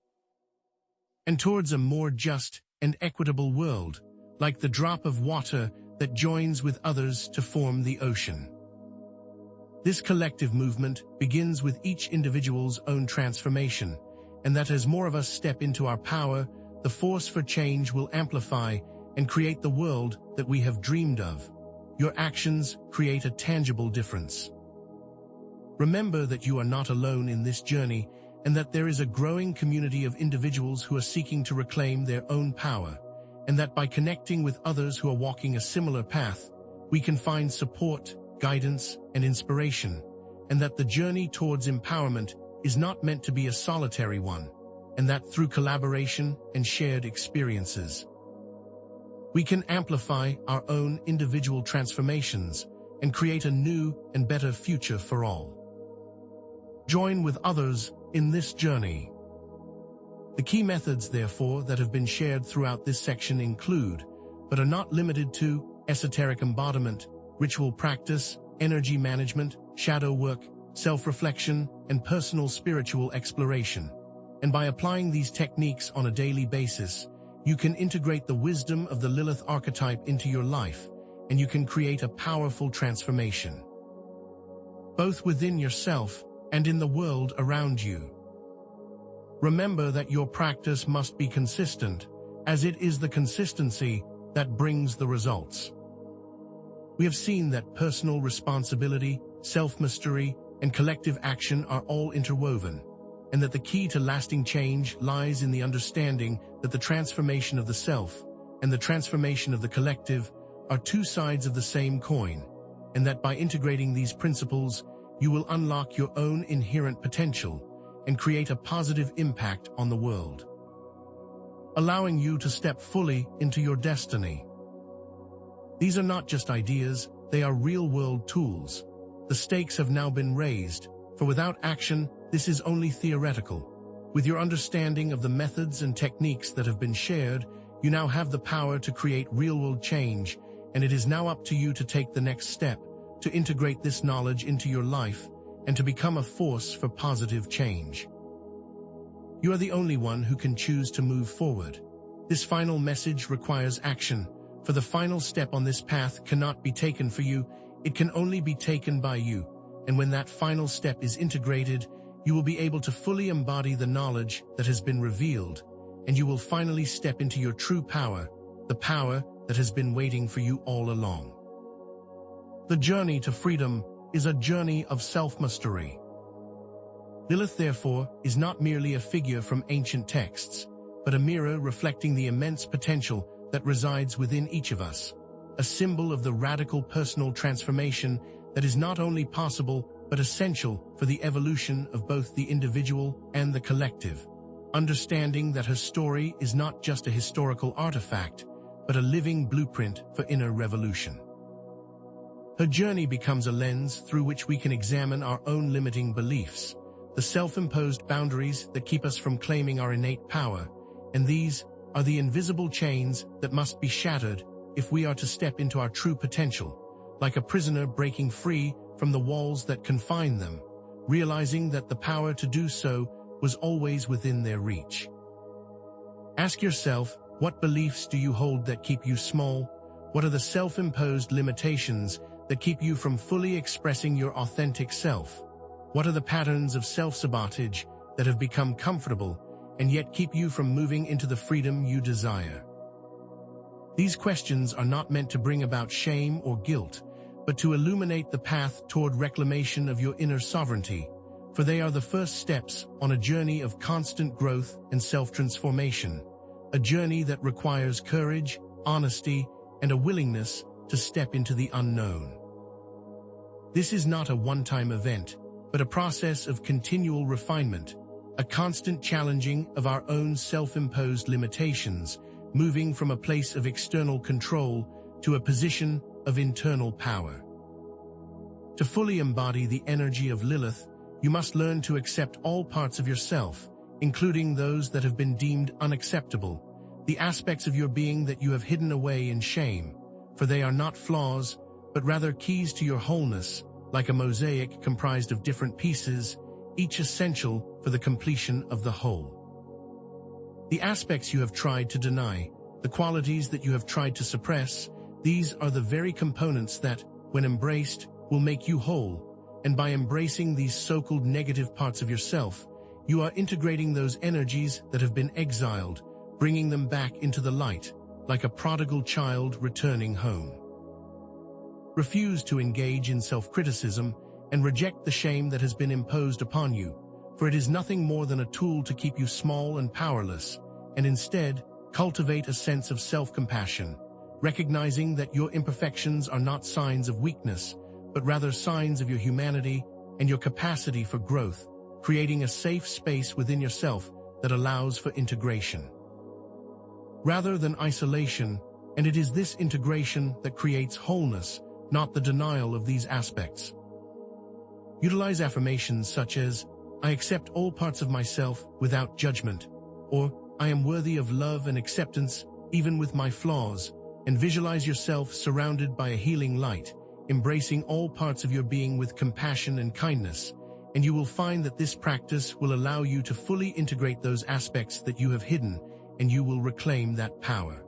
And towards a more just and equitable world, like the drop of water that joins with others to form the ocean. This collective movement begins with each individual's own transformation, and that as more of us step into our power, the force for change will amplify and create the world that we have dreamed of. Your actions create a tangible difference. Remember that you are not alone in this journey, and that there is a growing community of individuals who are seeking to reclaim their own power, and that by connecting with others who are walking a similar path, we can find support, guidance, and inspiration, and that the journey towards empowerment is not meant to be a solitary one, and that through collaboration and shared experiences, we can amplify our own individual transformations and create a new and better future for all. Join with others in this journey. The key methods, therefore, that have been shared throughout this section include, but are not limited to, esoteric embodiment, ritual practice, energy management, shadow work, self-reflection, and personal spiritual exploration. And by applying these techniques on a daily basis, you can integrate the wisdom of the Lilith archetype into your life, and you can create a powerful transformation, both within yourself and in the world around you. Remember that your practice must be consistent, as it is the consistency that brings the results. We have seen that personal responsibility, self-mastery, and collective action are all interwoven, and that the key to lasting change lies in the understanding that the transformation of the self and the transformation of the collective are two sides of the same coin, and that by integrating these principles, you will unlock your own inherent potential and create a positive impact on the world, allowing you to step fully into your destiny. These are not just ideas, they are real-world tools. The stakes have now been raised, for without action, this is only theoretical. With your understanding of the methods and techniques that have been shared, you now have the power to create real-world change, and it is now up to you to take the next step, to integrate this knowledge into your life, and to become a force for positive change. You are the only one who can choose to move forward. This final message requires action, for the final step on this path cannot be taken for you, it can only be taken by you, and when that final step is integrated, you will be able to fully embody the knowledge that has been revealed, and you will finally step into your true power, the power that has been waiting for you all along. The journey to freedom is a journey of self-mastery. Lilith, therefore, is not merely a figure from ancient texts, but a mirror reflecting the immense potential that resides within each of us, a symbol of the radical personal transformation that is not only possible but essential for the evolution of both the individual and the collective, understanding that her story is not just a historical artifact, but a living blueprint for inner revolution. Her journey becomes a lens through which we can examine our own limiting beliefs, the self-imposed boundaries that keep us from claiming our innate power, and these are the invisible chains that must be shattered if we are to step into our true potential, like a prisoner breaking free from the walls that confine them, realizing that the power to do so was always within their reach. Ask yourself, what beliefs do you hold that keep you small? What are the self-imposed limitations that keep you from fully expressing your authentic self? What are the patterns of self-sabotage that have become comfortable and yet keep you from moving into the freedom you desire? These questions are not meant to bring about shame or guilt, but to illuminate the path toward reclamation of your inner sovereignty, for they are the first steps on a journey of constant growth and self-transformation, a journey that requires courage, honesty, and a willingness to step into the unknown. This is not a one-time event, but a process of continual refinement, a constant challenging of our own self-imposed limitations, moving from a place of external control to a position of internal power. To fully embody the energy of Lilith, you must learn to accept all parts of yourself, including those that have been deemed unacceptable, the aspects of your being that you have hidden away in shame, for they are not flaws, but rather keys to your wholeness, like a mosaic comprised of different pieces, each essential for the completion of the whole. The aspects you have tried to deny, the qualities that you have tried to suppress, these are the very components that, when embraced, will make you whole, and by embracing these so-called negative parts of yourself, you are integrating those energies that have been exiled, bringing them back into the light, like a prodigal child returning home. Refuse to engage in self-criticism and reject the shame that has been imposed upon you, for it is nothing more than a tool to keep you small and powerless, and instead, cultivate a sense of self-compassion, recognizing that your imperfections are not signs of weakness, but rather signs of your humanity and your capacity for growth, creating a safe space within yourself that allows for integration rather than isolation, and it is this integration that creates wholeness, not the denial of these aspects. Utilize affirmations such as, "I accept all parts of myself without judgment," or "I am worthy of love and acceptance even with my flaws," and visualize yourself surrounded by a healing light, embracing all parts of your being with compassion and kindness, and you will find that this practice will allow you to fully integrate those aspects that you have hidden, and you will reclaim that power.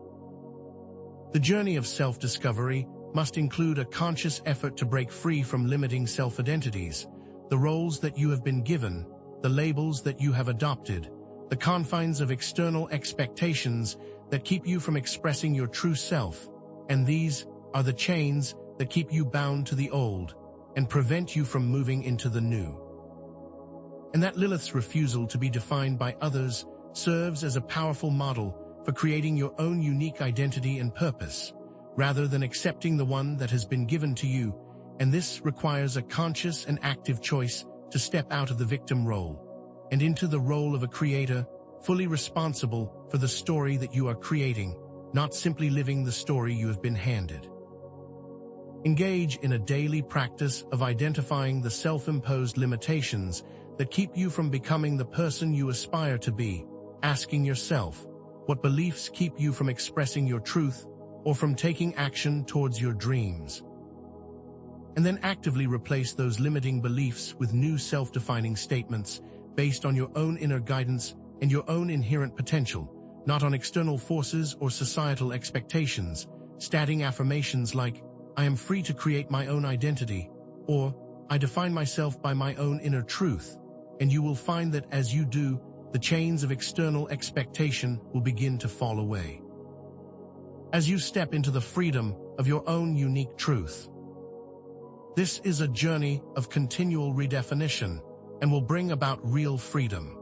The journey of self-discovery must include a conscious effort to break free from limiting self-identities, the roles that you have been given, the labels that you have adopted, the confines of external expectations that keep you from expressing your true self, and these are the chains that keep you bound to the old and prevent you from moving into the new. And that Lilith's refusal to be defined by others serves as a powerful model for creating your own unique identity and purpose, rather than accepting the one that has been given to you, and this requires a conscious and active choice to step out of the victim role and into the role of a creator, fully responsible for the story that you are creating, not simply living the story you have been handed. Engage in a daily practice of identifying the self-imposed limitations that keep you from becoming the person you aspire to be, asking yourself, what beliefs keep you from expressing your truth or from taking action towards your dreams? And then actively replace those limiting beliefs with new self-defining statements based on your own inner guidance and your own inherent potential, not on external forces or societal expectations, stating affirmations like, "I am free to create my own identity," or "I define myself by my own inner truth," and you will find that as you do, the chains of external expectation will begin to fall away, as you step into the freedom of your own unique truth. This is a journey of continual redefinition and will bring about real freedom.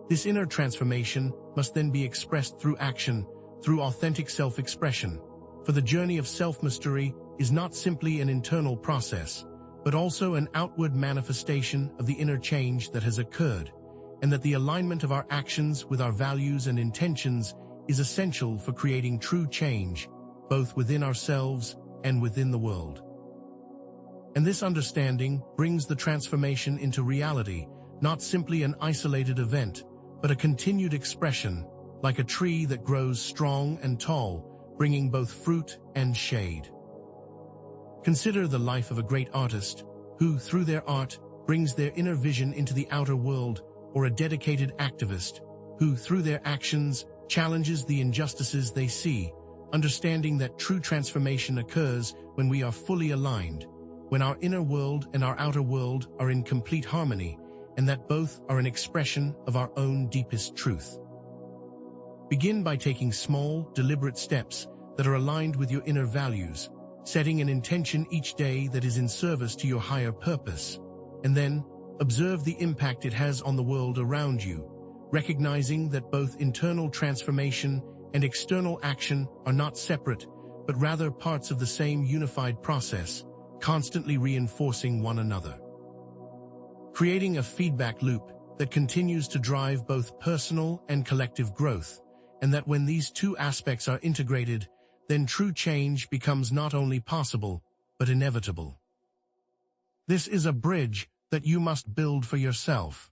This inner transformation must then be expressed through action, through authentic self-expression, for the journey of self-mastery is not simply an internal process, but also an outward manifestation of the inner change that has occurred, and that the alignment of our actions with our values and intentions is essential for creating true change, both within ourselves and within the world. And this understanding brings the transformation into reality, not simply an isolated event, but a continued expression, like a tree that grows strong and tall, bringing both fruit and shade. Consider the life of a great artist, who, through their art, brings their inner vision into the outer world, or a dedicated activist, who, through their actions, challenges the injustices they see, understanding that true transformation occurs when we are fully aligned, when our inner world and our outer world are in complete harmony, and that both are an expression of our own deepest truth. Begin by taking small, deliberate steps that are aligned with your inner values, setting an intention each day that is in service to your higher purpose, and then observe the impact it has on the world around you, recognizing that both internal transformation and external action are not separate, but rather parts of the same unified process, constantly reinforcing one another. Creating a feedback loop that continues to drive both personal and collective growth, and that when these two aspects are integrated, then true change becomes not only possible, but inevitable. This is a bridge that you must build for yourself.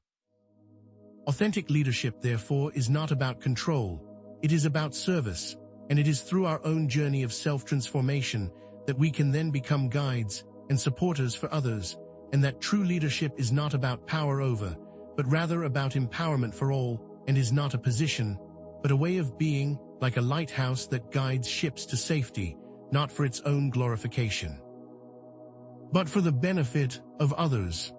Authentic leadership, therefore, is not about control, it is about service, and it is through our own journey of self-transformation that we can then become guides and supporters for others, and that true leadership is not about power over, but rather about empowerment for all, and is not a position, but a way of being, like a lighthouse that guides ships to safety, not for its own glorification, but for the benefit of others.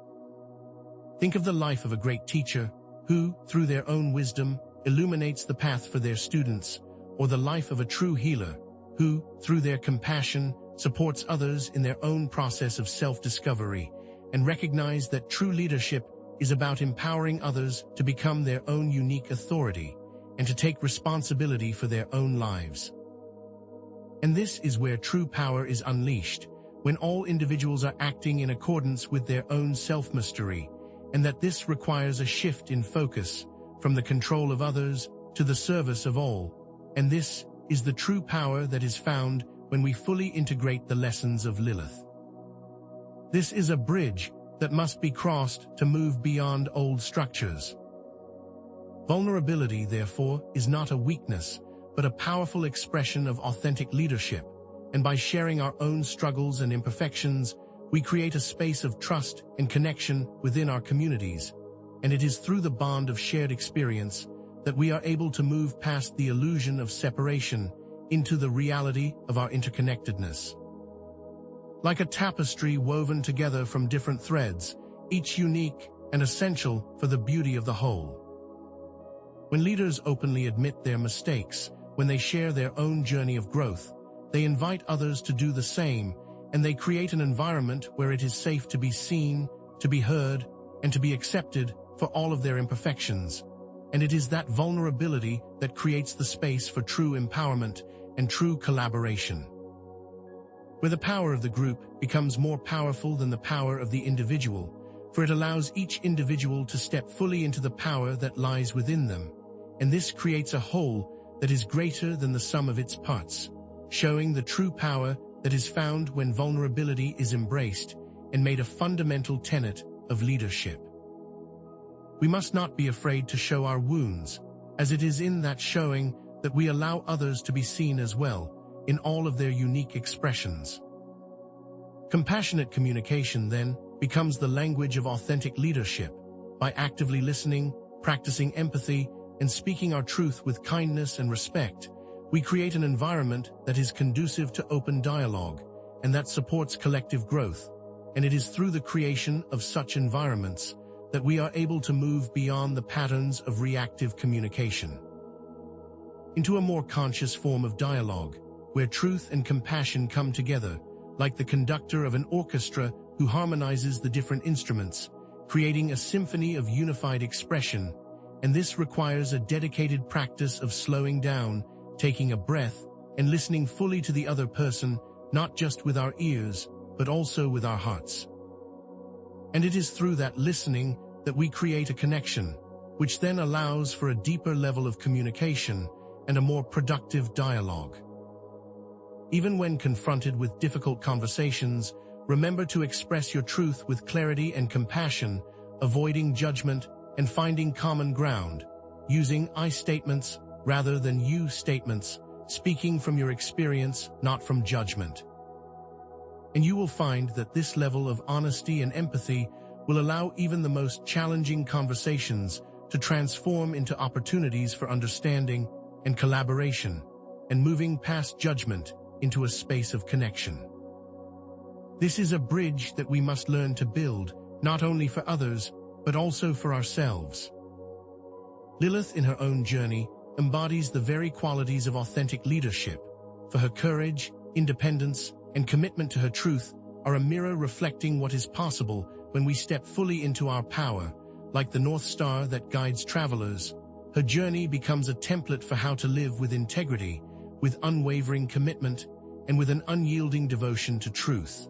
Think of the life of a great teacher who, through their own wisdom, illuminates the path for their students, or the life of a true healer who, through their compassion, supports others in their own process of self-discovery, and recognize that true leadership is about empowering others to become their own unique authority and to take responsibility for their own lives. And this is where true power is unleashed, when all individuals are acting in accordance with their own self-mastery, and that this requires a shift in focus from the control of others to the service of all. And this is the true power that is found when we fully integrate the lessons of Lilith. This is a bridge that must be crossed to move beyond old structures. Vulnerability, therefore, is not a weakness, but a powerful expression of authentic leadership, and by sharing our own struggles and imperfections, we create a space of trust and connection within our communities, and it is through the bond of shared experience that we are able to move past the illusion of separation into the reality of our interconnectedness. Like a tapestry woven together from different threads, each unique and essential for the beauty of the whole. When leaders openly admit their mistakes, when they share their own journey of growth, they invite others to do the same, and they create an environment where it is safe to be seen, to be heard, and to be accepted for all of their imperfections. And it is that vulnerability that creates the space for true empowerment and true collaboration, where the power of the group becomes more powerful than the power of the individual, for it allows each individual to step fully into the power that lies within them, and this creates a whole that is greater than the sum of its parts, showing the true power that is found when vulnerability is embraced and made a fundamental tenet of leadership. We must not be afraid to show our wounds, as it is in that showing that we allow others to be seen as well, in all of their unique expressions. Compassionate communication, then, becomes the language of authentic leadership. By actively listening, practicing empathy, and speaking our truth with kindness and respect, we create an environment that is conducive to open dialogue, and that supports collective growth. And it is through the creation of such environments that we are able to move beyond the patterns of reactive communication into a more conscious form of dialogue, where truth and compassion come together, like the conductor of an orchestra who harmonizes the different instruments, creating a symphony of unified expression. And this requires a dedicated practice of slowing down, taking a breath, and listening fully to the other person, not just with our ears, but also with our hearts. And it is through that listening that we create a connection, which then allows for a deeper level of communication and a more productive dialogue. Even when confronted with difficult conversations, remember to express your truth with clarity and compassion, avoiding judgment and finding common ground, using I statements rather than you statements, speaking from your experience, not from judgment. And you will find that this level of honesty and empathy will allow even the most challenging conversations to transform into opportunities for understanding and collaboration, and moving past judgment into a space of connection. This is a bridge that we must learn to build, not only for others, but also for ourselves. Lilith, in her own journey, embodies the very qualities of authentic leadership, for her courage, independence, and commitment to her truth are a mirror reflecting what is possible when we step fully into our power. Like the North Star that guides travelers, her journey becomes a template for how to live with integrity, with unwavering commitment, and with an unyielding devotion to truth.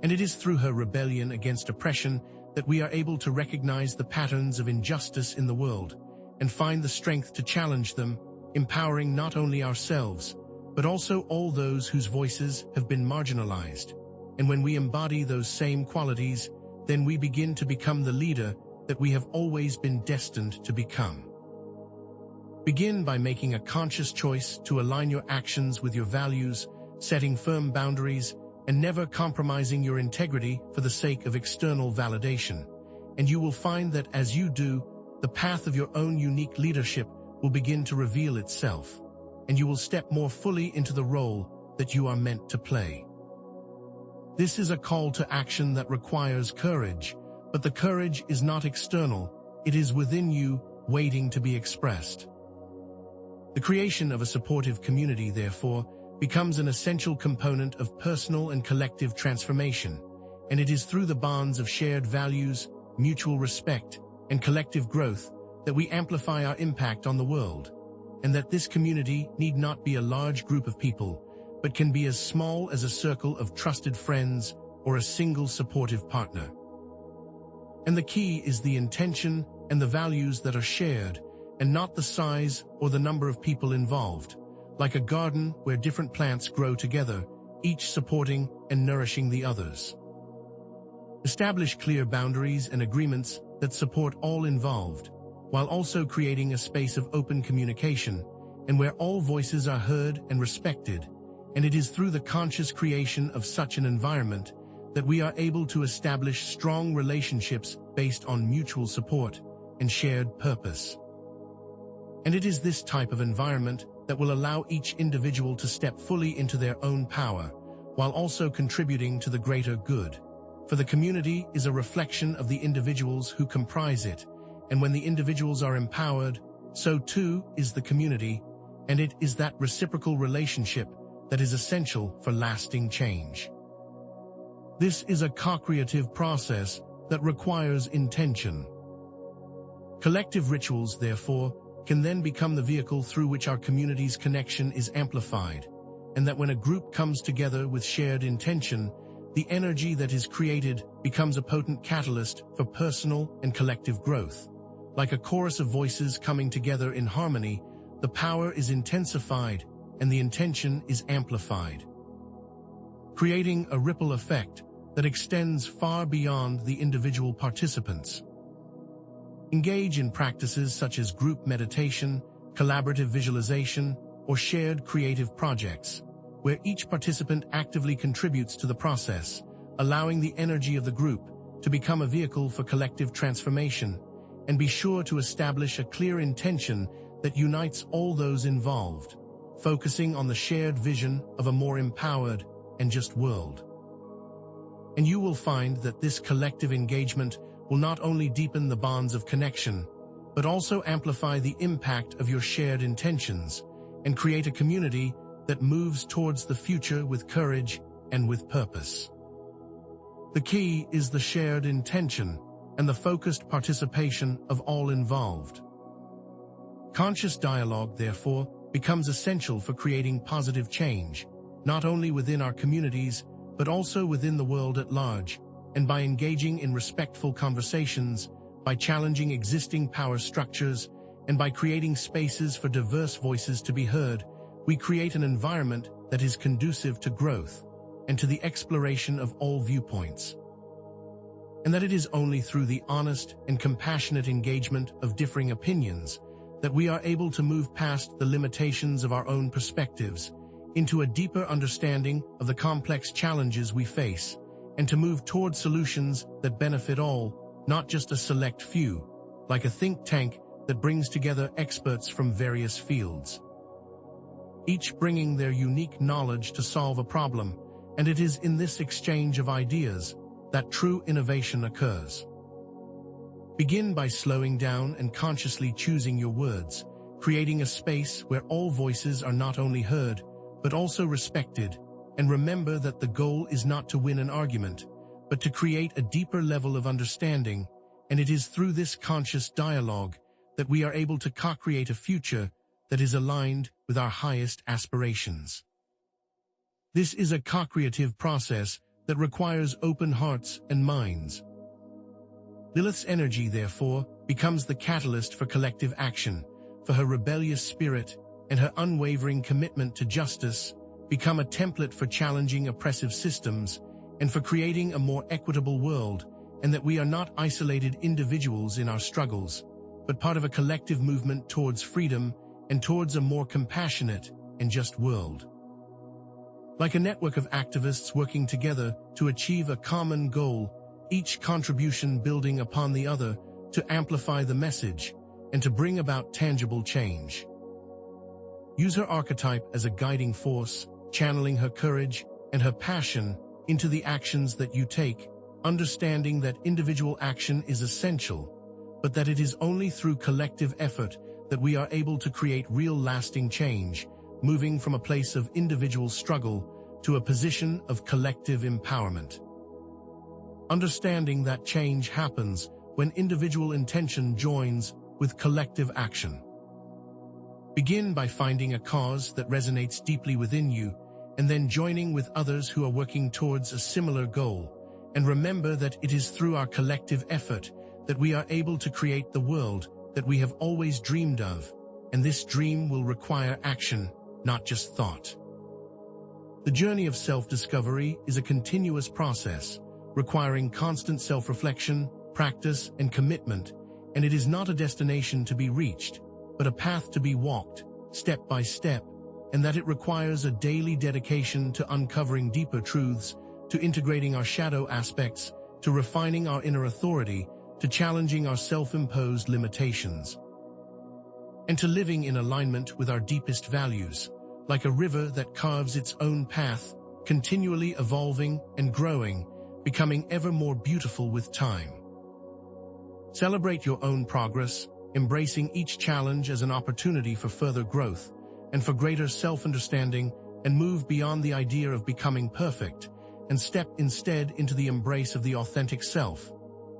And it is through her rebellion against oppression that we are able to recognize the patterns of injustice in the world and find the strength to challenge them, empowering not only ourselves, but also all those whose voices have been marginalized. And when we embody those same qualities, then we begin to become the leader that we have always been destined to become. Begin by making a conscious choice to align your actions with your values, setting firm boundaries, and never compromising your integrity for the sake of external validation. And you will find that as you do, the path of your own unique leadership will begin to reveal itself, and you will step more fully into the role that you are meant to play. This is a call to action that requires courage, but the courage is not external, it is within you, waiting to be expressed. The creation of a supportive community, therefore, becomes an essential component of personal and collective transformation, and it is through the bonds of shared values, mutual respect, and collective growth that we amplify our impact on the world, and that this community need not be a large group of people, but can be as small as a circle of trusted friends or a single supportive partner. And the key is the intention and the values that are shared, and not the size or the number of people involved, like a garden where different plants grow together, each supporting and nourishing the others. Establish clear boundaries and agreements that support all involved, while also creating a space of open communication, and where all voices are heard and respected. And it is through the conscious creation of such an environment that we are able to establish strong relationships based on mutual support and shared purpose. And it is this type of environment that will allow each individual to step fully into their own power, while also contributing to the greater good. For the community is a reflection of the individuals who comprise it, and when the individuals are empowered, so too is the community, and it is that reciprocal relationship that is essential for lasting change. This is a co-creative process that requires intention. Collective rituals, therefore, can then become the vehicle through which our community's connection is amplified, and that when a group comes together with shared intention, the energy that is created becomes a potent catalyst for personal and collective growth. Like a chorus of voices coming together in harmony, the power is intensified and the intention is amplified, creating a ripple effect that extends far beyond the individual participants. Engage in practices such as group meditation, collaborative visualization, or shared creative projects, where each participant actively contributes to the process, allowing the energy of the group to become a vehicle for collective transformation. And be sure to establish a clear intention that unites all those involved, focusing on the shared vision of a more empowered and just world. And you will find that this collective engagement will not only deepen the bonds of connection, but also amplify the impact of your shared intentions and create a community that moves towards the future with courage and with purpose. The key is the shared intention and the focused participation of all involved. Conscious dialogue, therefore, becomes essential for creating positive change, not only within our communities, but also within the world at large. And by engaging in respectful conversations, by challenging existing power structures, and by creating spaces for diverse voices to be heard, we create an environment that is conducive to growth and to the exploration of all viewpoints. And that it is only through the honest and compassionate engagement of differing opinions that we are able to move past the limitations of our own perspectives into a deeper understanding of the complex challenges we face, and to move toward solutions that benefit all, not just a select few, like a think tank that brings together experts from various fields, each bringing their unique knowledge to solve a problem. And it is in this exchange of ideas that true innovation occurs. Begin by slowing down and consciously choosing your words, creating a space where all voices are not only heard, but also respected. And remember that the goal is not to win an argument, but to create a deeper level of understanding, and it is through this conscious dialogue that we are able to co-create a future that is aligned with our highest aspirations. This is a co-creative process that requires open hearts and minds. Lilith's energy, therefore, becomes the catalyst for collective action, for her rebellious spirit and her unwavering commitment to justice become a template for challenging oppressive systems and for creating a more equitable world, and that we are not isolated individuals in our struggles, but part of a collective movement towards freedom and towards a more compassionate and just world. Like a network of activists working together to achieve a common goal, each contribution building upon the other to amplify the message and to bring about tangible change. Use her archetype as a guiding force, channeling her courage and her passion into the actions that you take, understanding that individual action is essential, but that it is only through collective effort that we are able to create real lasting change, moving from a place of individual struggle to a position of collective empowerment. Understanding that change happens when individual intention joins with collective action. Begin by finding a cause that resonates deeply within you, and then joining with others who are working towards a similar goal. And remember that it is through our collective effort that we are able to create the world that we have always dreamed of, and this dream will require action, not just thought. The journey of self-discovery is a continuous process, requiring constant self-reflection, practice, and commitment, and it is not a destination to be reached, but a path to be walked, step by step, and that it requires a daily dedication to uncovering deeper truths, to integrating our shadow aspects, to refining our inner authority, to challenging our self-imposed limitations, and to living in alignment with our deepest values, like a river that carves its own path, continually evolving and growing, becoming ever more beautiful with time. Celebrate your own progress, embracing each challenge as an opportunity for further growth and for greater self-understanding, and move beyond the idea of becoming perfect and step instead into the embrace of the authentic self,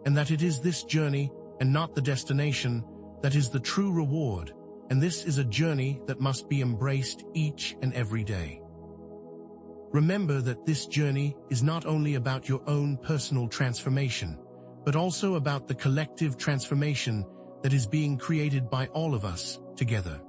and that it is this journey and not the destination that is the true reward, and this is a journey that must be embraced each and every day. Remember that this journey is not only about your own personal transformation, but also about the collective transformation that is being created by all of us together.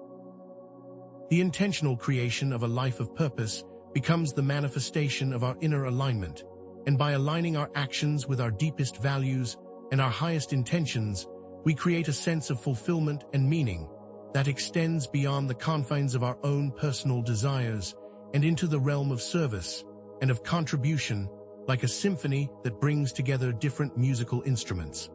The intentional creation of a life of purpose becomes the manifestation of our inner alignment, and by aligning our actions with our deepest values and our highest intentions, we create a sense of fulfillment and meaning that extends beyond the confines of our own personal desires and into the realm of service and of contribution, like a symphony that brings together different musical instruments,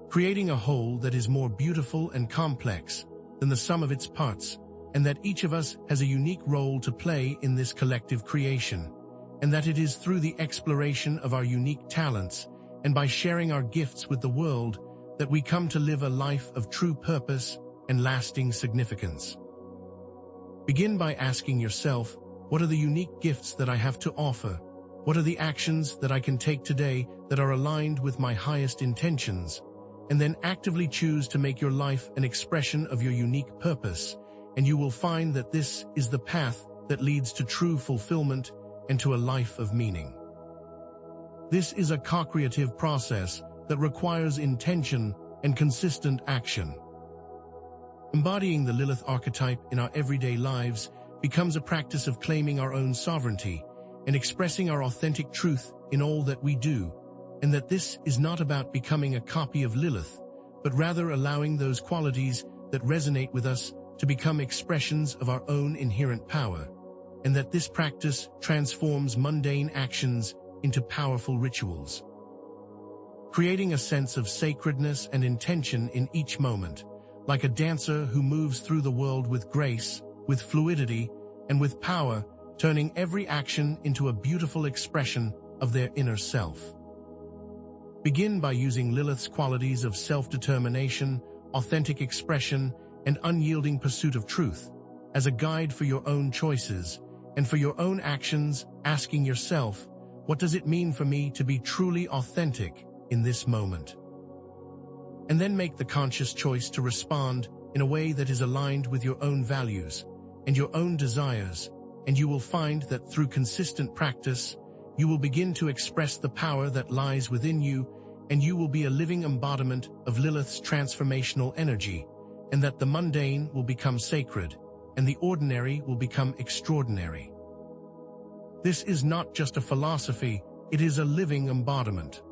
creating a whole that is more beautiful and complex than the sum of its parts, and that each of us has a unique role to play in this collective creation, and that it is through the exploration of our unique talents and by sharing our gifts with the world that we come to live a life of true purpose and lasting significance. Begin by asking yourself, what are the unique gifts that I have to offer? What are the actions that I can take today that are aligned with my highest intentions? And then actively choose to make your life an expression of your unique purpose, and you will find that this is the path that leads to true fulfillment and to a life of meaning. This is a co-creative process that requires intention and consistent action. Embodying the Lilith archetype in our everyday lives becomes a practice of claiming our own sovereignty and expressing our authentic truth in all that we do, and that this is not about becoming a copy of Lilith, but rather allowing those qualities that resonate with us to become expressions of our own inherent power, and that this practice transforms mundane actions into powerful rituals, creating a sense of sacredness and intention in each moment, like a dancer who moves through the world with grace, with fluidity, and with power, turning every action into a beautiful expression of their inner self. Begin by using Lilith's qualities of self-determination, authentic expression, and unyielding pursuit of truth as a guide for your own choices and for your own actions, asking yourself, what does it mean for me to be truly authentic in this moment? And then make the conscious choice to respond in a way that is aligned with your own values and your own desires, and you will find that through consistent practice, you will begin to express the power that lies within you, and you will be a living embodiment of Lilith's transformational energy, and that the mundane will become sacred, and the ordinary will become extraordinary. This is not just a philosophy, it is a living embodiment.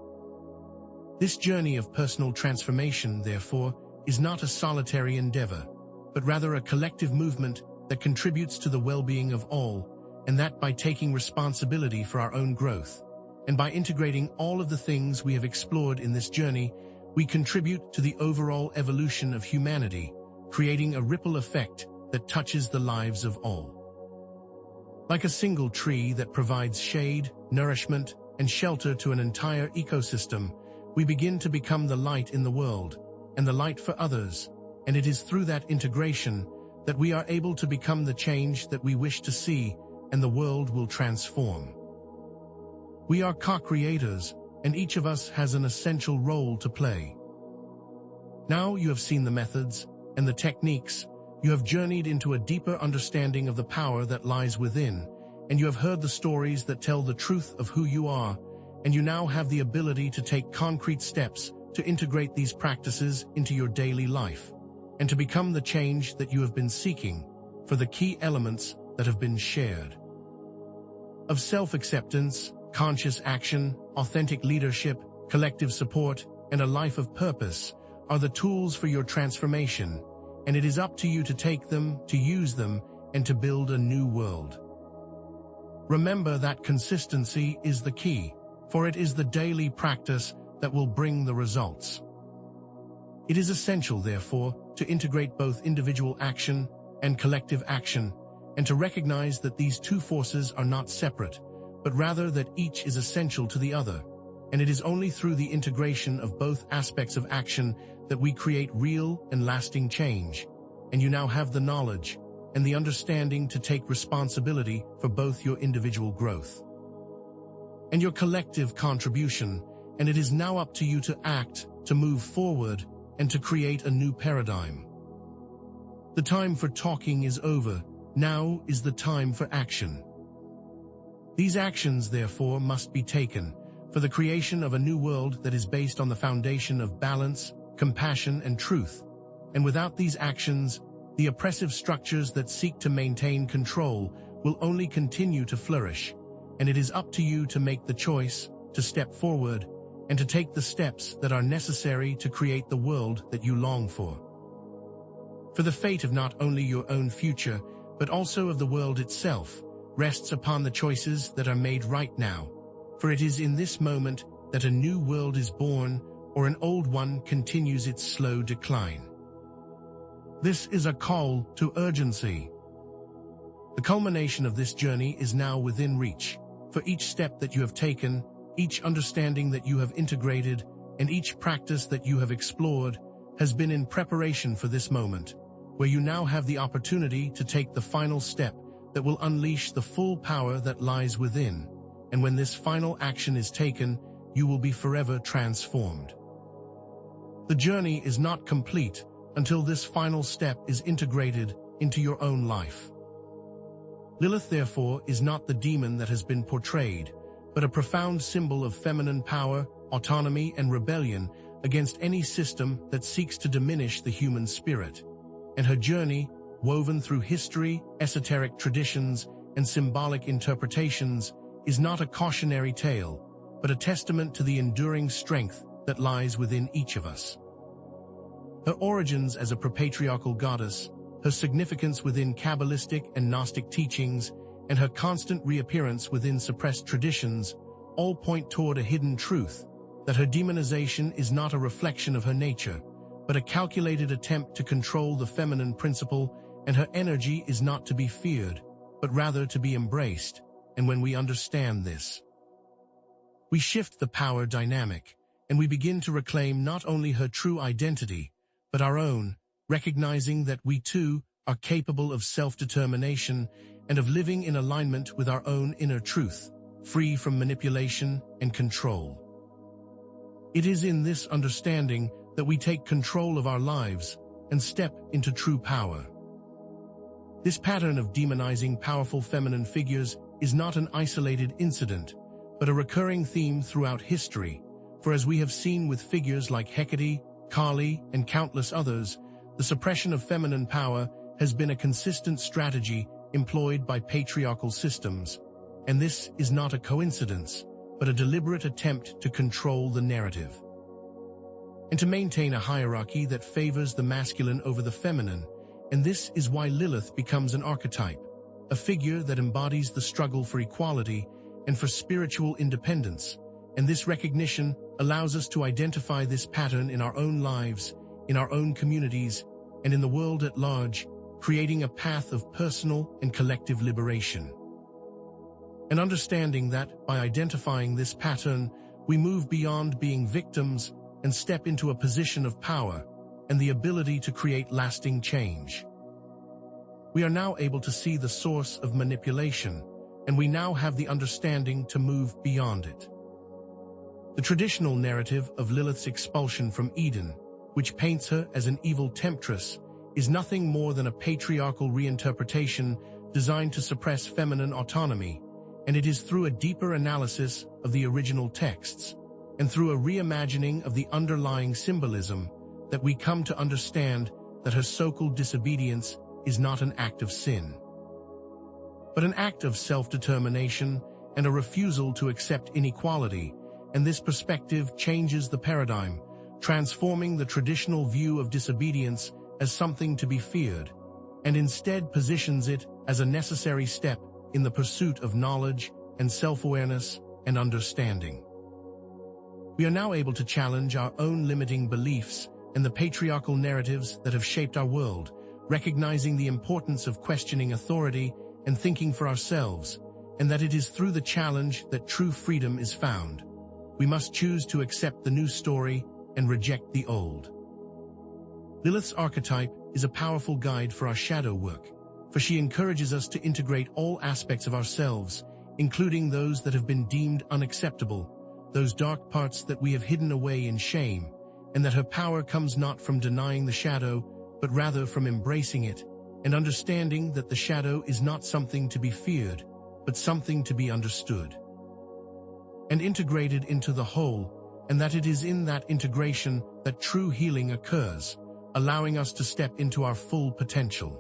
This journey of personal transformation, therefore, is not a solitary endeavor, but rather a collective movement that contributes to the well-being of all, and that by taking responsibility for our own growth, and by integrating all of the things we have explored in this journey, we contribute to the overall evolution of humanity, creating a ripple effect that touches the lives of all. Like a single tree that provides shade, nourishment, and shelter to an entire ecosystem, we begin to become the light in the world, and the light for others, and it is through that integration that we are able to become the change that we wish to see, and the world will transform. We are co-creators, and each of us has an essential role to play. Now you have seen the methods and the techniques, you have journeyed into a deeper understanding of the power that lies within, and you have heard the stories that tell the truth of who you are, and you now have the ability to take concrete steps to integrate these practices into your daily life, and to become the change that you have been seeking for the key elements that have been shared. Of self-acceptance, conscious action, authentic leadership, collective support, and a life of purpose are the tools for your transformation, and it is up to you to take them, to use them, and to build a new world. Remember that consistency is the key, for it is the daily practice that will bring the results. It is essential, therefore, to integrate both individual action and collective action, and to recognize that these two forces are not separate, but rather that each is essential to the other, and it is only through the integration of both aspects of action that we create real and lasting change, and you now have the knowledge and the understanding to take responsibility for both your individual growth and your collective contribution, and it is now up to you to act, to move forward, and to create a new paradigm. The time for talking is over, now is the time for action. These actions, therefore, must be taken for the creation of a new world that is based on the foundation of balance, compassion, and truth. And without these actions, the oppressive structures that seek to maintain control will only continue to flourish, and it is up to you to make the choice, to step forward, and to take the steps that are necessary to create the world that you long for. For the fate of not only your own future, but also of the world itself, rests upon the choices that are made right now, for it is in this moment that a new world is born, or an old one continues its slow decline. This is a call to urgency. The culmination of this journey is now within reach, for each step that you have taken, each understanding that you have integrated, and each practice that you have explored has been in preparation for this moment, where you now have the opportunity to take the final step that will unleash the full power that lies within, and when this final action is taken, you will be forever transformed. The journey is not complete until this final step is integrated into your own life. Lilith, therefore, is not the demon that has been portrayed, but a profound symbol of feminine power, autonomy, and rebellion against any system that seeks to diminish the human spirit. And her journey, woven through history, esoteric traditions, and symbolic interpretations, is not a cautionary tale, but a testament to the enduring strength that lies within each of us. Her origins as a propatriarchal goddess, her significance within Kabbalistic and Gnostic teachings, and her constant reappearance within suppressed traditions all point toward a hidden truth, that her demonization is not a reflection of her nature, but a calculated attempt to control the feminine principle, and her energy is not to be feared, but rather to be embraced. And when we understand this, we shift the power dynamic, and we begin to reclaim not only her true identity, but our own, recognizing that we too are capable of self-determination and of living in alignment with our own inner truth, free from manipulation and control. It is in this understanding that we take control of our lives and step into true power. This pattern of demonizing powerful feminine figures is not an isolated incident, but a recurring theme throughout history, for as we have seen with figures like Hecate, Kali, and countless others, the suppression of feminine power has been a consistent strategy employed by patriarchal systems, and this is not a coincidence, but a deliberate attempt to control the narrative. And to maintain a hierarchy that favors the masculine over the feminine, and this is why Lilith becomes an archetype, a figure that embodies the struggle for equality and for spiritual independence, and this recognition allows us to identify this pattern in our own lives, in our own communities, and in the world at large, creating a path of personal and collective liberation. And understanding that, by identifying this pattern, we move beyond being victims and step into a position of power and the ability to create lasting change. We are now able to see the source of manipulation, and we now have the understanding to move beyond it. The traditional narrative of Lilith's expulsion from Eden, which paints her as an evil temptress, is nothing more than a patriarchal reinterpretation designed to suppress feminine autonomy, and it is through a deeper analysis of the original texts, and through a reimagining of the underlying symbolism, that we come to understand that her so-called disobedience is not an act of sin, but an act of self-determination and a refusal to accept inequality, and this perspective changes the paradigm, transforming the traditional view of disobedience as something to be feared, and instead positions it as a necessary step in the pursuit of knowledge and self-awareness and understanding. We are now able to challenge our own limiting beliefs and the patriarchal narratives that have shaped our world, recognizing the importance of questioning authority and thinking for ourselves, and that it is through the challenge that true freedom is found. We must choose to accept the new story and reject the old. Lilith's archetype is a powerful guide for our shadow work, for she encourages us to integrate all aspects of ourselves, including those that have been deemed unacceptable, those dark parts that we have hidden away in shame, and that her power comes not from denying the shadow, but rather from embracing it, and understanding that the shadow is not something to be feared, but something to be understood and integrated into the whole, and that it is in that integration that true healing occurs, allowing us to step into our full potential.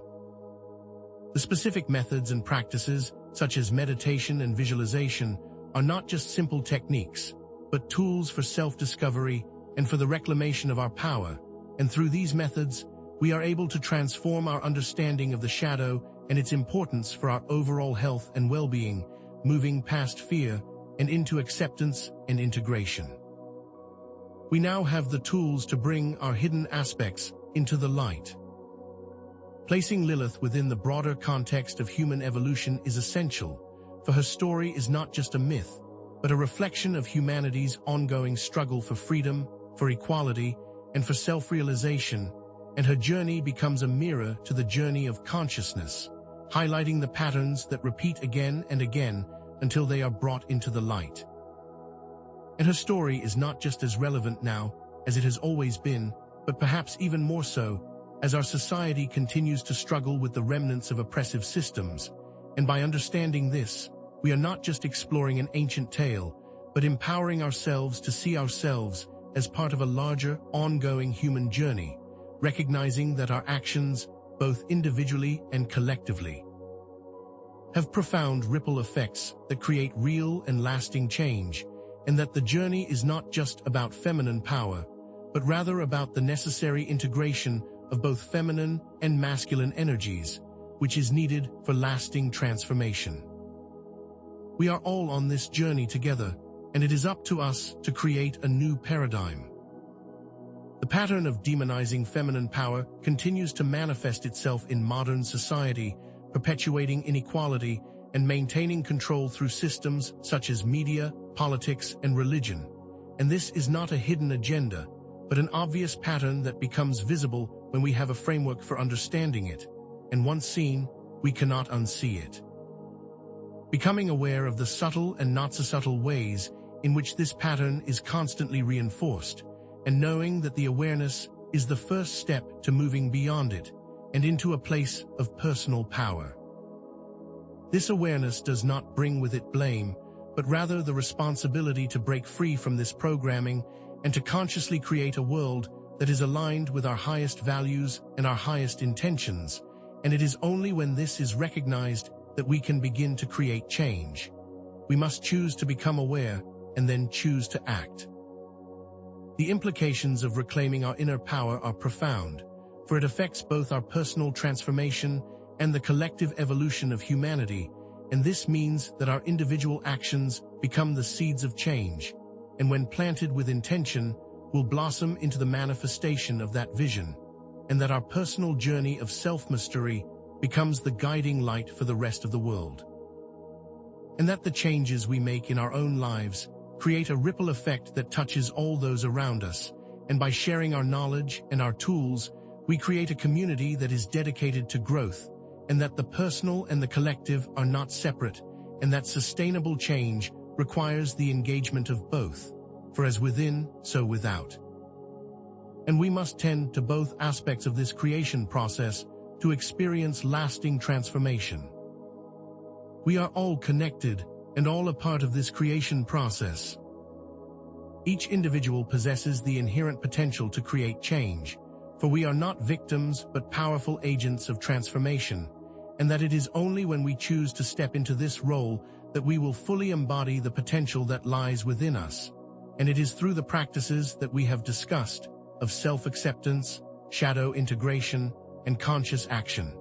The specific methods and practices, such as meditation and visualization, are not just simple techniques, but tools for self-discovery and for the reclamation of our power, and through these methods, we are able to transform our understanding of the shadow and its importance for our overall health and well-being, moving past fear and into acceptance and integration. We now have the tools to bring our hidden aspects into the light. Placing Lilith within the broader context of human evolution is essential, for her story is not just a myth, but a reflection of humanity's ongoing struggle for freedom, for equality, and for self-realization, and her journey becomes a mirror to the journey of consciousness, highlighting the patterns that repeat again and again until they are brought into the light. And her story is not just as relevant now as it has always been, but perhaps even more so, as our society continues to struggle with the remnants of oppressive systems. And by understanding this, we are not just exploring an ancient tale, but empowering ourselves to see ourselves as part of a larger, ongoing human journey, recognizing that our actions, both individually and collectively, have profound ripple effects that create real and lasting change, and that the journey is not just about feminine power, but rather about the necessary integration of both feminine and masculine energies, which is needed for lasting transformation. We are all on this journey together, and it is up to us to create a new paradigm. The pattern of demonizing feminine power continues to manifest itself in modern society, perpetuating inequality and maintaining control through systems such as media, politics, and religion. And this is not a hidden agenda, but an obvious pattern that becomes visible when we have a framework for understanding it, and once seen, we cannot unsee it. Becoming aware of the subtle and not so subtle ways in which this pattern is constantly reinforced, and knowing that the awareness is the first step to moving beyond it and into a place of personal power. This awareness does not bring with it blame, but rather the responsibility to break free from this programming and to consciously create a world that is aligned with our highest values and our highest intentions, and it is only when this is recognized that we can begin to create change. We must choose to become aware and then choose to act. The implications of reclaiming our inner power are profound, for it affects both our personal transformation and the collective evolution of humanity, and this means that our individual actions become the seeds of change, and when planted with intention, will blossom into the manifestation of that vision, and that our personal journey of self-mastery becomes the guiding light for the rest of the world. And that the changes we make in our own lives create a ripple effect that touches all those around us, and by sharing our knowledge and our tools, we create a community that is dedicated to growth, and that the personal and the collective are not separate, and that sustainable change requires the engagement of both, for as within, so without. And we must tend to both aspects of this creation process to experience lasting transformation. We are all connected and all a part of this creation process. Each individual possesses the inherent potential to create change, for we are not victims but powerful agents of transformation, and that it is only when we choose to step into this role that we will fully embody the potential that lies within us. And it is through the practices that we have discussed of self-acceptance, shadow integration, and conscious action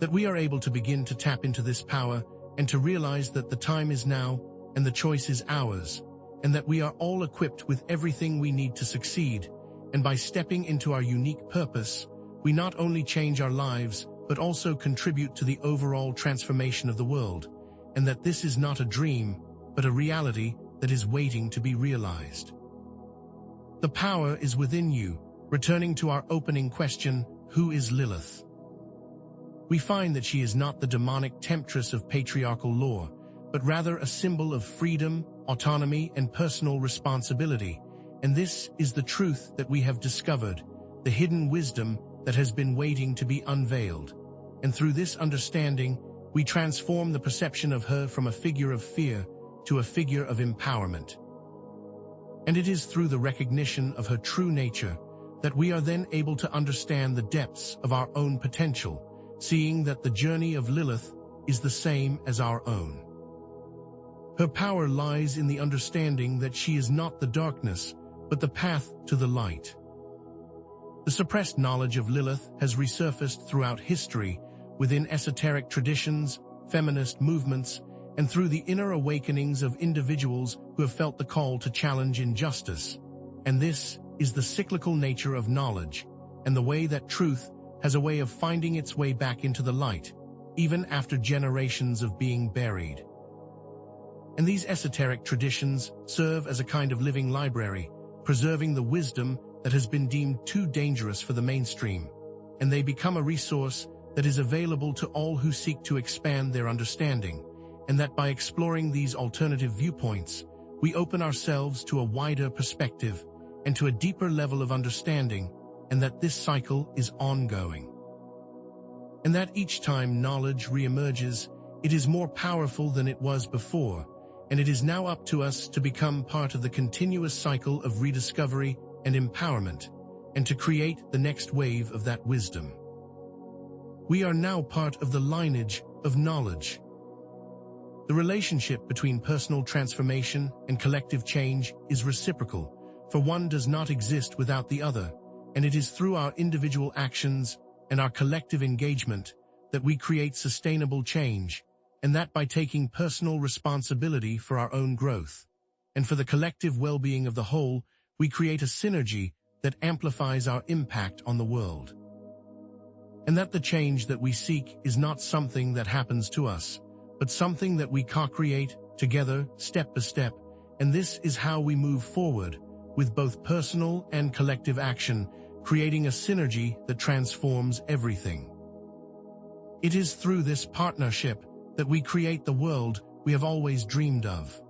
that we are able to begin to tap into this power and to realize that the time is now and the choice is ours, and that we are all equipped with everything we need to succeed. And by stepping into our unique purpose, we not only change our lives, but also contribute to the overall transformation of the world, and that this is not a dream, but a reality that is waiting to be realized. The power is within you. Returning to our opening question, who is Lilith? We find that she is not the demonic temptress of patriarchal law, but rather a symbol of freedom, autonomy, and personal responsibility. And this is the truth that we have discovered, the hidden wisdom that has been waiting to be unveiled. And through this understanding, we transform the perception of her from a figure of fear to a figure of empowerment. And it is through the recognition of her true nature that we are then able to understand the depths of our own potential, seeing that the journey of Lilith is the same as our own. Her power lies in the understanding that she is not the darkness, but the path to the light. The suppressed knowledge of Lilith has resurfaced throughout history, within esoteric traditions, feminist movements, and through the inner awakenings of individuals who have felt the call to challenge injustice. And this is the cyclical nature of knowledge, and the way that truth has a way of finding its way back into the light, even after generations of being buried. And these esoteric traditions serve as a kind of living library, preserving the wisdom that has been deemed too dangerous for the mainstream, and they become a resource that is available to all who seek to expand their understanding, and that by exploring these alternative viewpoints, we open ourselves to a wider perspective and to a deeper level of understanding, and that this cycle is ongoing. And that each time knowledge reemerges, it is more powerful than it was before, and it is now up to us to become part of the continuous cycle of rediscovery and empowerment, and to create the next wave of that wisdom. We are now part of the lineage of knowledge. The relationship between personal transformation and collective change is reciprocal, for one does not exist without the other, and it is through our individual actions and our collective engagement that we create sustainable change, and that by taking personal responsibility for our own growth and for the collective well-being of the whole, we create a synergy that amplifies our impact on the world. And that the change that we seek is not something that happens to us, but something that we co-create together, step by step, And this is how we move forward, with both personal and collective action, creating a synergy that transforms everything. It is through this partnership that we create the world we have always dreamed of.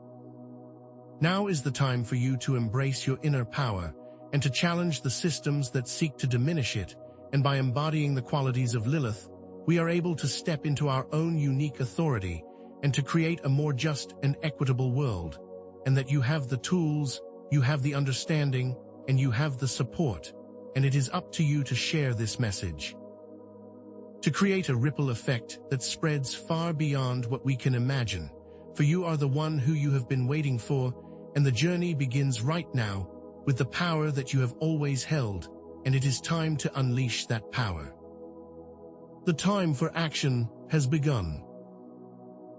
Now is the time for you to embrace your inner power and to challenge the systems that seek to diminish it, and by embodying the qualities of Lilith, we are able to step into our own unique authority and to create a more just and equitable world, and that you have the tools, you have the understanding, and you have the support, and it is up to you to share this message. To create a ripple effect that spreads far beyond what we can imagine, for you are the one who you have been waiting for, and the journey begins right now with the power that you have always held, and it is time to unleash that power. The time for action has begun.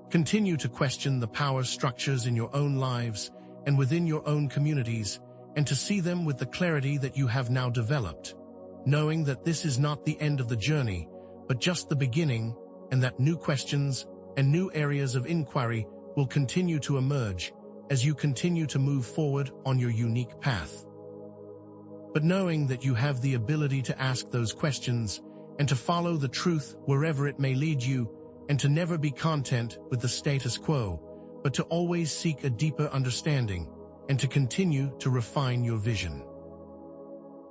Continue to question the power structures in your own lives and within your own communities, and to see them with the clarity that you have now developed, knowing that this is not the end of the journey, but just the beginning, and that new questions and new areas of inquiry will continue to emerge as you continue to move forward on your unique path. But knowing that you have the ability to ask those questions and to follow the truth wherever it may lead you, and to never be content with the status quo, but to always seek a deeper understanding and to continue to refine your vision.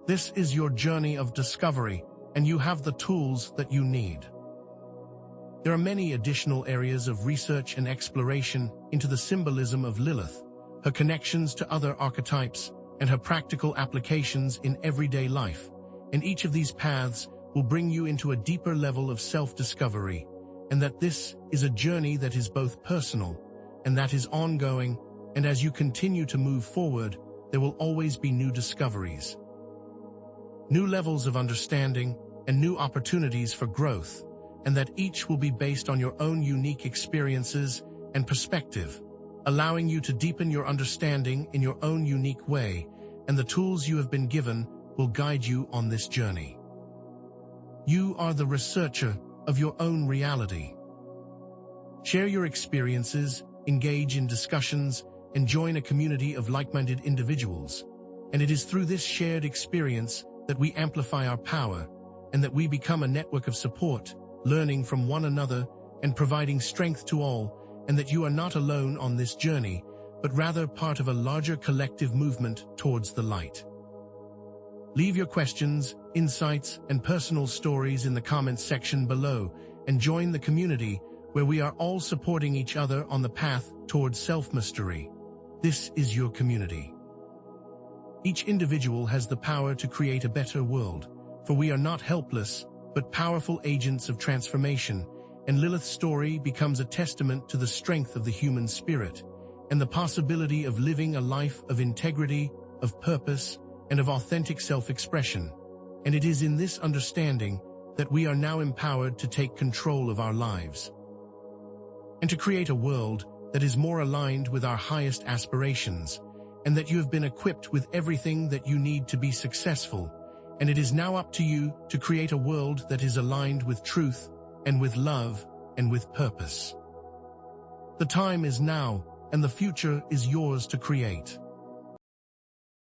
This is your journey of discovery, and you have the tools that you need. There are many additional areas of research and exploration into the symbolism of Lilith, her connections to other archetypes, and her practical applications in everyday life, and each of these paths will bring you into a deeper level of self-discovery, and that this is a journey that is both personal and that is ongoing, and as you continue to move forward, there will always be new discoveries, new levels of understanding, and new opportunities for growth, and that each will be based on your own unique experiences and perspective, allowing you to deepen your understanding in your own unique way, and the tools you have been given will guide you on this journey. You are the researcher of your own reality. Share your experiences, engage in discussions, and join a community of like-minded individuals. And it is through this shared experience that we amplify our power, and that we become a network of support, learning from one another and providing strength to all, and that you are not alone on this journey, but rather part of a larger collective movement towards the light. Leave your questions, insights, and personal stories in the comments section below, and join the community where we are all supporting each other on the path towards self-mastery. This is your community. Each individual has the power to create a better world, for we are not helpless, but powerful agents of transformation, and Lilith's story becomes a testament to the strength of the human spirit, and the possibility of living a life of integrity, of purpose, and of authentic self-expression. And it is in this understanding that we are now empowered to take control of our lives, and to create a world that is more aligned with our highest aspirations, and that you have been equipped with everything that you need to be successful, and it is now up to you to create a world that is aligned with truth, and with love, and with purpose. The time is now, and the future is yours to create.